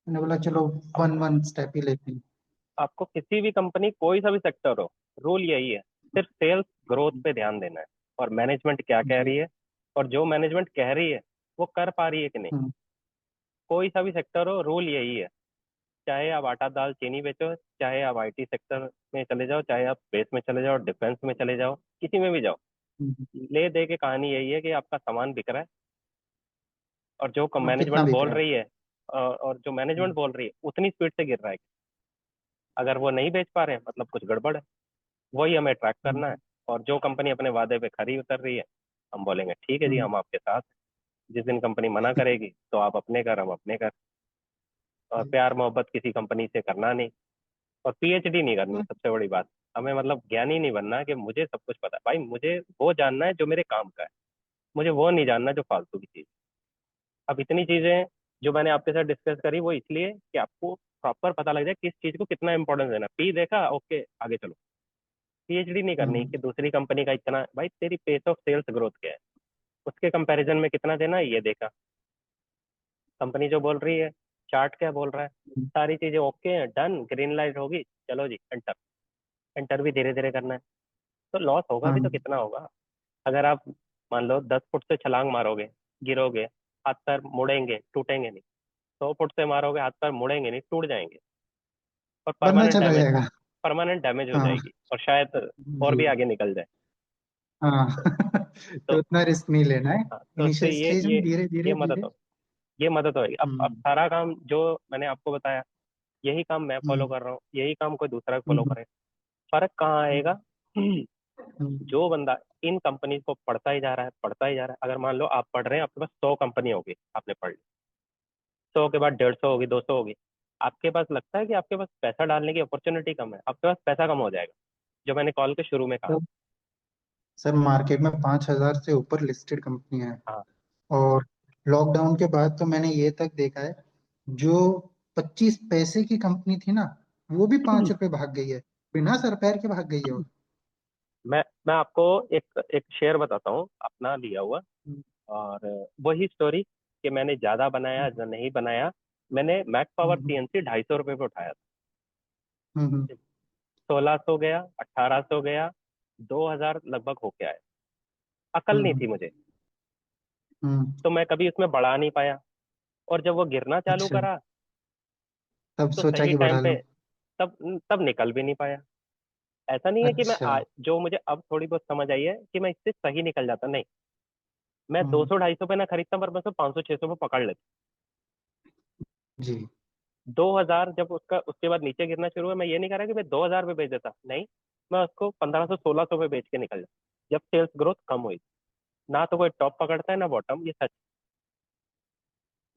मैंने बोला चलो अब वन वन स्टेप ही लेते हैं। आपको किसी भी कंपनी, कोई सा भी सेक्टर हो, रूल यही है, सिर्फ सेल्स ग्रोथ पे ध्यान देना है, और मैनेजमेंट क्या कह जी। रही है, और जो मैनेजमेंट कह रही है वो कर पा रही है कि नहीं। हम्म। कोई सा भी सेक्टर हो, रूल यही है। चाहे आप आटा दाल चीनी बेचो, चाहे आप आईटी सेक्टर में चले जाओ, चाहे आप स्पेस में चले जाओ, डिफेंस में चले जाओ, किसी में भी जाओ, हम्म। ले दे के कहानी यही है कि आपका सामान बिक रहा है, और जो हाँ, कितना मैनेजमेंट बिक बोल रहा है। रही है, और जो मैनेजमेंट हम्म। बोल रही है उतनी स्पीड से गिर रहा है। अगर वो नहीं बेच पा रहे हैं मतलब कुछ गड़बड़ है, वही हमें ट्रैक करना है। हम्म। और जो कंपनी अपने वादे पे खरी उतर रही है, हम बोलेंगे ठीक है जी, हम्म। हम आपके साथ हैं। जिस दिन कंपनी मना करेगी तो आप अपने कर, हम अपने कर। और प्यार मोहब्बत किसी कंपनी से करना नहीं, और पीएचडी नहीं करनी, सबसे बड़ी बात। हमें मतलब ज्ञानी नहीं बनना कि मुझे सब कुछ पता है। भाई मुझे वो जानना है जो मेरे काम का है, मुझे वो नहीं जानना जो फालतू की चीज। अब इतनी चीजें जो मैंने आपके साथ डिस्कस करी, वो इसलिए कि आपको प्रॉपर पता लग जाए किस चीज को कितना इंपॉर्टेंस देना। पी देखा, ओके आगे चलो। पीएचडी नहीं करनी हम्म। कि दूसरी कंपनी का इतना, भाई तेरी पेस ऑफ सेल्स ग्रोथ क्या है, उसके कंपैरिजन में कितना देना है ये देखा। कंपनी जो बोल रही है, चार्ट क्या बोल रहा है, सारी चीजें ओके हैं, डन, ग्रीन लाइट होगी, चलो जी एंटर। एंटर भी धीरे धीरे करना है। तो लॉस होगा भी हाँ। तो कितना होगा। अगर आप मान लो 10 फुट से छलांग मारोगे, गिरोगे, हाथ पैर मुड़ेंगे, टूटेंगे नहीं। 100 फुट से मारोगे, हाथ पैर मुड़ेंगे नहीं, टूट जाएंगे, और बंदा परमानेंट चला डैमेज, जाएगा। परमानेंट डैमेज हो हाँ। जाएगी, और शायद और जी। भी आगे निकल जाए। हाँ। तो तो उतना रिस्क नहीं लेना है। हाँ, तो उससे इनिशियल स्टेज में धीरे ये धीरे मदद धीरे। हो, ये मदद होगी। अब हम्म। सारा काम जो मैंने आपको बताया, यही काम मैं फॉलो हम्म। कर रहा हूँ, यही काम कोई दूसरा फॉलो हम्म। करे। फर्क कहाँ हम्म। आएगा? हम्म। जो बंदा इन कंपनी को पढ़ता ही जा रहा है, पढ़ता ही जा रहा है। अगर मान लो आप पढ़ रहे हैं, आपके पास 100 कंपनी होगी, आपने पढ़ ली, 100 के बाद 150 होगी, 200 होगी। आपके पास लगता है कि आपके पास पैसा डालने की अपॉर्चुनिटी कम है? आपके पास पैसा कम हो जाएगा, जो मैंने कॉल के शुरू में कहा। तो सर, मार्केट में 5,000 से ऊपर लिस्टेड कंपनियां हैं। हाँ। और लॉकडाउन के बाद तो मैंने ये तक देखा है, जो 25 पैसे की कंपनी थी ना, वो भी 5 रुपए भाग गई है, बिना सर पैर के भाग गई है वो। मैं आपको एक एक शेयर बताता हूँ अपना लिया हुआ। हम्म। और वही स्टोरी कि मैंने ज्यादा बनाया या नहीं बनाया। मैंने मैक पावर हम्म। सीएनसी 250 रुपये पे उठाया हम्म। था। 1600 गया, 1800 गया, 2000 लगभग होके आया। अकल नहीं हम्म। थी मुझे, हम्म। तो मैं कभी उसमें बढ़ा नहीं पाया। और जब वो गिरना चालू अच्छा, करा, तब तो सोचा सही कि टाइम बढ़ा पे, लो। तब तब निकल भी नहीं पाया। ऐसा नहीं है कि अच्छा। जो मुझे अब थोड़ी बहुत समझ आई है कि मैं इससे सही निकल जाता, नहीं। मैं दो हम्म। सौ 250 पे ना खरीदता, पर मैं उसको 500 600 पे पकड़ लेता। जी। 2000 जब उसका उसके बाद नीचे गिरना शुरू हुआ, मैं ये नहीं कह रहा कि मैं 2000 पे बेच देता, नहीं। मैं उसको 1500 1600 पे बेच के निकल जाता, जब सेल्स ग्रोथ कम हुई। ना तो कोई टॉप पकड़ता है ना बॉटम, ये सच।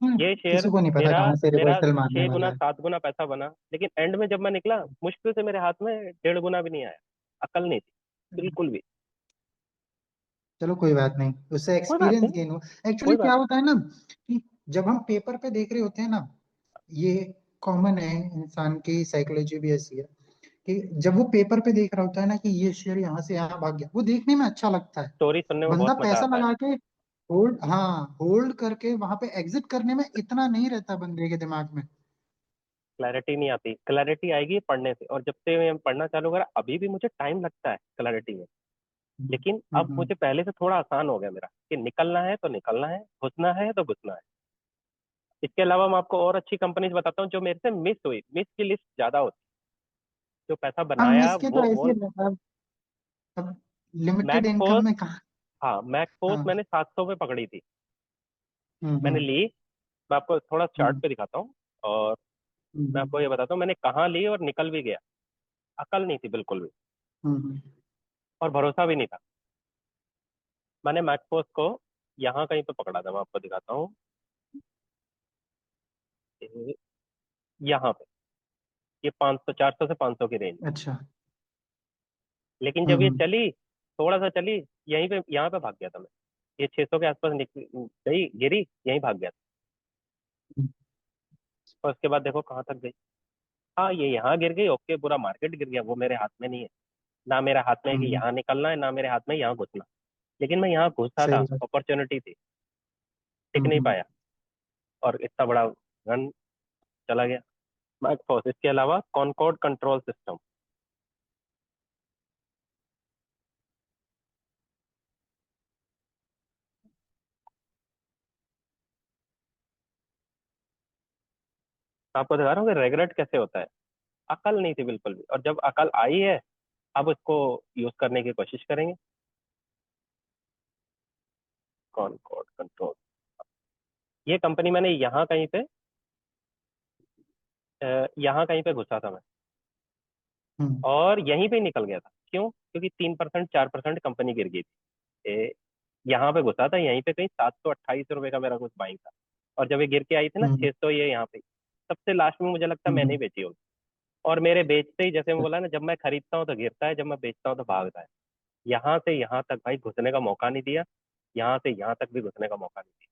ये शेयर किसी को नहीं पता मेरा कहाँ से मेरा रिवर्सल मारने 6 गुना वाला है। 7 गुना पैसा बना, लेकिन एंड में जब मैं निकला, मुश्किल से मेरे हाथ में 1.5 गुना भी नहीं आया। अकल नहीं थी बिल्कुल भी। चलो कोई बात नहीं, उससे कोई बात एक्सपीरियंस नहीं, गेन हो। एक्चुअली कोई क्या बात होता है ना, कि जब हम पेपर पे देख रहे होते हैं ना, ये कॉमन है, इंसान की साइकोलॉजी भी ऐसी है, कि जब वो पेपर पे देख रहा होता है ना कि ये शेयर यहाँ से यहाँ भाग गया, वो देखने में अच्छा लगता है। स्टोरी सुनने में बहुत बंदा मजा पैसा आता है। लगा के होल्ड, हाँ, होल्ड करके वहां पे एग्जिट करने में इतना नहीं रहता बंदे के दिमाग में। क्लैरिटी नहीं आती, क्लैरिटी आएगी पढ़ने से। और जब से मैं पढ़ना चालू करा, अभी भी मुझे टाइम लगता है क्लैरिटी में, हम्म। लेकिन अब हम्म। मुझे पहले से थोड़ा आसान हो गया मेरा, कि निकलना है तो निकलना है, घुसना है तो घुसना है। इसके अलावा मैं आपको और अच्छी कंपनीज बताता हूँ जो मेरे से मिस हुई। मिस की लिस्ट ज्यादा होती है, जो पैसा हाँ, बनाया मिस के तो वो। ऐसे रहता है। अब लिमिटेड इनकम मैकफोर्स, में कहाँ। हाँ मैकफोर्स हाँ। मैंने 700 पे पकड़ी थी। मैंने हम्म ली। मैं आपको थोड़ा चार्ट हम्म पे दिखाता हूँ, और मैं हम्म आपको ये बताता हूँ मैंने कहाँ ली और निकल भी गया। अकल नहीं थी बिल्कुल भी, हम्म और भरोसा भी नहीं था। मैंने मैकफोर्स को यहाँ कहीं पे पकड़ा था, मैं आपको दिखाता हूँ। ये- यहाँ पे, ये 500 400 से 500 की रेंज। अच्छा। लेकिन जब ये हम्म चली, थोड़ा सा चली, यहीं पे यहाँ पे भाग गया था मैं। ये 600 के आसपास गई, गिरी, यहीं भाग गया था। हम्म, और उसके बाद देखो कहाँ तक गई। हाँ, ये यहाँ गिर गई, ओके, पूरा मार्केट गिर गया, वो मेरे हाथ में नहीं है। ना मेरे हाथ में है कि हम्म, यहाँ निकलना है, ना मेरे हाथ में यहाँ घुसना। लेकिन मैं यहाँ घुसा था, सही बात। अपॉर्चुनिटी थी, टिक नहीं हम्म। पाया, और इतना बड़ा रन चला गया। मैकफोर्स, इसके अलावा कॉनकॉर्ड कंट्रोल सिस्टम। आपको दिखा रहा हूँ कि रेगरेट कैसे होता है। अकल नहीं थी बिल्कुल भी, और जब अकल आई है, अब इसको यूज करने की कोशिश करेंगे। कॉनकॉर्ड कंट्रोल, ये कंपनी मैंने यहाँ कहीं पे घुसा था मैं, हम्म और यहीं पे निकल गया था। क्यों? क्योंकि 3% 4% कंपनी गिर गई थी। यहाँ पे घुसा था, यहीं पे कहीं 728 रुपए का मेरा कुछ बाइंग था। और जब ये गिर के आई थी ना हम्म 600, ये यहाँ पे सबसे लास्ट में मुझे लगता है मैंने ही हम्म, बेची होगी। और मेरे बेचते ही, जैसे मैं बोला ना, जब मैं खरीदता हूँ तो गिरता है, जब मैं बेचता हूँ तो भागता है। यहाँ से यहाँ तक भाई घुसने का मौका नहीं दिया, यहाँ से यहाँ तक भी घुसने का मौका नहीं दिया।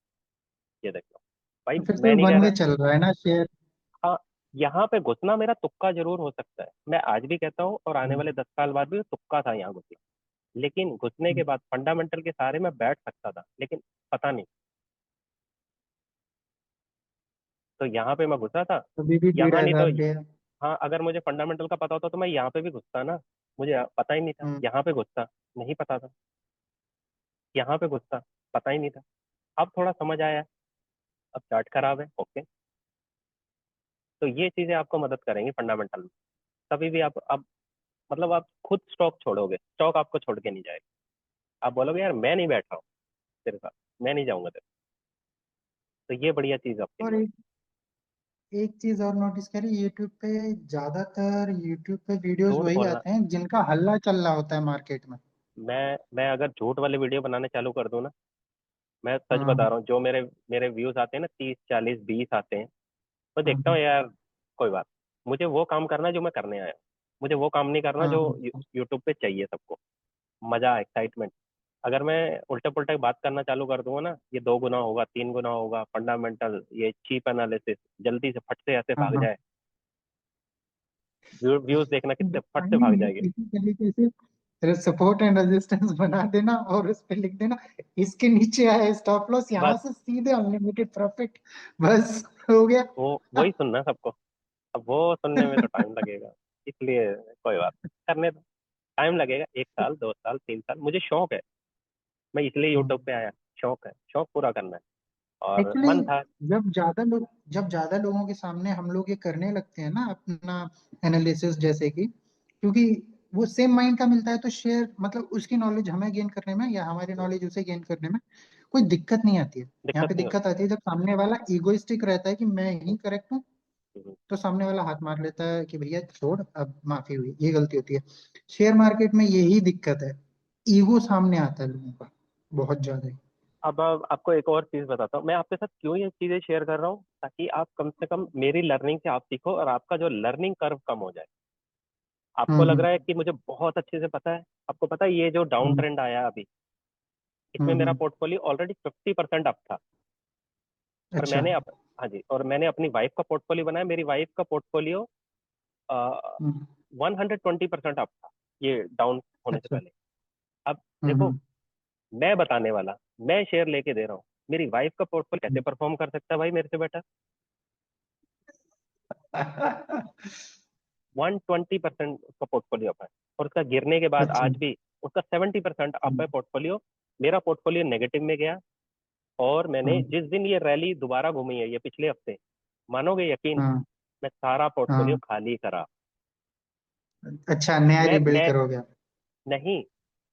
ये देख लो भाई, तो फिर मैं तो नहीं कह वन वे रहा। चल रहा है ना शेयर। हाँ, यहाँ पे घुसना मेरा तुक्का जरूर हो सकता है, मैं आज भी कहता हूँ, और आने हम्म, वाले 10 साल बाद भी तुक्का था यहाँ घुसना। लेकिन घुसने के बाद फंडामेंटल के सहारे मैं बैठ सकता था, लेकिन पता नहीं। तो यहाँ पे मैं घुसा था, अभी भी डेढ़ यहाँ नहीं तो। हजार पे है। हाँ, अगर मुझे फंडामेंटल का पता होता तो मैं यहाँ पे भी घुसता ना। मुझे पता ही नहीं था, हम्म यहाँ पे घुसता, नहीं पता था। यहाँ पे घुसता, पता ही नहीं था। अब थोड़ा समझ आया। अब चार्ट खराब है, ओके। तो ये चीजें आपको मदद करेंगी फंडामेंटल में। कभी भी आप मतलब आप खुद स्टॉक छोड़ोगे, स्टॉक आपको छोड़ के नहीं जाएगा। आप बोलोगे यार मैं नहीं बैठ रहा हूँ तेरे साथ, मैं नहीं जाऊंगा तेरे। तो ये बढ़िया चीज आपके और लिए। एक चीज और नोटिस करी, यूट्यूब पे ज्यादातर यूट्यूब पे वीडियोस झूठ वही बोलना। आते हैं जिनका हल्ला चल रहा होता है मार्केट में। मैं अगर झूठ वाले वीडियो बनाने चालू कर दूं ना, मैं सच बता हाँ रहा हूँ, जो मेरे मेरे व्यूज आते हैं ना, 30 40 20 आते हैं, मैं देखता हूँ हाँ यार, कोई बात, मुझे वो काम करना है जो मैं करने आया हूँ। मुझे वो काम नहीं करना हाँ जो हाँ, यूट्यूब पे चाहिए सबको, मजा, एक्साइटमेंट। अगर मैं उल्टे पुल्टे बात करना चालू कर दूंगा ना, ये 2 गुना होगा, 3 गुना होगा, फंडामेंटल, ये चीप एनालिसिस, जल्दी से फट से ऐसे हाँ भाग हाँ। जाए, व्यूज देखना कितने फट से भाग टाइमिंग है जाएंगे। इसी तरीके से सपोर्ट एंड रेजिस्टेंस बना देना और उस पे लिख देना इसके नीचे आया स्टॉप लॉस, यहाँ बस से सीधे अनलिमिटेड प्रॉफिट। बस हो गया। वो वही सुनना है सबको। अब वो सुनने में तो टाइम लगेगा, इसलिए कोई बात नहीं, करने दो। टाइम लगेगा, 1 साल 2 साल 3 साल, मुझे शौक है, मैं इसलिए यूट्यूब पे आया। शौक है, शौक पूरा करना है, और एक्चुअली मन था। जब ज्यादा लोगों के सामने हम लोग ये करने लगते हैं ना अपना एनालिसिस जैसे कि, क्योंकि वो सेम माइंड का मिलता है तो शेयर मतलब उसकी नॉलेज हमें गेन करने में या हमारी नॉलेज उसे गेन करने में कोई दिक्कत नहीं आती है। यहाँ दिक्कत पे नहीं दिक्कत होती। आती है जब सामने वाला ईगोइस्टिक रहता है कि मैं ही हम्म, करेक्ट हूँ, हम्म। तो सामने वाला हाथ मार लेता है कि भैया छोड़ अब माफी हुई, ये गलती होती है। शेयर मार्केट में यही दिक्कत है, ईगो सामने आता है लोगों का बहुत ज्यादा ही। अब आपको एक और चीज बताता हूँ, मैं आपके साथ क्यों ये चीजें शेयर कर रहा हूँ, ताकि आप कम से कम मेरी लर्निंग से आप सीखो, और आपका जो लर्निंग कर्व कम हो जाए। आपको लग हम्म रहा है कि मुझे बहुत अच्छे से पता है। आपको पता है ये जो डाउन हम्म ट्रेंड आया अभी, इसमें मेरा हम्म। पोर्टफोलियो ऑलरेडी 50% अप था। और अच्छा। हाँ जी, और मैंने अपनी वाइफ का पोर्टफोलियो बनाया, मेरी वाइफ का पोर्टफोलियो हम्म, 120% अप था, ये डाउन होने से अच्छा। पहले। अब देखो, हम्म मैं बताने वाला, मैं शेयर लेके दे रहा हूँ, मेरी वाइफ का पोर्टफोलियो कैसे परफॉर्म कर सकता है भाई मेरे से बेटर? 120% उसका पोर्टफोलियो अप है, और उसका गिरने के बाद अच्छा। आज भी उसका 70% अप है पोर्टफोलियो। मेरा पोर्टफोलियो नेगेटिव में गया, और मैंने हम्म, जिस दिन ये रैली दोबारा घूमी है, ये पिछले हफ्ते, मानोगे यकीन, हाँ मैं सारा पोर्टफोलियो हाँ। खाली करा। अच्छा, नया मैं रिबिल्ड मैं करोगे आप? नहीं,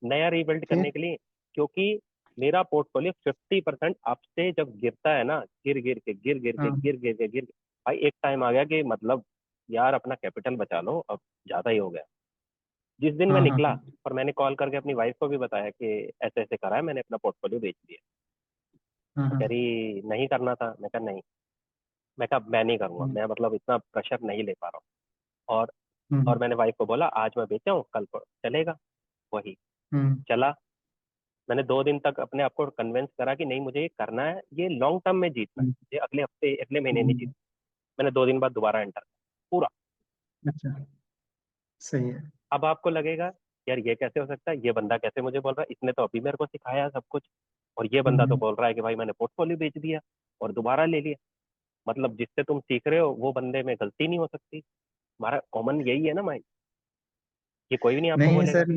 नया रीबिल्ड फिर? करने के लिए, क्योंकि मेरा पोर्टफोलियो 50% आपसे जब गिरता है ना, गिर गिर के गिर गिर के हाँ गिर गिर के गिर भाई एक टाइम आ गया कि मतलब यार अपना कैपिटल बचा लो, अब ज्यादा ही हो गया। जिस दिन मैं हाँ हाँ निकला हाँ और मैंने कॉल करके अपनी वाइफ को भी बताया कि ऐसे ऐसे करा है, मैंने अपना पोर्टफोलियो बेच दिया। हाँ तो कह हाँ, रही नहीं करना था। मैं कहा नहीं, मैं कहा मैं नहीं करूंगा, हम्म मैं मतलब इतना प्रेशर नहीं ले पा रहा हूँ। और हम्म मैंने वाइफ को बोला आज मैं बेचा हूँ, कल चलेगा। वही हम्म चला। मैंने 2 दिन तक अपने आप को कन्विंस करा कि नहीं मुझे ये करना है, ये लॉन्ग टर्म में जीतना हम्म, है, ये अगले हफ्ते अगले महीने नहीं हम्म, जीतना। मैंने 2 दिन बाद दोबारा एंटर पूरा। अच्छा, सही है। अब आपको लगेगा यार ये कैसे हो सकता है, ये बंदा कैसे मुझे बोल रहा है, इसने तो अभी मेरे को सिखाया सब कुछ, और ये बंदा तो हम्म, बोल रहा है कि भाई मैंने पोर्टफोलियो बेच दिया और दोबारा ले लिया। मतलब जिससे तुम सीख रहे हो वो बंदे में गलती नहीं हो सकती। हमारा कॉमन यही है ना माइंड, ये कोई भी नहीं आपको नहीं बोलेगा। सर,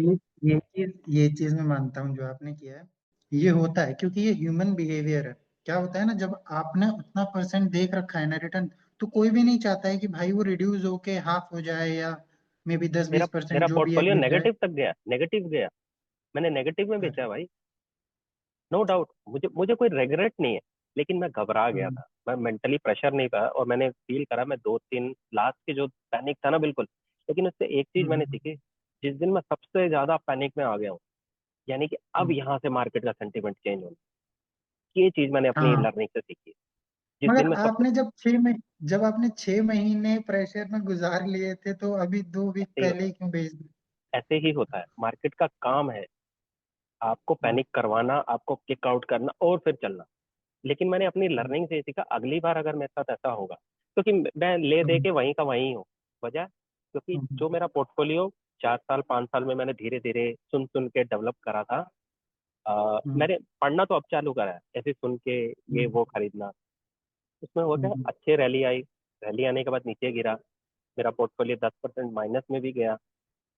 ये चीज मैं मानता हूँ जो आपने किया है। ये होता है क्योंकि ये ह्यूमन बिहेवियर है। क्या होता है ना, जब आपने उतना परसेंट देख रखा है ना रिटर्न, तो कोई भी नहीं चाहता है कि भाई वो रिड्यूस होके हाफ हो जाए, या मे बी दस मेरा बीस परसेंट मेरा जो भी है पोर्टफोलियो गिर जाए। नेगेटिव तक गया, नेगेटिव गया। मैंने नेगेटिव में बेचा अरे, है भाई। नो डाउट, मुझे मुझे कोई रिग्रेट नहीं है, लेकिन मैं घबरा गया हम्म, था, मैं मेंटली प्रेशर नहीं था, और मैंने फील करा, मैं 2 3 लास्ट के जो पैनिक था ना बिल्कुल। लेकिन उससे एक चीज मैंने हम्म, सीखी, जिस दिन मैं सबसे ज्यादा पैनिक में आ गया हूँ, यानी कि अब हम्म, यहाँ से मार्केट का सेंटीमेंट चेंज होना, ये चीज मैंने अपनी हाँ। लर्निंग से सीखी है। जिस दिन मगर मैं सबसे जब आपने 6 महीने प्रेशर में गुजार लिए थे, तो अभी 2 वीक ऐसे ही पहले होता ही क्यों बेच दिए? है, ऐसे ही होता है, मार्केट का काम है आपको हम्म, पैनिक करवाना, आपको किक आउट करना और फिर चलना। लेकिन मैंने अपनी हम्म, लर्निंग से ये सीखा, अगली बार अगर मेरे साथ ऐसा होगा, क्योंकि मैं ले दे हम्म, के वहीं का वहीं हूँ। वजह क्योंकि हम्म, जो मेरा पोर्टफोलियो 4 साल 5 साल में मैंने धीरे धीरे सुन सुन के डेवलप करा था, हम्म, मैंने पढ़ना तो अब चालू करा है, ऐसे सुन के ये हम्म, वो खरीदना। उसमें हो गया, हम्म, अच्छे रैली आई, रैली आने के बाद नीचे गिरा, मेरा पोर्टफोलियो 10% माइनस में भी गया।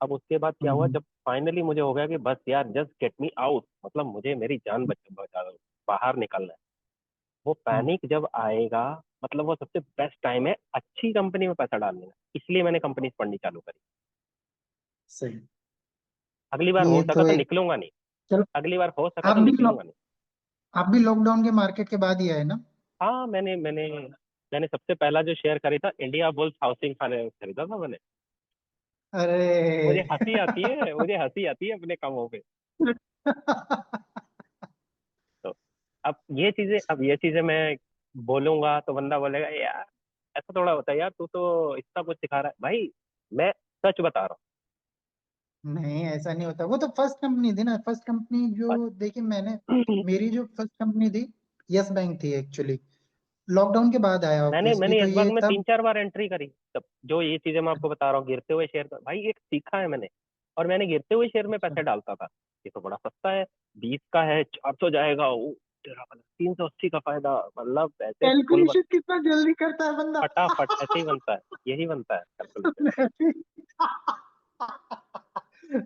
अब उसके बाद क्या हुआ, हम्म, जब फाइनली मुझे हो गया कि बस यार जस्ट गेट मी आउट, मतलब मुझे मेरी जान बचा दो, बाहर निकलना है, वो हम्म, पैनिक जब आएगा, मतलब वो सबसे बेस्ट टाइम है अच्छी कंपनी में पैसा डालने का। इसलिए मैंने कंपनी पढ़नी चालू करी। सही। अगली बार हो ये सका तो तो एक, निकलूंगा नहीं, चलो, अगली बार हो सका आप तो भी निकलूंगा नहीं। आप भी लॉकडाउन के मार्केट के बाद ही आए ना? हाँ, मैंने सबसे पहला जो शेयर खरीदा इंडिया बुल्स हाउसिंग फाइनेंस खरीदा था मैंने। मुझे अरे हंसी आती है, मुझे हंसी आती है अपने कामों पे। तो अब ये चीजें मैं बोलूंगा तो बंदा बोलेगा यार ऐसा थोड़ा होता है यार, तू तो इतना कुछ सिखा रहा है भाई। मैं सच बता रहा नहीं, ऐसा नहीं होता। वो तो फर्स्ट कंपनी थी ना, फर्स्ट कंपनी हूँ। जो देखिए मैंने, बस मेरी जो फर्स्ट कंपनी थी, यस बैंक थी एक्चुअली। लॉकडाउन के बाद आया मैंने ऑब्वियसली, मैंने तो यस बैंक ये में तब। 3 4 बार एंट्री करी। तब जो ये चीजें मैं आपको बता रहा हूँ, गिरते हुए शेयर भाई एक सीखा है मैंने। और मैंने गिरते हुए शेयर में अच्छा, पैसे डालता था, ये तो बड़ा सस्ता है, 20 का है 400 जाएगा, ओ तेरा 380 का फायदा, मतलब पैसे फुल कैलकुलेशन कितना जल्दी करता है बंदा। फटाफट ऐसे ही बनता है, यही बनता है कैलकुलेशन।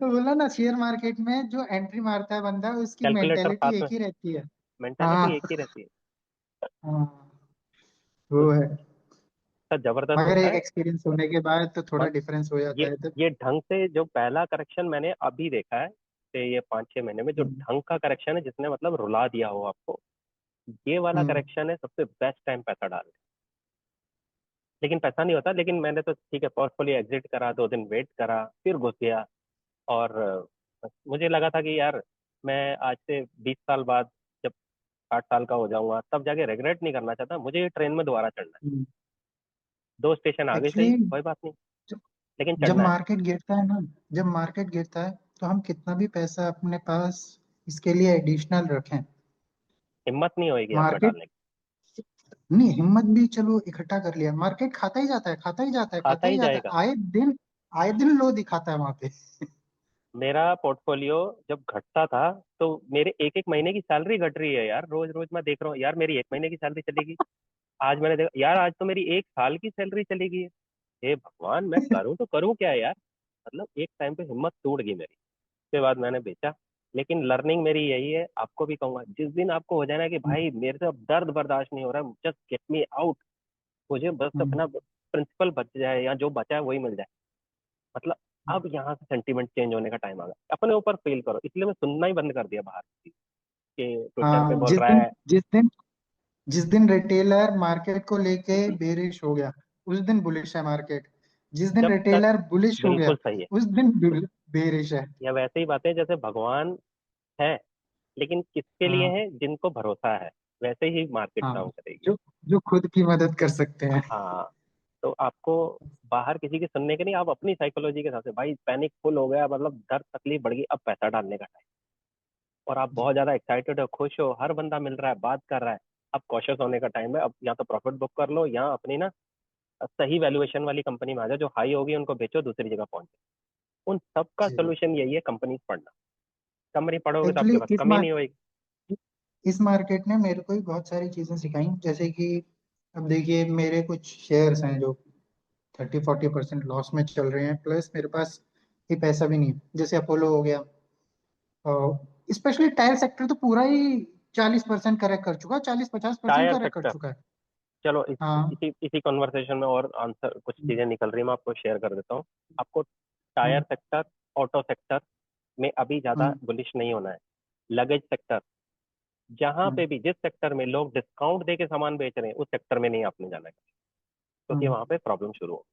बोला ना, शेयर मार्केट में जो एंट्री मारता है बंदा, उसकी कैलकुलेटर साथ मेंटेलिटी में, एक ही रहती है। मेंटेलिटी एक हाँ ही रहती है। हाँ, तो वो है। जबरदस्त मगर होता एक है। एक्सपीरियंस होने के बाद तो थोड़ा और डिफरेंस हो जाता ये है तब। ये ढंग से जो पहला करेक्शन मैंने अभी देखा है, ये 5 6 महीने में जो हम्म, ढंग का करेक्शन है जिसने मतलब रुला दिया हो आपको, ये वाला हम्म, करेक्शन है सबसे बेस्ट टाइम पैसा डालने। लेकिन पैसा नहीं होता, लेकिन मैंने तो ठीक है पोर्टफोलियो एग्जिट करा, 2 दिन वेट करा, फिर घुस गया। और मुझे लगा था कि यार मैं आज से 20 साल बाद जब 60 साल का हो जाऊंगा तब जाके रिग्रेट नहीं करना चाहता, मुझे ये ट्रेन में दोबारा चढ़ना है। हम्म। 2 स्टेशन आगे एक्चुअली सही कोई बात नहीं, जब लेकिन जब चढ़ना है। मार्केट गिरता है ना, जब मार्केट गिरता है, तो हम कितना भी पैसा अपने पास इसके लिए एडिशनल रखें, हिम्मत नहीं होगी आप में मार्केट, डालने की। नहीं हिम्मत भी चलो इकट्ठा कर लिया, मार्केट खाता ही जाता है, खाता ही जाता है, खाता खाता ही ही जाता जाएगा। है, आए दिन लो दिखाता है वहां पे। मेरा पोर्टफोलियो जब घटता था तो मेरे एक एक महीने की सैलरी घट रही है यार, रोज रोज मैं देख रहा हूँ यार मेरी एक महीने की सैलरी चलेगी। आज मैंने देखा यार आज तो मेरी 1 साल की सैलरी चली गई है। हे भगवान मैं करूँ तो करूँ क्या यार। मतलब एक टाइम पे हिम्मत टूट गई मेरी, उसके बाद मैंने बेचा। लेकिन लर्निंग मेरी यही है, आपको भी कहूंगा, जिस दिन आपको हो जाए ना कि हम्म, भाई मेरे से अब दर्द बर्दाश्त नहीं हो रहा, जस्ट गेट मी आउट, मुझे बस हम्म, अपना प्रिंसिपल बच जाए या जो बचा है वही मिल जाए, मतलब अब यहाँ से सेंटीमेंट चेंज होने का टाइम आ गया, अपने ऊपर फील करो। इसलिए मैं सुनना ही बंद कर दिया बाहर की। कि ट्विटर पे हाँ, बोल रहा है। जिस दिन रिटेलर मार्केट को लेके बेरिश हो गया, उस दिन बुलिश है मार्केट। जिस दिन जब तक, रिटेलर बुलिश हो गया, बिल्कुल सही है। उस दिन बेरिश है। या वैसे ही बातें जैसे भगवान है, लेकिन किसके लिए हाँ है? जिनको भरोसा है, वैसे ही मार्केट हाँ, काम करेगी। जो जो खुद की मदद कर सकते हैं। हाँ, तो आपको बाहर किसी की सुनने के नहीं, आप अपनी साइकोलॉजी के हिसाब से, भाई पैनिक फुल हो गया, मतलब दर्द तकलीफ बढ़ गई, अब पैसा डालने का टाइम, और आप बहुत ज्यादा एक्साइटेड हो, खुश हो, हर बंदा मिल रहा है, बात कर रहा है, अब कॉशियस होने का टाइम है। अब या तो प्रॉफिट बुक कर लो, या अपनी ना सही वैल्यूएशन वाली कंपनी में आ जाओ, जो हाई होगी उनको बेचो, दूसरी जगह पहुंचे। उन सब का जी। सोल्यूशन यही है, कंपनी पढ़ना। कंपनी पढ़ोगे तो एक्चुअली आपके पास कमी नहीं होगी। इस मार्केट ने मेरे को ही बहुत सारी चीजें सिखाई, जैसे कि अब देखिए मेरे कुछ शेयर्स हैं जो 30-40% लॉस में चल रहे हैं, प्लस मेरे पास ये पैसा भी नहीं है। जैसे अपोलो हो गया, और स्पेशली टायर सेक्टर तो पूरा ही 40% करेक्ट कर चुका है, 40-50% टायर करेक्ट कर सेक्टर, चुका है। चलो हाँ। इसी इसी कॉन्वर्सेशन में और आंसर कुछ चीजें निकल रही है, मैं आपको शेयर कर देता हूँ। आपको टायर हम्म। सेक्टर, ऑटो सेक्टर में अभी ज्यादा हम्म। बुलिश नहीं होना है। लगेज सेक्टर, जहां हम्म। पे भी जिस सेक्टर में लोग डिस्काउंट दे के सामान बेच रहे हैं, उस सेक्टर में नहीं आपने जाना है, क्योंकि हम्म। वहां पे प्रॉब्लम शुरू हो।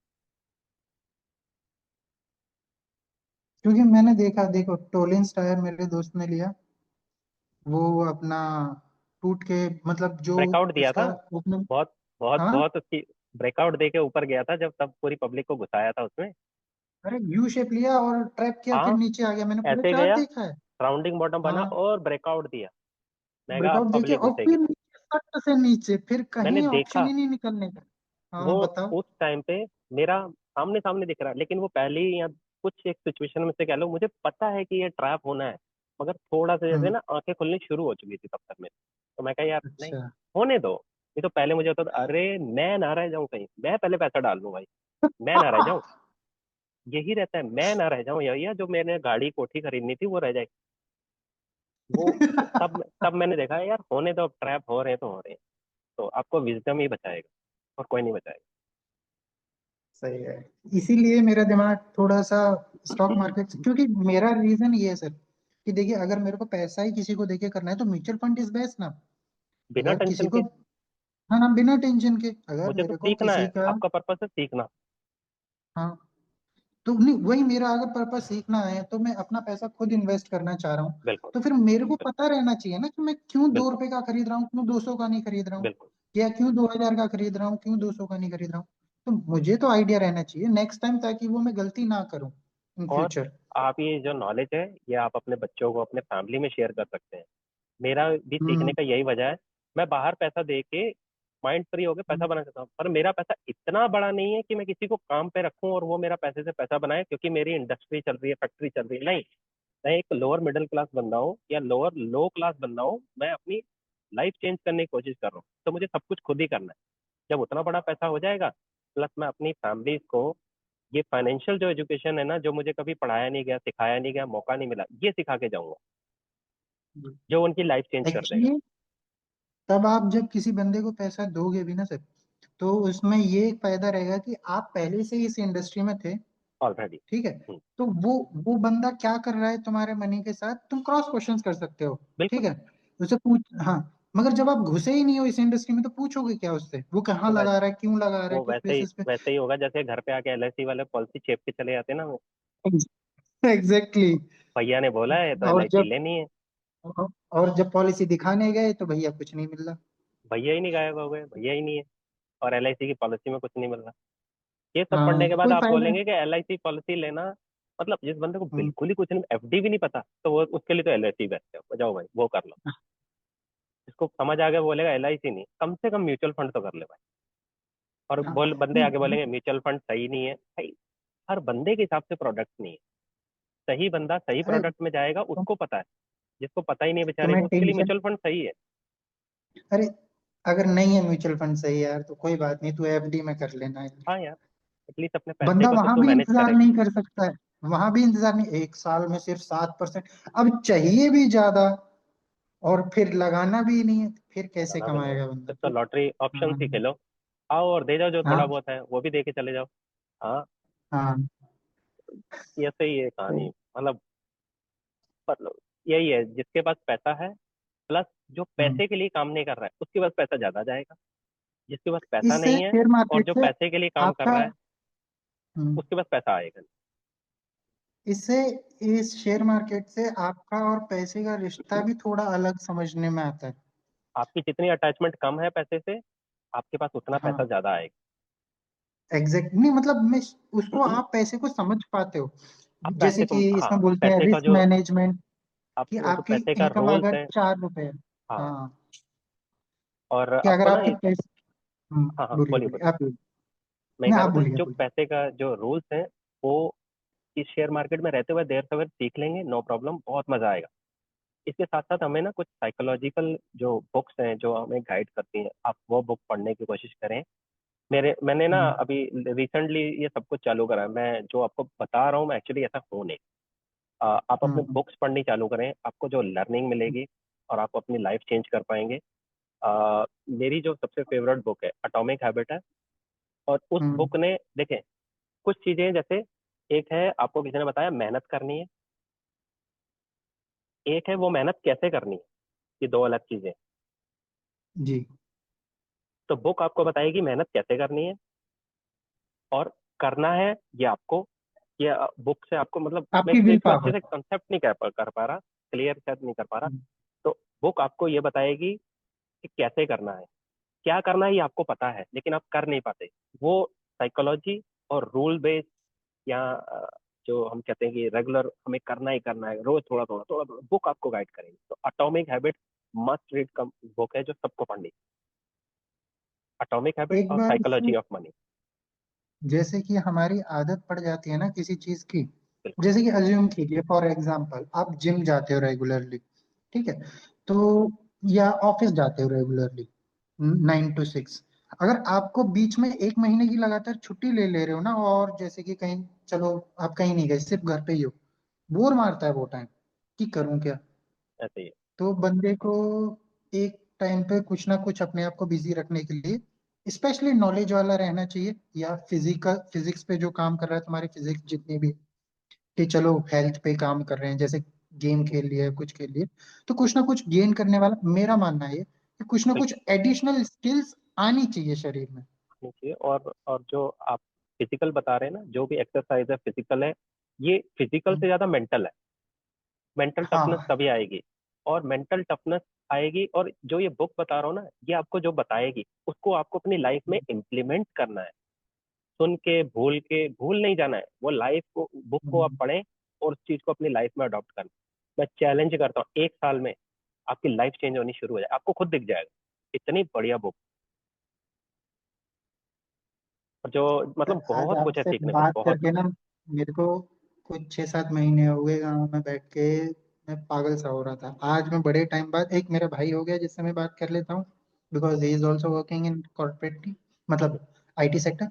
क्योंकि मैंने देखा, देखो टोलिंस टायर मेरे दोस्त ने लिया, वो अपना टूट के, मतलब जो ब्रेकआउट दिया उसका था, उसने। बहुत बहुत हाँ, बहुत उसकी ब्रेकआउट दे के ऊपर गया था, जब तब पूरी पब्लिक को घुसाया था उसमें। अरे यू शेप लिया और ट्रैप किया, फिर हाँ, नीचे आ गया, मैंने पूरा ऐसे चार्ट गया, देखा है। राउंडिंग बॉटम बना हाँ, और ब्रेकआउट दिया। मैं कहा अब ब्रेकआउट देके पब्लिक और घुसेगी। फिर नीचे, सट से नीचे, फिर मैंने कहीं ऑप्शन देखा, ही नहीं निकलने का। वो हाँ बताओ। उस टाइम पे मेरा सामने सामने दिख रहा है, लेकिन वो पहले ही, या कुछ एक सिचुएशन में से कह लो, मुझे पता है कि ये ट्रैप होना है, मगर थोड़ा सा जैसे हम्म। ना आंखें खुलनी शुरू हो चुकी थी तब तक मेरे। तो मैं कहा यार नहीं, अच्छा। होने दो। ये तो पहले मुझे होता था, अरे मैं ना रह जाऊं कहीं, मैं पहले पैसा डाल लूं भाई, मैं ना रह जाऊं। यही रहता है, मैं ना रह जाऊं, यही है, जो मैंने गाड़ी कोठी खरीदनी थी वो रह जाए। वो तब तब मैंने देखा यार, होने दो, ट्रैप हो रहे हैं तो हो रहे हैं। तो आपको विजडम ही बचाएगा, और कोई नहीं बचाएगा। सही है। इसीलिए मेरा दिमाग थोड़ा सा स्टॉक मार्केट से, क्योंकि मेरा रीजन ये है सर, कि देखिए अगर मेरे को पैसा ही किसी को देके करना है तो म्यूचुअल फंड इज बेस्ट ना। बिना अगर किसी टेंशन को, के। हाँ ना, बिना टेंशन के, अगर मुझे तो मेरे को सीखना किसी है, का। आपका पर्पस है सीखना। हाँ, तो नहीं, वही मेरा अगर पर्पस सीखना है तो मैं अपना पैसा खुद इन्वेस्ट करना चाह रहा हूँ। बिल्कुल तो फिर मेरे को बिल्कुल पता रहना चाहिए ना कि मैं क्यों दो बिल्कुल रुपए का खरीद रहा हूँ, क्यों 200 का नहीं खरीद रहा हूँ, बिल्कुल। या क्यों 2000 का खरीद रहा हूँ, क्यों 200 का नहीं खरीद रहा हूँ। तो मुझे तो आइडिया रहना चाहिए नेक्स्ट टाइम, ताकि वो मैं गलती ना करूँ इन और फ्यूचर। आप ये जो नॉलेज है, ये आप अपने बच्चों को, अपने फैमिली में शेयर कर सकते हैं। मेरा भी सीखने हम्म। का यही वजह है। मैं बाहर पैसा दे के माइंड फ्री होकर पैसा हम्म। बना सकता हूँ, पर मेरा पैसा इतना बड़ा नहीं है कि मैं किसी को काम पे रखूं और वो मेरा पैसे से पैसा बनाए, क्योंकि मेरी इंडस्ट्री चल रही है, फैक्ट्री चल रही है, नहीं। मैं एक लोअर मिडिल क्लास बंदा हूँ, या लोअर लो क्लास बंदा हूँ, मैं अपनी लाइफ चेंज करने की कोशिश कर रहा हूँ, तो मुझे सब कुछ खुद ही करना है। जब उतना बड़ा पैसा हो जाएगा, प्लस मैं अपनी फैमिली को ये फाइनेंशियल जो एजुकेशन है ना, जो मुझे कभी पढ़ाया नहीं गया, सिखाया नहीं गया, मौका नहीं मिला, ये सिखा के जाऊंगा, जो उनकी लाइफ चेंज कर देगा। एक्चुअली तब आप जब किसी बंदे को पैसा दोगे भी ना सर, तो उसमें ये एक फायदा रहेगा कि आप पहले से ही इस इंडस्ट्री में थे। ऑलरेडी। ठीक है, तो वो बंदा क्या कर रहा है तुम्हारे मनी के साथ, तुम क्रॉस क्वेश्चंस कर सकते हो। ठीक बिल्कुल। है, उसे पूछ, हाँ। मगर जब आप घुसे ही नहीं हो इस इंडस्ट्री में, तो पूछोगे क्या उससे, वो कहाँ तो लगा रहा है, क्यों लगा रहा है, वो किस बेसिस पे। वैसे ही होगा, जैसे घर पे आके एलआईसी वाले पॉलिसी चेप के चले जाते हैं ना, वो एग्जैक्टली। भैया ने बोला है तो और एलआईसी जब लेनी है। और जब पॉलिसी दिखाने गए तो भैया कुछ नहीं मिल रहा। भैया ही नहीं, गायब हो गए, भैया ही नहीं है, और एलआईसी की पॉलिसी में कुछ नहीं मिल रहा। ये सब हाँ, पढ़ने के तो बाद कोई आप फायदा। बोलेंगे कि एलआईसी पॉलिसी लेना, मतलब जिस बंदे को हम्म। बिल्कुल ही कुछ नहीं, एफडी भी नहीं पता, तो वो उसके लिए तो एलआईसी बेस्ट है, जाओ भाई वो कर लो। जिसको समझ आ गया वो बोलेगा एलआईसी नहीं, कम से कम म्यूचुअल फंड तो कर ले भाई। और हाँ, बोल, बंदे आगे नहीं, बोलेंगे म्यूचुअल फंड सही नहीं है भाई। हर बंदे के हिसाब से प्रोडक्ट नहीं है। सही बंदा सही अरे प्रोडक्ट में जाएगा, उसको पता है। जिसको पता ही नहीं बेचारे तुम्हें को, उसके लिए टेंशन, म्यूचुअल फंड सही है। अरे अगर नहीं है म्यूचुअल फंड सही यार, तो कोई बात नहीं, तू एफडी में कर लेना यार। हाँ यार, एटलीस्ट अपने पैसे बंदा को तो वहां तू भी मैनेज इंतजार करेगा। नहीं कर सकता है, वहां भी इंतजार नहीं, एक साल में सिर्फ 7%, अब चाहिए भी ज्यादा, और फिर लगाना भी नहीं है, फिर कैसे जाना भी नहीं है, कमाएगा फिर बंदा तो फिर। लॉटरी ऑप्शन हाँ। ही खेलो। आओ और दे जाओ, जो थोड़ा हाँ। बहुत है वो भी दे के चले जाओ। हाँ, हाँ। ये सही है तो कहानी, मतलब। पर यही है, जिसके पास पैसा है प्लस जो हम्म। पैसे के लिए काम नहीं कर रहा है उसके पास पैसा ज्यादा जाएगा, जिसके पास पैसा इससे नहीं है शेयर और मार्केट जो से पैसे के लिए काम कर आपका रहा है हम्म, उसके पास पैसा आएगा नहीं। इससे इस शेयर मार्केट से आपका और पैसे का रिश्ता भी थोड़ा अलग समझने में आता है। आपकी जितनी अटैचमेंट कम है पैसे से, आपके पास उतना पैसा हाँ, ज्यादा आएगा। एग्जैक्ट नहीं, मतलब मैं उसको आप पैसे को समझ पाते हो। आप जैसे पैसे को, कि हाँ, इसमें बोलते हैं पैसे का रिस्क जो, मैनेजमेंट, आप कि जो आपकी पैसे का इनकम रूल्स अगर है, 4 रुपए है। हाँ, हाँ, और कि अगर आपको ना आपके एक, पैसे हाँ हाँ बोलिए बोलिए बोलिए, बोलिए। आप बोलिए। मैं ये ना, कह आप रहा था बोलिए जो बोलिए। पैसे का जो रूल्स है वो इस शेयर मार्केट में रहते हुए देर सवेर सीख लेंगे, नो प्रॉब्लम, बहुत मजा आएगा। इसके साथ साथ हमें ना कुछ साइकोलॉजिकल जो बुक्स हैं जो हमें गाइड करती हैं, आप वो बुक पढ़ने की कोशिश करें। मैंने ना हम्म, अभी रिसेंटली ये सब कुछ चालू करा है। मैं जो आपको बता रहा हूँ मैं एक्चुअली ऐसा हो नहीं। आप अपने हम्म, बुक्स पढ़नी चालू करें, आपको जो लर्निंग मिलेगी और आप अपनी लाइफ चेंज कर पाएंगे। अ, मेरी जो सबसे फेवरेट बुक है एटॉमिक हैबिट है। और उस हम्म, बुक ने देखें कुछ चीजें, जैसे एक है आपको किसी ने बताया मेहनत करनी है, एक है वो मेहनत कैसे करनी है, ये दो अलग चीजें हैं। जी। तो बुक आपको बताएगी मेहनत कैसे करनी है, और करना है ये आपको। ये बुक से आपको, मतलब मैं आपकी इसको विल इसको अच्छे पावर। से कंसेप्ट नहीं कर पा रहा, क्लियर शायद नहीं कर पा रहा। तो बुक आपको ये बताएगी कि कैसे करना है, क्या करना है ये आपको पता है लेकिन आप कर नहीं पाते। वो साइकोलॉजी और रूल बेस्ड, या जो हम कहते हैं कि रेगुलर हमें करना ही करना है, रोज थोड़ा थोड़ा थोड़ा थोड़ा, बुक आपको गाइड करेंगे। तो atomic habit must read book है जो सबको पढ़नी। एटॉमिक हैबिट एक और बार साइकोलॉजी इससे, ऑफ मनी। जैसे कि हमारी आदत पड़ जाती है ना किसी चीज की, बिल्कुल। जैसे कि अज्यूम कीजिए फॉर एग्जांपल आप जिम जाते हो रेगुलरली, ठीक है, तो या ऑफिस जाते हो रेगुलरली 9 to 6। अगर आपको बीच में 1 महीने की लगातार छुट्टी ले ले रहे हो ना, और जैसे कि कहीं, चलो आप कहीं नहीं गए, सिर्फ घर पे ही हो, बोर मारता है वो टाइम, कि करूं क्या। ऐसे ही है। तो बंदे को एक टाइम पे कुछ ना कुछ अपने आप को बिजी रखने के लिए स्पेशली नॉलेज वाला रहना चाहिए, या फिजिक्स पे जो काम कर रहा है तुम्हारी फिजिक्स जितनी भी, कि चलो हेल्थ पे काम कर रहे हैं, जैसे गेम खेल लिया है कुछ खेल लिए, तो कुछ ना कुछ गेन करने वाला, मेरा मानना है कि कुछ ना कुछ बिल्कुल एडिशनल स्किल्स आनी चाहिए शरीर में। नहीं चाहिए। और जो आप फिजिकल बता रहे हैं ना, जो भी एक्सरसाइज है फिजिकल है, ये फिजिकल से हम्म, ज्यादा मेंटल है। मेंटल टफनेस हाँ। तभी आएगी। और मेंटल टफनेस आएगी, और जो ये बुक बता रहा हूँ ना ये आपको जो बताएगी उसको आपको अपनी लाइफ में इम्प्लीमेंट करना है। सुन के भूल नहीं जाना है, वो लाइफ को, बुक को आप हम्म, पढ़ें और उस चीज को अपनी लाइफ में अडॉप्ट करना। मैं चैलेंज करता हूँ 1 साल में आपकी लाइफ चेंज होनी शुरू हो जाए, आपको खुद दिख जाएगा। इतनी बढ़िया बुक, और जो मतलब आज बहुत कुछ है आपसे सीखने को, बात बहुत करके कुछ। ना, मेरे को कुछ 6-7 महीने हो गए गाँव में बैठ के, मैं पागल सा हो रहा था। आज मैं बड़े टाइम बाद एक मेरा भाई हो गया जिससे मैं बात कर लेता हूँ, because he is also working in corporate, hmm, मतलब आईटी सेक्टर।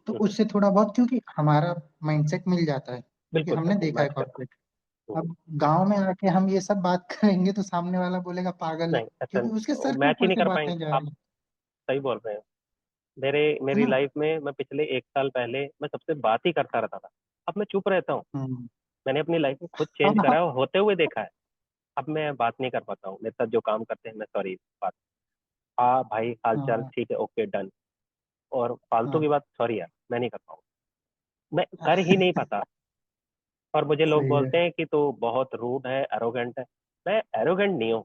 तो हम्म, उससे थोड़ा बहुत, क्योंकि हमारा माइंडसेट मिल जाता है, क्योंकि बिल्कुल हमने बिल्कुल देखा है मैच करता कॉर्पोरेट। हूँ। अब गांव में आके हम ये सब बात करेंगे तो सामने वाला बोलेगा पागल है, नहीं ऐसा क्योंकि उसके सर के मैच ही ऊपर नहीं से कर पाएंगे बातें जा आप, रही हैं। सही बोल रहे हैं। है मेरी ना। लाइफ में मैं पिछले 1 साल पहले मैं सबसे बात ही करता रहता था, अब मैं चुप रहता हूँ। हम्म। मैंने अपनी लाइफ में खुद चेंज अब करा है और होते हुए देखा है। अब मैं बात नहीं कर पाता हूँ, मेरे साथ जो काम करते हैं मैं सॉरी बात, भाई हाल चाल हाँ, ठीक है ओके डन, और फालतू की हाँ। बात सॉरी यार मैं नहीं कर पाऊँ, मैं कर ही नहीं पाता। और मुझे लोग सही है। बोलते हैं कि तू बहुत रूड है, एरोगेंट है। मैं एरोगेंट नहीं हूँ,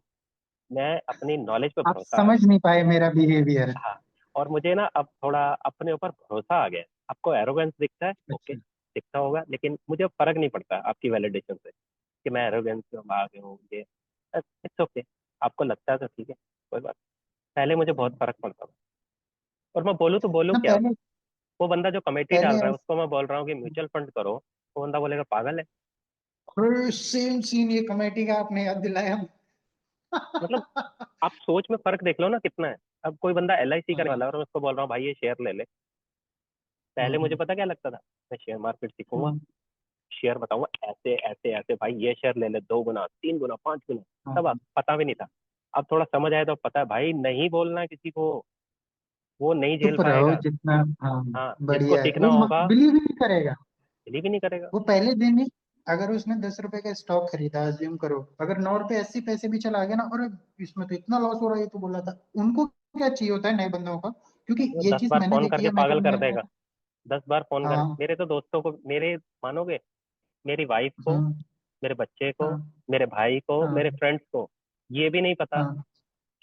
मैं अपनी नॉलेज पे आप भरोसा है। समझ नहीं पाए मेरा बिहेवियर। हाँ, और मुझे ना अब थोड़ा अपने ऊपर भरोसा आ गया है। आपको एरोगेंस दिखता है ओके, अच्छा। दिखता होगा, लेकिन मुझे अब फर्क नहीं पड़ता आपकी वैलिडेशन से कि मैं एरोगेंस में आ गया हूँ ये। इट्स ओके, आपको लगता है तो ठीक है, कोई बात। पहले मुझे बहुत फर्क पड़ता था, और मैं बोलूँ तो बोलूँ ना, क्या। पहले वो बंदा जो कमेटी पहले डाल रहा है उसको मैं बोल रहा हूँ कि म्यूचुअल फंड करो, वो बंदा बोलेगा पागल है। सेम सीन ये कमेटी का आपने याद दिलाया। मतलब आप सोच में फर्क देख लो ना कितना है। अब कोई बंदा LIC करने हाँ। वाला है और मैं उसको बोल रहा हूँ भाई ये शेयर ले ले। पहले मुझे हम्म, पता क्या लगता था, मैं शेयर मार्केट सीखूंगा, हम्म, शेयर बताऊंगा ऐसे ऐसे ऐसे, भाई ये शेयर ले ले 2 गुना 3 गुना 5 गुना। तब हाँ। पता भी नहीं था। अब थोड़ा समझ आया तो पता है भाई नहीं बोलना है किसी को, वो नहीं झेल चुप रहो पाएगा। जितना। हाँ, हाँ, जिसको बढ़िया है, सीखना वो होगा बिलीव ही नहीं करेगा। बिलीव ही नहीं करेगा। वो पहले दिन ही अगर उसने 10 रुपए का स्टॉक खरीदा, अज्यूम करो, अगर 9 रुपए 80 पैसे भी चला गया ना, और इसमें तो इतना लॉस हो रहा है, ये तो बोला था। उनको क्या चाहिए होता है नए बंदों का, क्योंकि वो ये दस चीज बार मैंने फोन देखी करके है, मैं पागल जब कर नया नया देगा। 10 बार फोन कर, हाँ। मेरे तो दोस्तों को, मेरे मानोगे, मेरी वाइफ को, हम्म। मेरे बच्चे को, हाँ। मेरे भाई को, हाँ। मेरे फ्रेंड्स को ये भी नहीं पता हाँ।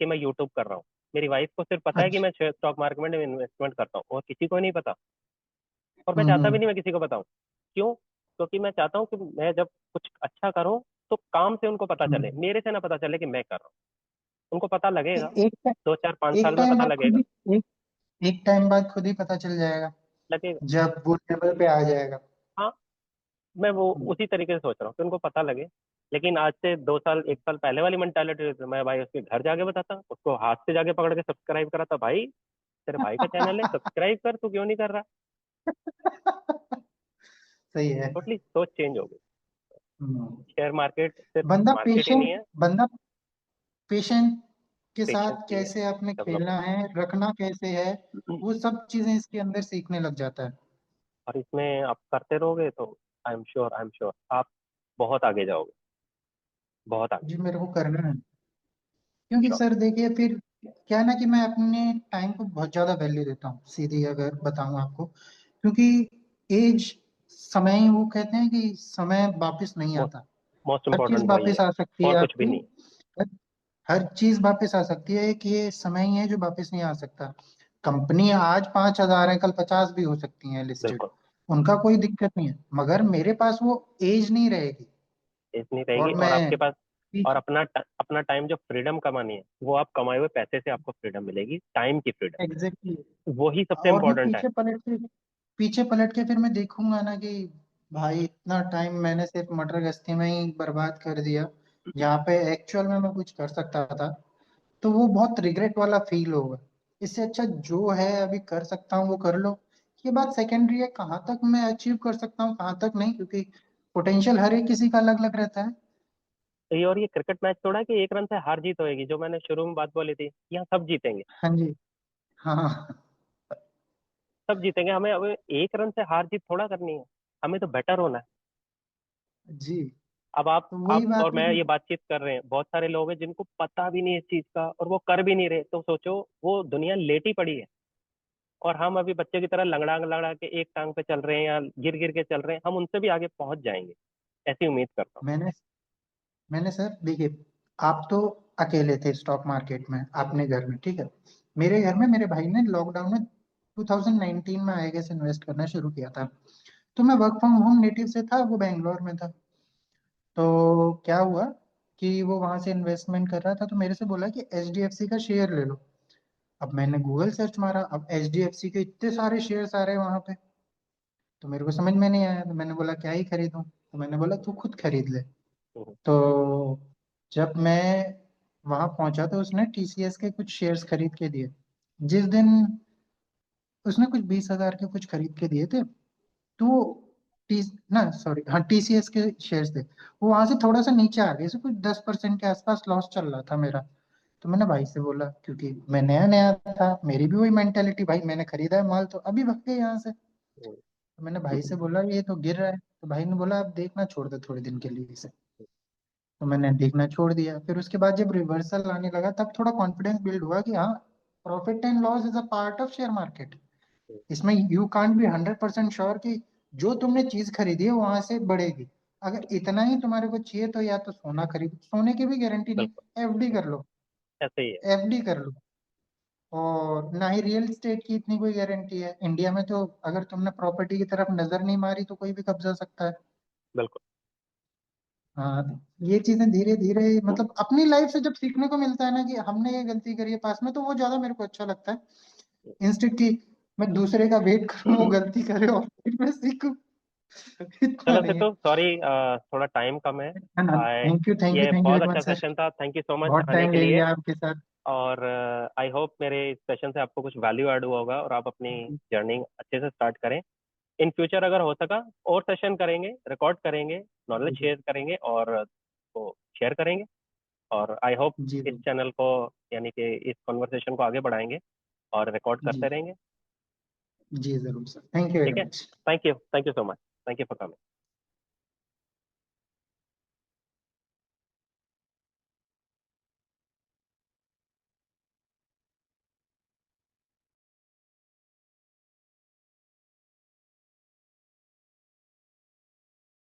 कि मैं यूट्यूब कर रहा हूँ। मेरी वाइफ को सिर्फ पता है कि अच्छा। मैं स्टॉक मार्केट में इन्वेस्टमेंट करता हूँ, और किसी को नहीं पता। और मैं हम्म। चाहता भी नहीं मैं किसी को बताऊं। क्यों? क्योंकि मैं चाहता हूँ कि मैं जब कुछ अच्छा करूँ तो काम से उनको पता चले, हम्म। मेरे से ना पता चले कि मैं कर रहा हूँ। उनको पता लगेगा, एक 2 4 5 साल एक में टाइम पता बाद लगेगा। एक एक टाइम बाद खुद ही पता चल जाएगा, लगेगा। जब वो लेवल पे आ जाएगा। हाँ, मैं वो हम्म। उसी तरीके से सोच रहा हूँ कि उनको पता लगे। लेकिन आज से 2 साल 1 साल पहले वाली मेंटालिटी, तो मैं भाई उसके घर जाके बताता, उसको हाथ से जाके पकड़ के सब्सक्राइब कराता, भाई तेरे भाई का चैनल है, सब्सक्राइब कर, तू क्यों नहीं कर रहा? सही है। टोटली सोच चेंज हो गई। हम्म। शेयर मार्केट सिर्फ बंदा मार्केट ही नहीं पेशेंट है, बंदा पेशेंट के पेशेंस साथ भी है, कैसे अपने डेवलप खेलना है, रखना कैसे है, होता वो सब चीजें इसके अंदर सीखने लग जाता है। और इसमें आप करते रहोगे तो आई एम श्योर आप बहुत आगे जाओगे, बहुत आगे। जी, मेरे को करना है। क्योंकि श्योर। सर देखिए, फिर क्या है ना कि मैं अपने टाइम को बहुत ज्यादा वैल्यू देता हूँ, सीधी अगर बताऊं आपको। क्योंकि एज, समय, वो कहते हैं कि समय वापस नहीं मोस्ट आता। मोस्ट हर चीज इम्पोर्टेंट वही वापस है, आ सकती और है कुछ भी आपकी। नहीं। हर हर चीज वापस आ सकती है, कि ये समय ही है जो वापस नहीं आ सकता। कंपनी आज 5,000 है, कल 50 भी हो सकती है लिस्टेड। बिल्कुल। उनका कोई दिक्कत नहीं है, मगर मेरे पास वो एज नहीं रहेगी। इतनी रहेगी, और और मैं आपके पास, और पीछे अपना टाइम जो फ्रीडम कमानी है, वो आप कमाए हुए पैसे से आपको फ्रीडम मिलेगी, टाइम की फ्रीडम। एग्जैक्टली। वही सबसे और मैं इम्पोर्टेंट है। पीछे पलट के फिर मैं देखूंगा ना कि भाई इतना टाइम मैंने सिर्फ मटर गश्ती में ही बर्बाद कर दिया, जहाँ पे एक्चुअल में मैं कुछ कर सकता था। तो वो बहुत रिग्रेट वाला फील होगा। इससे अच्छा जो है अभी कर सकता हूँ वो कर लो। ये बात सेकेंडरी है, कहाँ तक मैं अचीव कर सकता हूँ कहाँ तक नहीं, क्योंकि पोटेंशियल हर एक किसी का अलग अलग रहता है। तो ये, और ये क्रिकेट मैच थोड़ा है कि 1 रन से हार जीत होएगी, जो मैंने शुरू में बात बोली थी, यहाँ सब जीतेंगे। हाँ जी। हाँ। सब जीतेंगे, हमें अब 1 रन से हार जीत थोड़ा करनी है, हमें तो बेटर होना है। जी। अब आप तो आप वही और बात है मैं कि ये बातचीत कर रहे हैं, बहुत सारे लोग हैं जिनको पता भी नहीं है इस चीज का, और वो कर भी नहीं रहे, तो सोचो वो दुनिया लेटी पड़ी है, और हम अभी बच्चे की तरह लंगड़ा लंगड़ा के एक टांग पे चल रहे हैं, या गिर गिर के चल रहे हैं, हम उनसे भी आगे पहुंच जाएंगे, ऐसी उम्मीद करता हूँ। मैंने मैंने सर देखिए, आप तो अकेले थे स्टॉक मार्केट में अपने घर में, ठीक है। मेरे घर में मेरे भाई ने लॉकडाउन में 2019 में आई गेस इन्वेस्ट करना शुरू किया था। तो मैं वर्क फ्रॉम होम नेटिव से था, वो बेंगलोर में था। तो क्या हुआ कि वो वहां से इन्वेस्टमेंट कर रहा था, तो मेरे से बोला कि एचडीएफसी का शेयर ले लो। अब मैंने गूगल सर्च मारा, अब एचडीएफसी के इतने सारे शेयर्स आ रहे हैं वहां पे। तो मेरे को समझ में नहीं आया, तो मैंने बोला क्या ही खरीदूं, तो मैंने बोला तू खुद खरीद ले। हम्म, तो जब मैं वहां पहुंचा तो उसने टीसीएस के कुछ शेयर्स खरीद के दिए। जिस दिन उसने कुछ 20,000 के कुछ खरीद के दिए थे, तो टी ना सॉरी, हाँ, टीसीएस के शेयर्स थे। वो वहां से थोड़ा सा नीचे आ गए, से कुछ 10% के आसपास लॉस चल रहा था मेरा। तो मैंने भाई से बोला, क्योंकि मैं नया नया था, मेरी भी वही मेंटेलिटी, भाई मैंने खरीदा है माल तो अभी भाग गए यहाँ से। हम्म, तो मैंने भाई से बोला ये तो गिर रहा है, तो भाई ने बोला अब देखना छोड़ दे थोड़े दिन के लिए इसे। तो मैंने देखना छोड़ दिया। फिर उसके बाद जब रिवर्सल आने लगा, तब थोड़ा कॉन्फिडेंस बिल्ड हुआ कि हाँ, profit and loss is a part of share market. Hmm, इसमें यू कांट बी 100% श्योर कि जो तुमने चीज खरीदी है वहां से बढ़ेगी। अगर इतना ही तुम्हारे को चाहिए तो या तो सोना खरीदो, सोने की भी गारंटी नहीं, बिल्कुल। एफडी कर लो। ऐसे ही है। एफडी कर लो। और ना ही रियल एस्टेट की इतनी कोई गारंटी है इंडिया में, तो अगर तुमने प्रॉपर्टी की तरफ नजर नहीं मारी तो कोई भी कब्जा सकता है। बिल्कुल। हाँ, ये चीजें धीरे धीरे मतलब अपनी लाइफ से जब सीखने को मिलता है ना कि हमने ये गलती करी है पास में, तो वो ज्यादा मेरे को अच्छा लगता है। इंस्टेड की मैं दूसरे का वेट करूं वो गलती करे और फिर मैं सीखूं। इतना चलो नहीं है। सिद्धू, सॉरी, थोड़ा टाइम कम है। है ना, आए, थैंक यू थैंक यू ये थैंक यू बहुत वेरी अच्छा मच सर। सेशन था, थैंक यू सो मच बहुत आने टाइम के ले लिए। लिया आपके साथ। और आई होप मेरे इस सेशन से आपको कुछ वैल्यू ऐड हुआ होगा, और आप अपनी जर्नी अच्छे से स्टार्ट करें। इन फ्यूचर अगर हो सका और सेशन करेंगे, रिकॉर्ड करेंगे, नॉलेज जी शेयर करेंगे, और वो शेयर करेंगे। और आई होप जी इस चैनल को, यानी कि इस कॉन्वर्सेशन को आगे बढ़ाएंगे और रिकॉर्ड जी करते रहेंगे। जी जरूर सर, थैंक यू वेरी ठीक है। Much. Thank you so much. Thank you for coming.